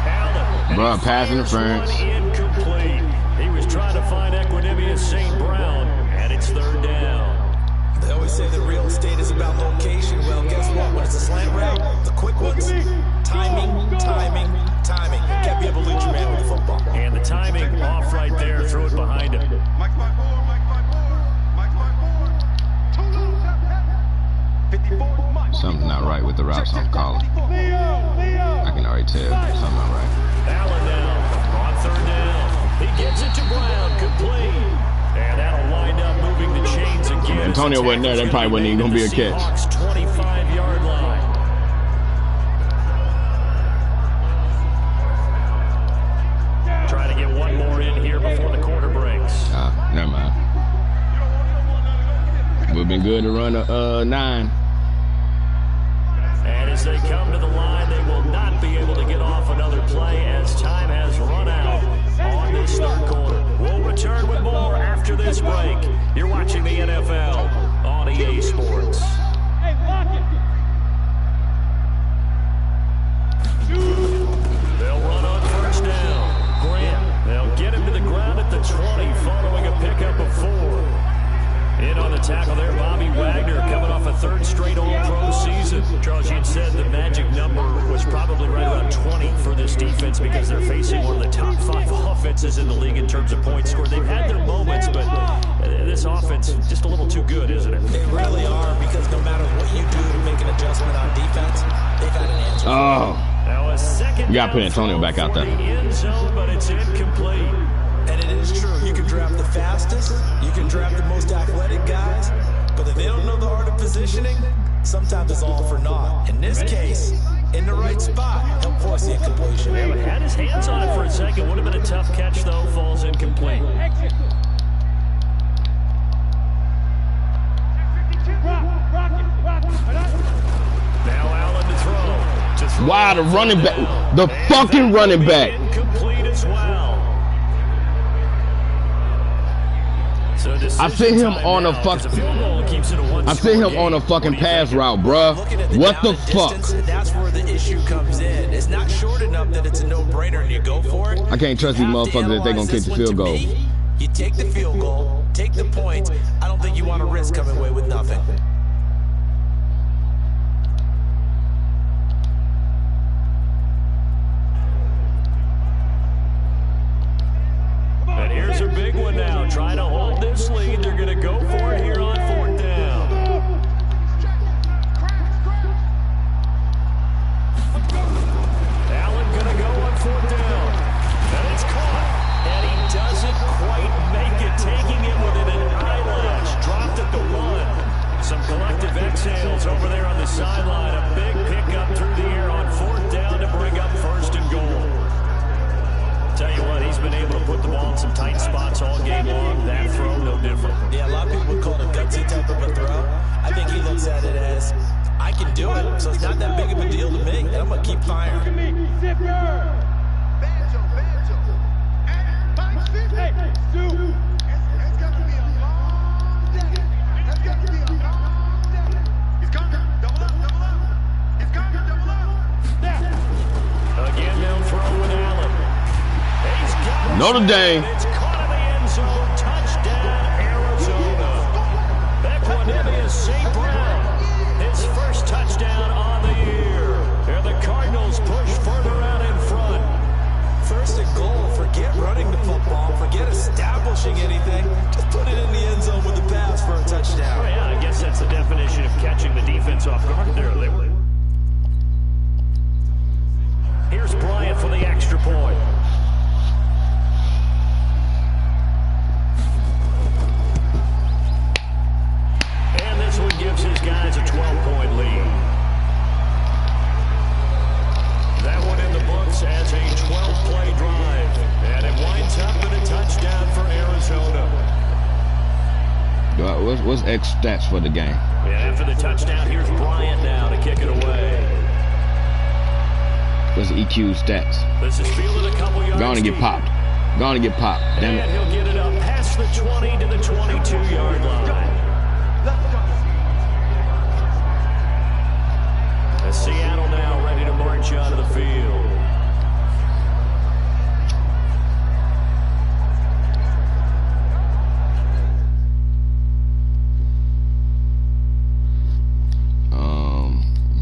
Allen. Bro, pass interference. Incomplete. He was trying to find Equanimous St. Brown, and it's 3rd down. They always say that real estate is about location. Well, guess what? When it's a slant route, the quick ones, timing. Can't be able to lead your man with the football. And the timing off right there. Threw it behind him. Mike's my board. 54, Mike. Something's not right with the routes I'm calling. I can already tell something not right. Allen now on 3rd down. He gets it to Brown, complete. And that'll wind up moving the chains again. Antonio wasn't there. That probably wasn't even going to be a catch. 25-yard line. Trying to get one more in here before the quarter breaks. Never mind. Would have been good to run a 9. And as they come to the line, they will not be able to get off another play as time has run out on this 3rd quarter. We'll return with more after this break. You're watching the NFL on EA Sports. Hey, lock it. tackle there, Bobby Wagner, coming off a third straight All-Pro season. Charles, you'd said the magic number was probably right around 20 for this defense because they're facing one of the top 5 offenses in the league in terms of points scored. They've had their moments, but this offense just a little too good, isn't it? They really are, because no matter what you do to make an adjustment on defense, they've had an answer. Oh. Now a second You got to put Antonio back out there. the end zone, but it's incomplete. And it is true, you can draft the fastest, you can draft the most athletic guys, but if they don't know the art of positioning, sometimes it's all for naught. In this case, in the right spot, he'll force the incompletion. Yeah, but had his hands on it for a second. Would have been a tough catch, though. Falls incomplete. Now Allen to throw. Wow, the running back, the fucking running back. Incomplete as well. So I see him on a fucking pass route, bruh. What the fuck? That's where the issue comes in. It's not short enough that it's a no-brainer and you go for it. I can't trust these motherfuckers if they're gonna kick the field goal. You take the field goal, take the points. I don't think you want to risk coming away with nothing. And here's a big one now. Trying to hold this lead. They're going to go for it here on 4th down. Allen going to go on 4th down. And it's caught. And he doesn't quite make it. Taking it within an eyelash. Dropped at the 1. Some collective exhales over there on the sideline. A big pickup through the air on 4th down to bring up 1st and goal. Tell you what, he's been able to put the ball in some tight spots all game long. That throw, no different. Yeah, a lot of people would call it a gutsy type of a throw. I think he looks at it as, I can do it, so it's not that big of a deal to me, and I'm going to keep firing. Again, they'll throw with Allen. Notre Dame. It's caught in the end zone. Touchdown, Arizona. Back one in is St. Brown. His first touchdown on the year. And the Cardinals push further out in front. 1st and goal. Forget running the football. Forget establishing anything. Just put it in the end zone with the pass for a touchdown. Oh, yeah, I guess that's the definition of catching the defense off guard there. Here's Bryant for the extra point. And this one gives his guys a 12-point lead. That one in the books as a 12-play drive. And it winds up in a touchdown for Arizona. What's X stats for the game? And after the touchdown, here's Bryant now to kick it away. What's EQ stats? This is fielded a couple yards. Going to get popped. Going to get popped. Damn And it. he'll get it up past the 20 to the 22-yard line. As Seattle now ready to march out of the field.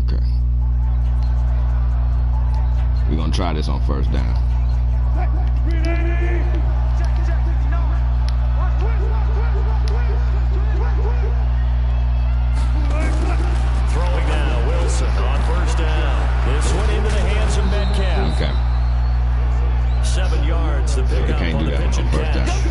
Okay. We're gonna try this on 1st down. Throwing now, Wilson on 1st down. This one into the hands of Metcalf. Okay. 7 yards, the They pickup can't on do the that pitch on and 1st down. catch.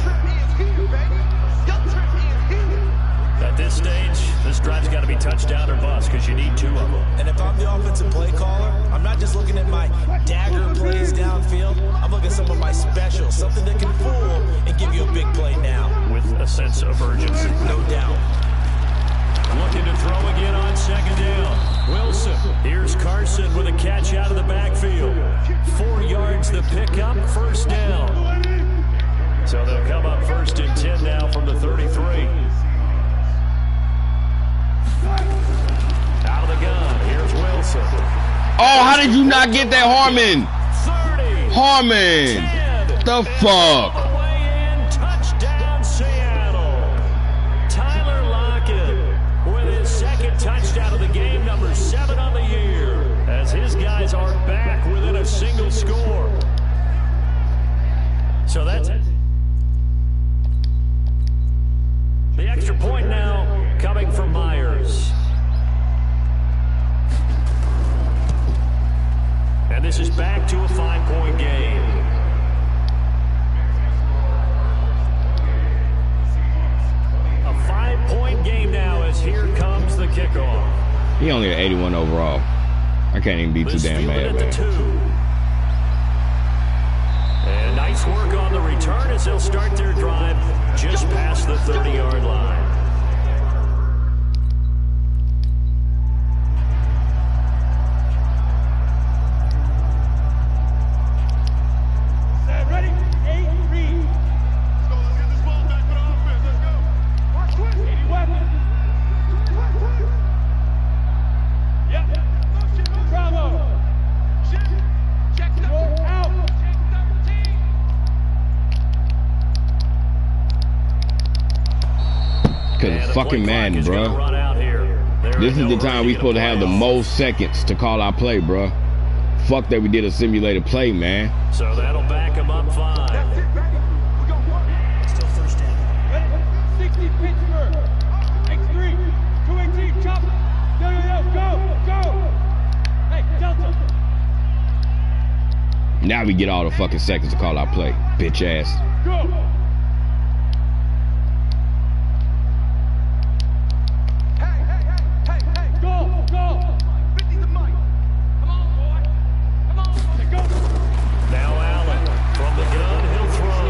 At this stage, this drive's got to be touchdown or bust because you need 2 of them. And if I'm the offensive play caller, I'm not just looking at my dagger plays downfield. I'm looking at some of my specials, something that can fool and give you a big play now. With a sense of urgency. No doubt. Looking to throw again on 2nd down. Wilson. Here's Carson with a catch out of the backfield. 4 yards the pickup, 1st down. So they'll come up 1st and 10 now from the 33. Out of the gun. Here's Wilson. Oh, how did you not get that, Harmon? 30. Harmon. 10. The fuck? Away in touchdown Seattle. Tyler Lockett 7 on the year as his guys are back within a single score. So that's it. The extra point now coming from Myers. And this is back to a 5-point game. A 5-point game now as here comes the kickoff. He only at 81 overall. I can't even be too damn mad, man. And nice work on the return as they'll start their drive just past the 30-yard line. Ready? 8-3. Let's go. Let's get this ball back for the offense. Let's go. Mark quick. 81. Yep. Bravo. Check double. Out. Check double team. Cause it's fucking Madden, bro. This is the time we supposed to have the most seconds to call our play, bro. Fuck that we did a simulated play, man. So that'll back him up 5. That's it. Ready? We're going to work. Still first down. Ready? 60 Pittsburgh. X3. 218. Chop. Yo. Go. Hey, Delta. Now we get all the fucking seconds to call our play, bitch ass. Go. Hey. Go. 50 the mic. Come on, boy. Come on. Let's go. Now Allen from the gun, he'll throw.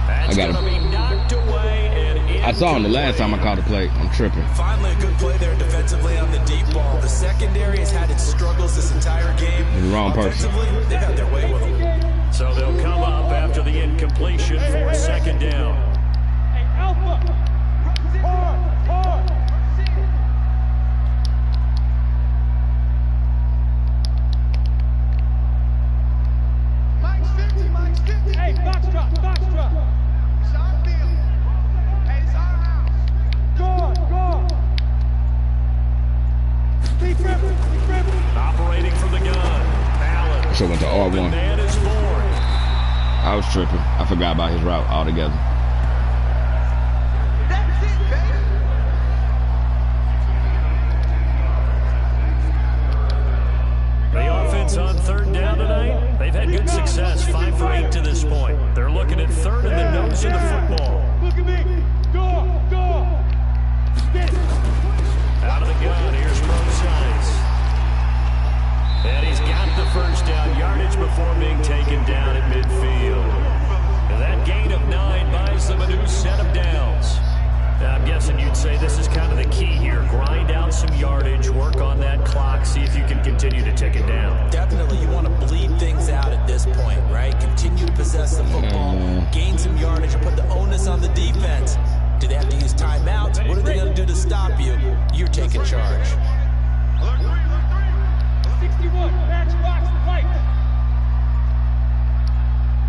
That's I got gonna him. be knocked away and I saw him the last time I called the play. I'm tripping. Finally, a good play there defensively on the deep ball. The secondary has had its struggles this entire game. The wrong person. Offensively, they've had their way with them. So they'll come up after the incompletion for 2nd down. Hey, Alpha. Hard. Mike's 50. Hey, box drop. Sean Field. Hey, it's our house. Go. Deep rip. Operating from the gun. Allen. Should went to R1. The man is forward. I was tripping. I forgot about his route altogether. That's it, baby. The offense on 3rd down tonight, they've had good success, 5 for 8 to this point. They're looking at 3rd and the nose of the football. Look at me. Go. Get it. Out of the gun, here's Rosize. And he's got the 1st down yardage before being taken down at midfield. And that gain of 9 buys them a new set of downs. Now, I'm guessing you'd say this is kind of the key here. Grind out some yardage, work on that clock, see if you can continue to take it down. Definitely, you want to bleed things out at this point, right? Continue to possess the football, gain some yardage, and put the onus on the defense. Do they have to use timeouts? What are they going to do to stop you? You're taking charge. Alert 3. 61. Matchbox right.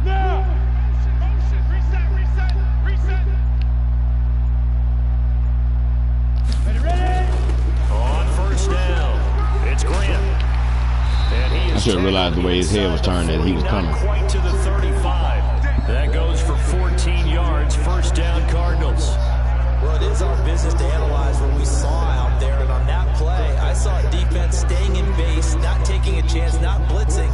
Now. Motion. Reset. Ready? On 1st down, it's Grant. And he I should have realized the way his head was turned that he was coming. Not quite to the 35. That goes for 14 yards, 1st down Cardinals. Well, it is our business to analyze what we saw out there, and on that play, I saw a defense staying in base, not taking a chance, not blitzing,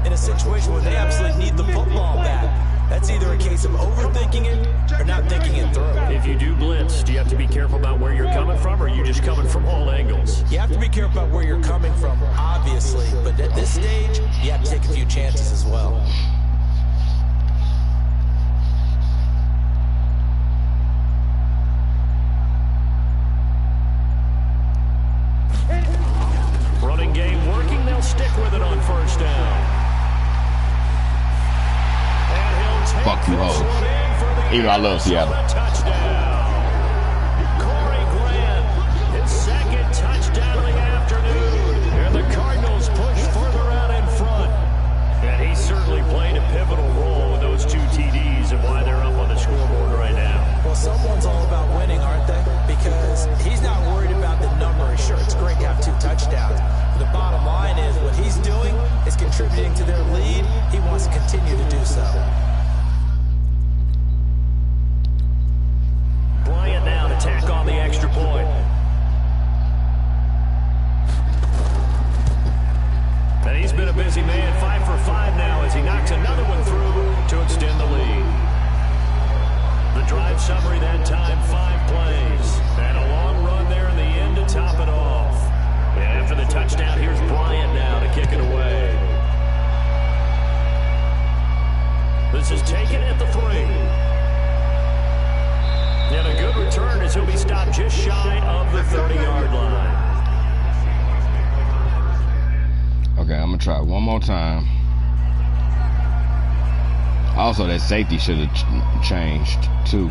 in a situation where they absolutely need the football back. That's either a case of overthinking it or not thinking it through. If you do blitz, do you have to be careful about where you're coming from, or are you just coming from all angles? You have to be careful about where you're coming from, obviously, but at this stage, you have to take a few chances as well. Running game working, they'll stick with it on 1st down. And he'll take Fuck you, this hoes. one in for the Even I love Seattle. touchdown. Corey Grant, his 2nd touchdown of the afternoon. And the Cardinals push further out in front. And he certainly played a pivotal role with those 2 TDs and why they're up on the scoreboard right now. Well, someone's all about winning, aren't they? Because he's not worried about the number. Sure, it's great to have 2 the 3. And a good return as he'll be stopped just shy of the 30-yard line. Okay, I'm going to try one more time. Also, that safety should have changed, too.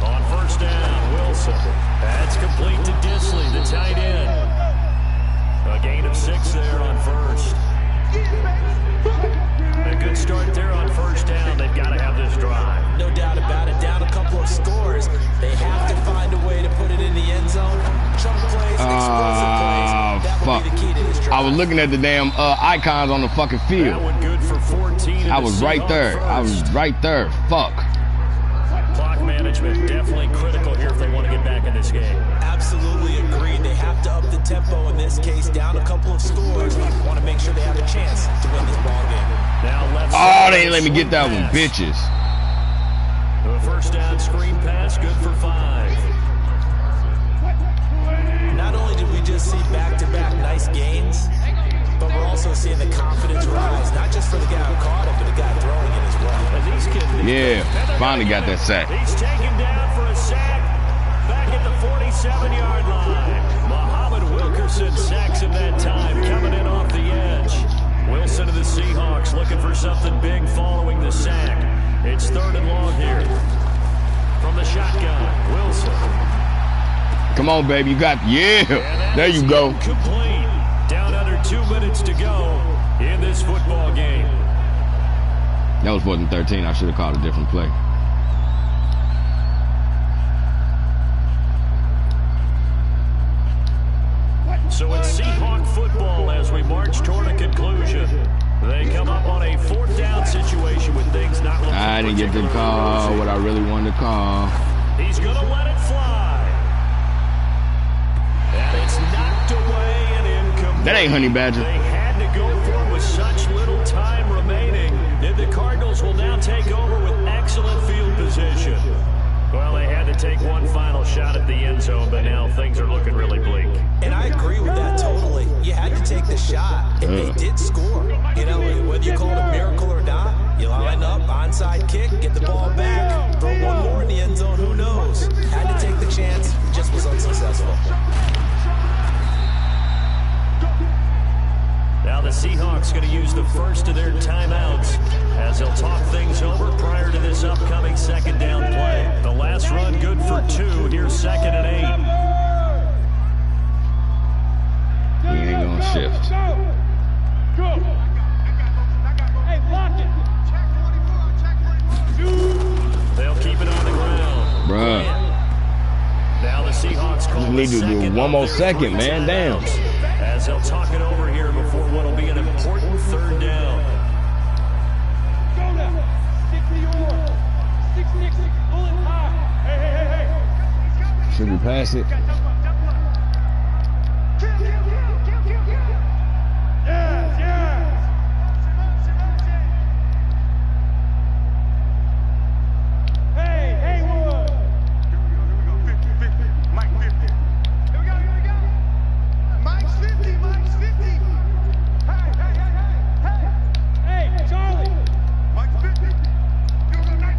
On first down, Wilson. That's complete to Disley, the tight end. A gain of 6 there on first. A good start there on first down. They've got to have this drive. No doubt about it. Down a couple of scores. They have to find a way to put it in the end zone. Chunk plays, explosive plays. That will be the key to this drive. I was looking at the damn icons on the fucking field. That one good for 14. I was right there. I was right there. Fuck. Clock management definitely critical here if they want to get back in this game. Absolutely agreed. They have to up the tempo in this case. Down a couple of scores. Want to make sure they have a chance to win this ball game. Now left Oh, they didn't let me get that one, bitches. The first down screen pass, good for 5. Not only did we just see back-to-back nice gains, but we're also seeing the confidence rise, not just for the guy who caught it, but the guy throwing it as well. And these kids, Yeah, finally got that sack. he's taken down for a sack back at the 47-yard line. Muhammad Wilkerson sacks him that time, coming in off the edge. Wilson of the Seahawks looking for something big following the sack. It's 3rd and long here. From the shotgun, Wilson. Come on, baby. You got, yeah. There you go. Complete. Down under 2 minutes to go in this football game. That was 4th and 13. I should have called a different play. So it's Seahawk football as we march toward a conclusion. They come up on a 4th down situation with things not looking I didn't get to call what I really wanted to call. He's going to let it fly. And it's knocked away and incomplete. That ain't Honey Badger. They had to go for it with such little time remaining that the Cardinals will now take over with excellent field position. Well, they had to take one final shot at the end zone, but now things are looking really bleak. And I agree with that totally. You had to take the shot, and they did score. You know, whether you call it a miracle or not, you line up, onside kick, get the ball back, throw one more in the end zone, who knows? Had to take the chance, just was unsuccessful. Now the Seahawks going to use the first of their timeouts as they'll talk things over prior to this upcoming 2nd down play. The last run good for 2. Here's 2nd and 8. He ain't gonna shift. Go. Hey, block it. They'll keep it on the ground. Bruh. Now the Seahawks call Just need to do one more second, man. Damn. As they'll talk it over here before what will be an important 3rd down. Go now. Stick to your 6-6. Pull it high. Hey. Should we pass it? Yes. Hey, Haywood. Here we go. 50. Mike 50. Here we go. Mike's 50. Hey, Charlie. Mike's 50. Here we go.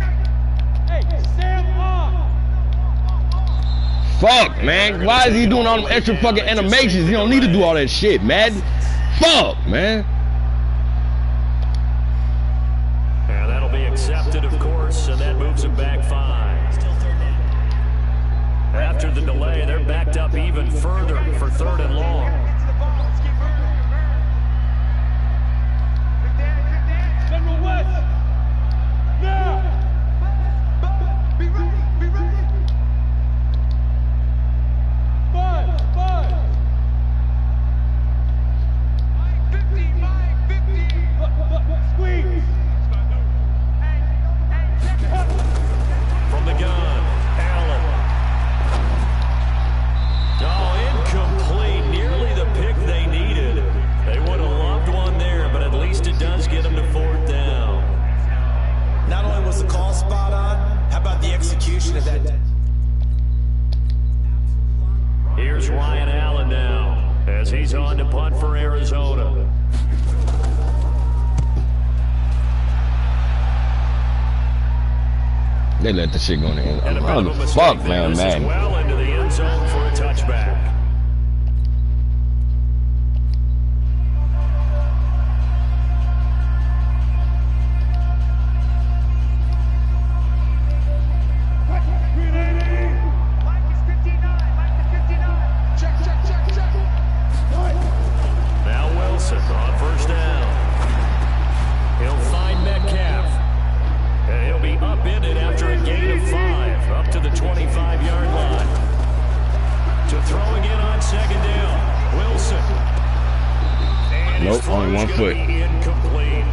Hey, Sam on. Fuck, man. Why is he doing all them extra fucking animations? He don't need to do all that shit, man. Fuck, man. And that'll be accepted, of course, and that moves him back 5. After the delay, they're backed up even further for 3rd and long. Central West. Now. Be ready. 5. Mike 50. Squeeze. From the gun, Allen. Oh, incomplete. Nearly the execution of that. Here's Ryan Allen now as he's on to punt for Arizona. They let the shit go in the end. And a bit Oh, of a the mistake fuck, there. man, This is man. well into the end zone for a touchback. Now Wilson on first down. He'll find Metcalf. And he'll be upended after a gain of 5, up to the 25-yard line. To throw again on second down, Wilson. And his Nope, only throw's one gonna foot. be incomplete.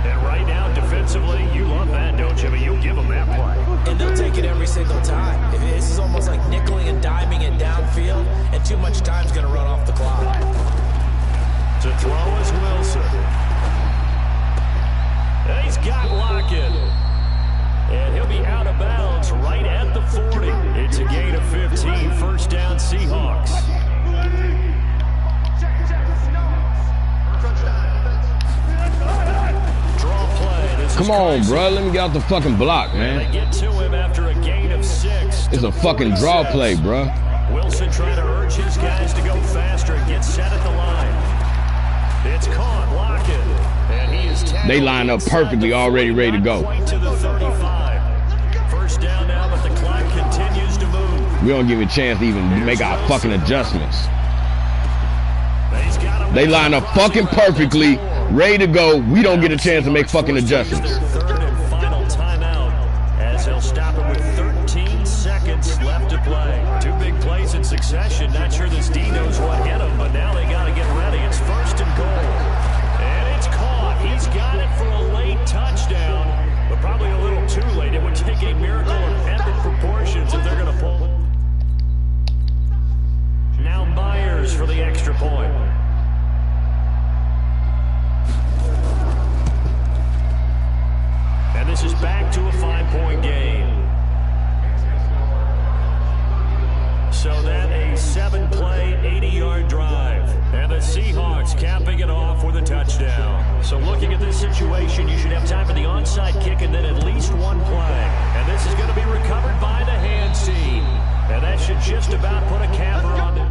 And right now, defensively, you love that, don't you? I mean, you'll give them that play. And they'll take it every single time. This is almost like nickeling and diming it downfield, and too much time's going to run off the clock. To throw is Wilson. And he's got Lockett. And he'll be out of bounds right at the 40. It's a gain of 15, first down Seahawks. Draw play. This Come is on, Christ. bro. Let me get out the fucking block, And they man. get to him after a gain of 6. It's a fucking draw play, bro. Wilson trying to urge his guys to go faster and get set at the line. It's caught, Lockett. And he is tackled They line up inside perfectly, the already 40, ready to not go. quite to the 35. First down now, but the clock continues to move. We don't give a chance to even make our fucking adjustments. He's got him They line up fucking perfectly, ready to go. We don't get a chance to make fucking adjustments. Their third and final timeout as they'll stop it with 13 seconds left to play. 2 big plays in succession. Not sure this D knows what hit him, but now they got to get ready. It's first and goal. And it's caught. He's got it for a late touchdown, but probably a little too late. It would take a miracle of epic proportions if they're going to pull. Now Myers for the extra point. And this is back to a 5-point game. So then a 7-play, 80-yard drive. And the Seahawks capping it off with a touchdown. So looking at this situation, you should have time for the onside kick and then at least 1 play. And this is going to be recovered by the hands team. And that should just about put a capper on it.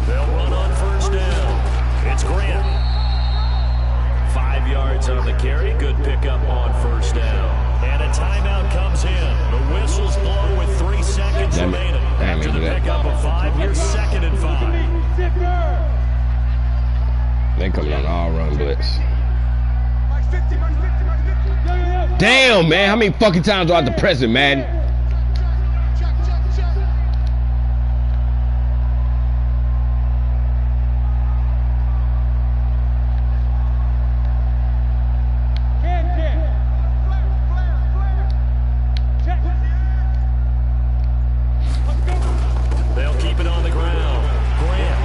They'll run on first down. It's Grant. 5 yards on the carry. Good pickup on first down. And a timeout comes in. The whistles blow with 3 seconds Damn it. remaining. Damn After it, the that. pickup of 5, here's 2nd and 5. They coming on all run blitz. Damn, man. How many fucking times do I have to press it, man? They'll keep it on the ground. Grant.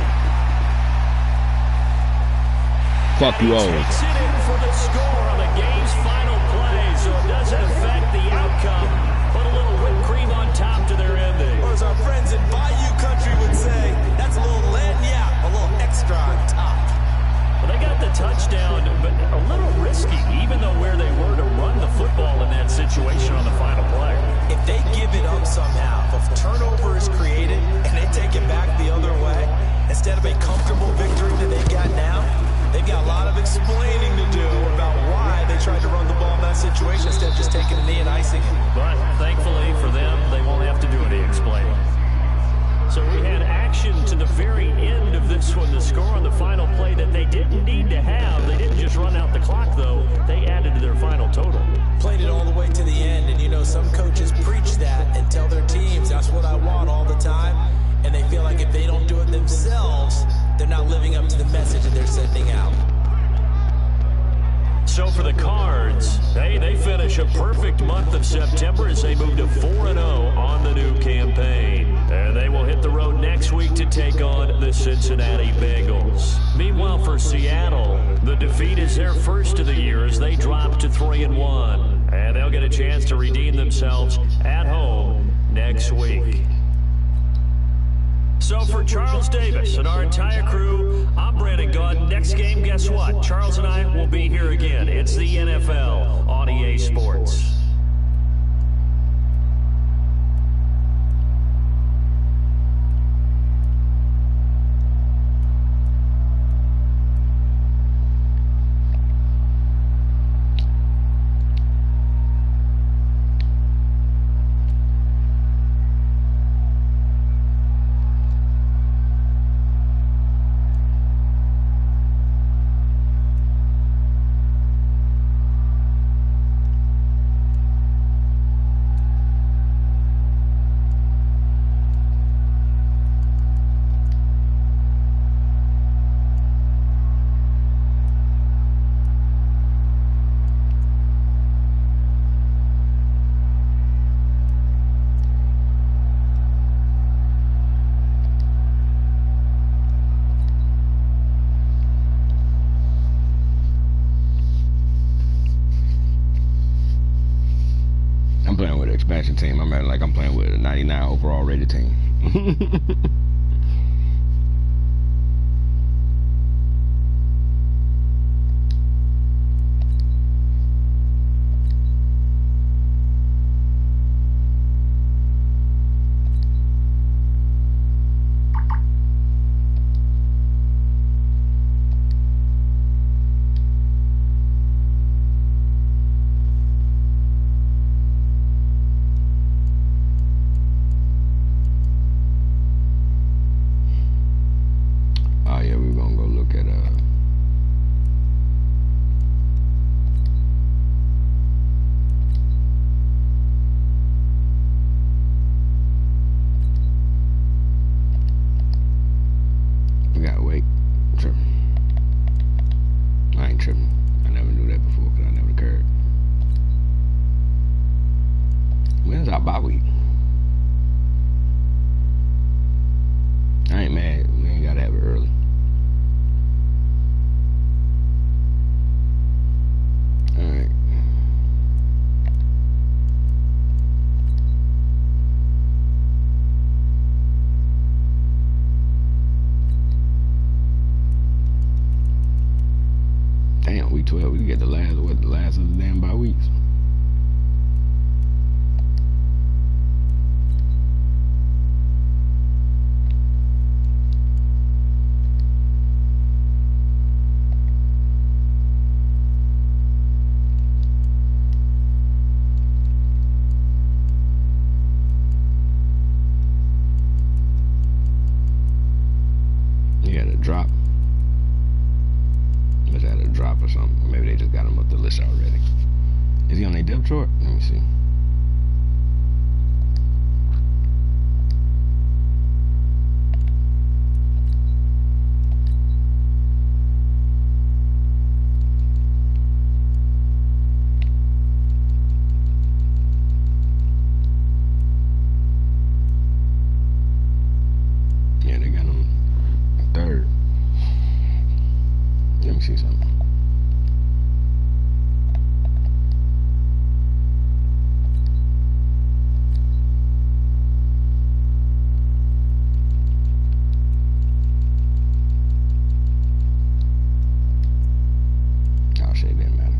Fuck you all. Takes it in for the score on the game's final play, so it doesn't affect the outcome. Put a little whipped cream on top to their ending. Or as our friends in Bayou Country would say, that's a little lagniappe, a little extra on top. Well, they got the touchdown, but a little risky, even though where they were to run the football in that situation on the final play. If they give it up somehow, if a turnover is created and they take it back the other way, instead of a comfortable victory that they got now, they've got a lot of explaining to do about why they tried to run the ball in that situation instead of just taking a knee and icing it. But thankfully for them, they won't have to do any explaining. So we had action to the very end of this one. The score on the final play that they didn't need to have. They didn't just run out the clock, though. They added to their final total. Played it all the way to the end, and you know some coaches preach that and tell their teams, that's what I want all the time. themselves, they're not living up to the message that they're sending out. So for the Cards, they finish a perfect month of September as they move to 4-0 on the new campaign. And they will hit the road next week to take on the Cincinnati Bengals. Meanwhile, for Seattle, the defeat is their first of the year as they drop to 3-1. And they'll get a chance to redeem themselves at home next week. So for Charles Davis and our entire crew, I'm Brandon Gunn. Next game, guess what? Charles and I will be here again. It's the NFL on EA Sports. I'm playing with an expansion team. I'm like I'm playing with a 99 overall rated team. Week 12, we get the last of the damn bye weeks. You had a drop. Must have had a drop or something. Maybe they just got him up the list already. Is he on their depth chart? Let me see. Yeah, they got him third. Let me see something. Oh shit, it didn't matter.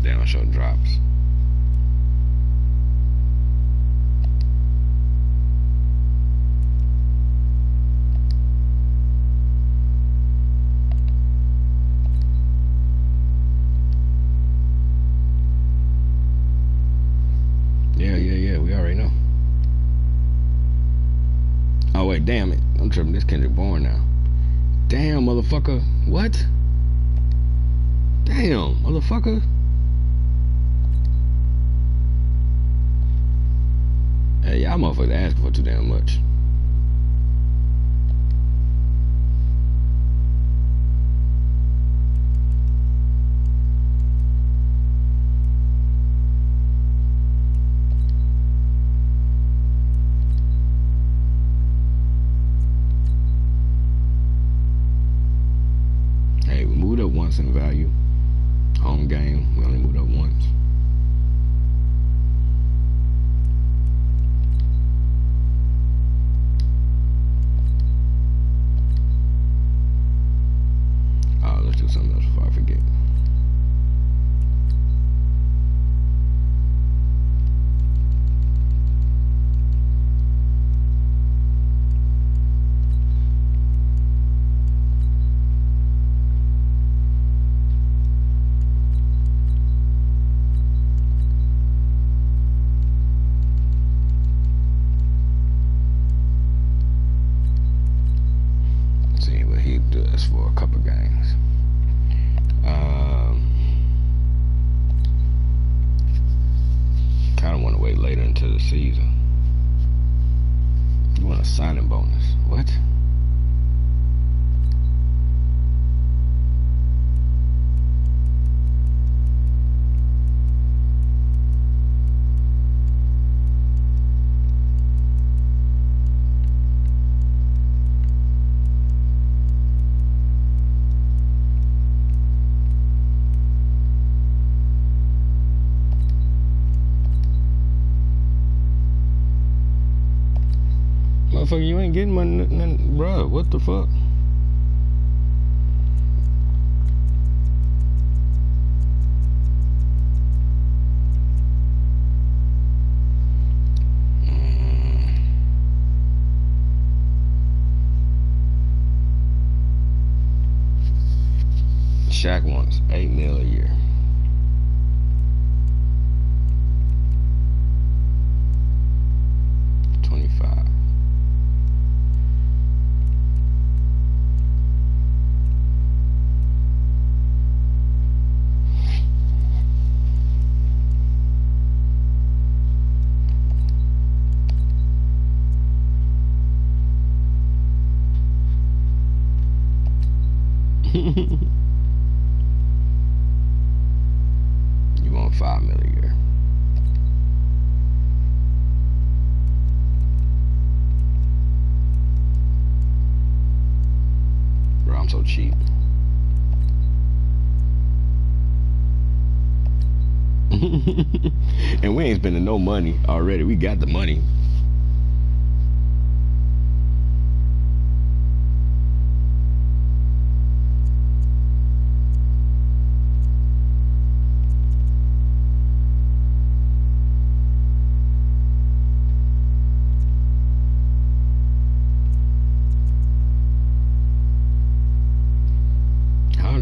They don't show drops. wait, damn it. I'm tripping. This Kendrick Bourne now. Damn, motherfucker. What? Damn, motherfucker. Hey, y'all motherfuckers asking for too damn much. Hey, we moved up once in value. Home game, we only moved up once. Oh, let's do something else before I forget. See what he does for a couple games. Kind of want to wait later into the season. You want a signing bonus? What? Motherfucker, you ain't getting money, bruh. What the fuck? Shaq wants $8 million a year. $25. You want $5 million a year. Bro, I'm so cheap. And we ain't spending no money already. We got the money.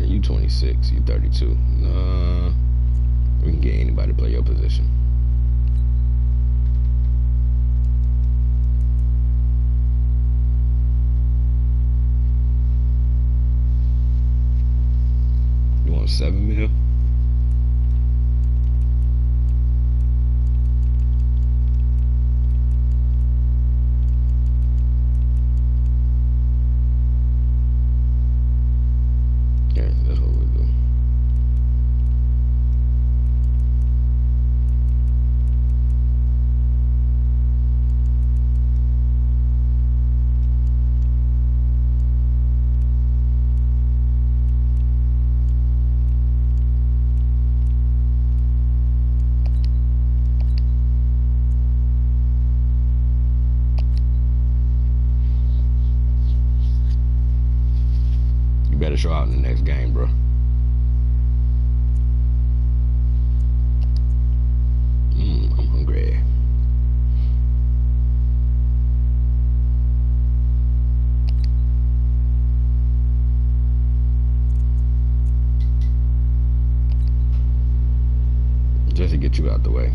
You 26, you 32. We can get anybody to play your position. You want $7 million? Yeah, that's what we do. You better show out in the next game, bro. I'm hungry. Just to get you out the way.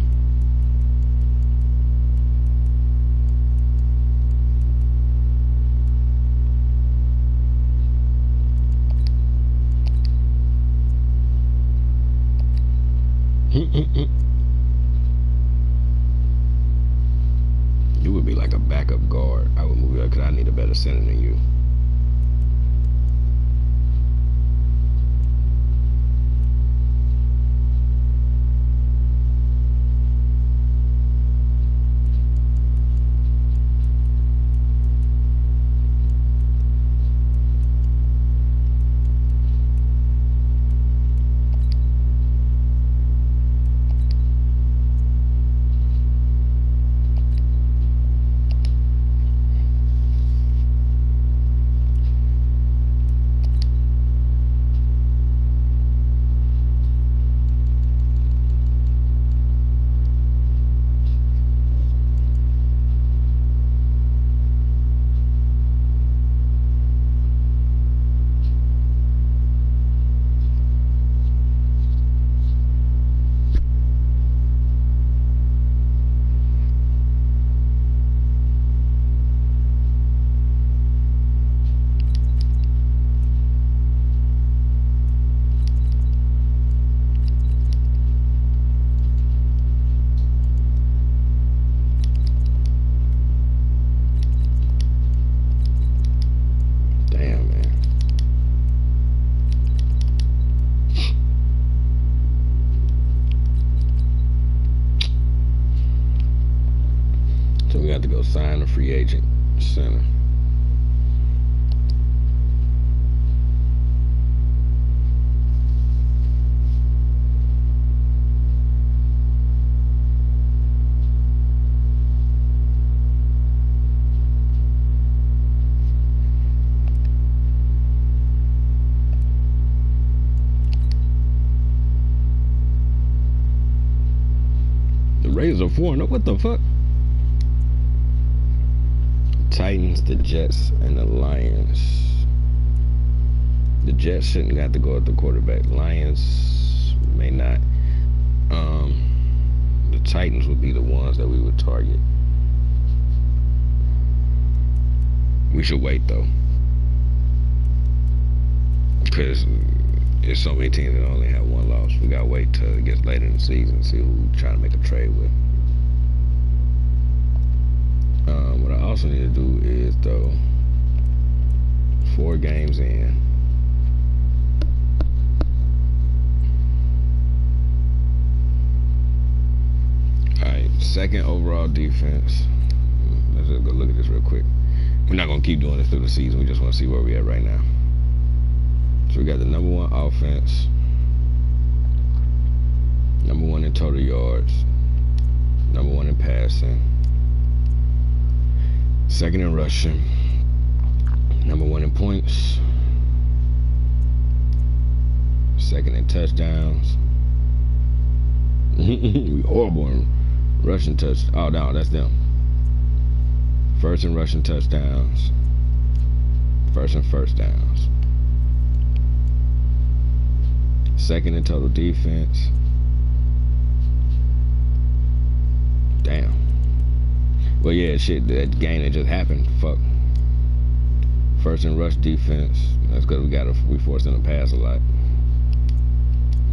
You would be like a backup guard. I would move you up because I need a better center than you. Sign a free agent center. The Raiders are 4-0. What the fuck? Titans, the Jets, and the Lions. The Jets shouldn't have to go at the quarterback. Lions may not. The Titans would be the ones that we would target. We should wait though, because there's so many teams that only have one loss. We gotta wait till it gets later in the season and see who we're trying to make a trade with. What I also need to do is, though, 4 games in, alright, 2nd overall defense. Let's just go look at this real quick. We're not going to keep doing this through the season. We just want to see where we're at right now. So we got the number 1 offense, number 1 in total yards, number 1 in passing, 2nd in rushing, number 1 in points, 2nd in touchdowns. We horrible in rushing touch. Oh no, that's them. 1st in rushing touchdowns, 1st in first downs, 2nd in total defense. Damn. Well, yeah, shit, that game that just happened, fuck. 1st in rush defense. That's because we forced them to pass a lot.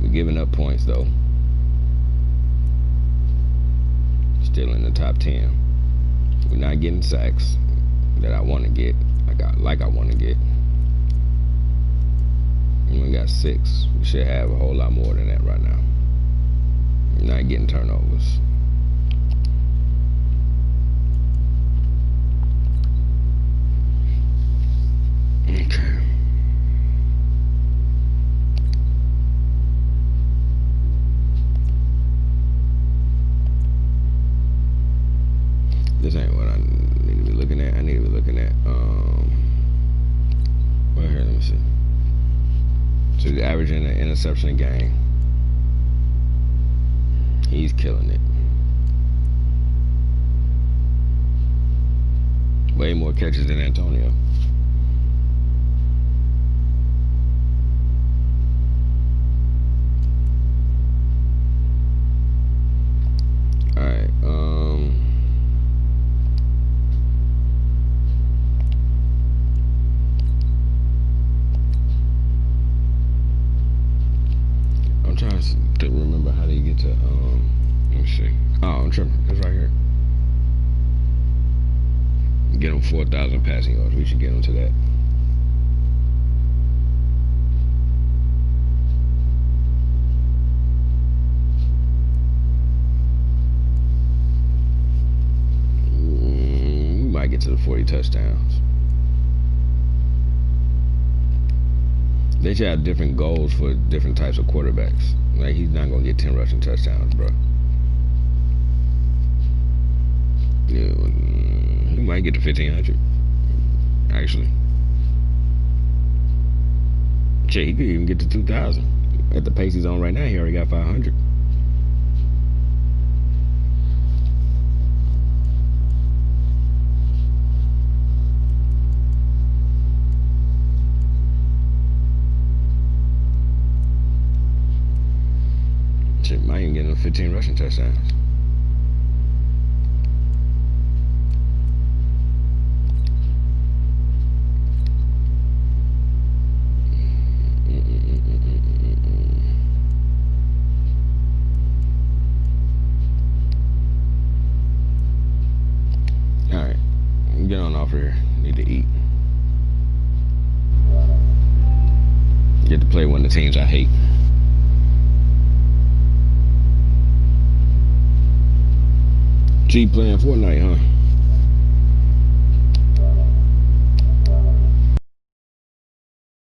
We're giving up points, though. Still in the top 10. We're not getting sacks that I want to get, like I want to get. And we got 6. We should have a whole lot more than that right now. We're not getting turnovers. Okay. This ain't what I need to be looking at. I need to be looking at well, here, let me see. So he's averaging an interception a game. He's killing it. Way more catches than Antonio. Alright, I'm trying to remember how do you get to let me see. Oh, I'm tripping. It's right here. Get him 4,000 passing yards. We should get him to that. We might get to the 40 touchdowns. They should have different goals for different types of quarterbacks. Like, he's not gonna get 10 rushing touchdowns, bro. Yeah, he might get to 1,500. Actually, shit, he could even get to 2,000. At the pace he's on right now, he already got 500. Shit, might even get him 15 rushing touchdowns. Alright, get on off here. Need to eat. Get to play one of the teams I hate. G playing Fortnite, huh?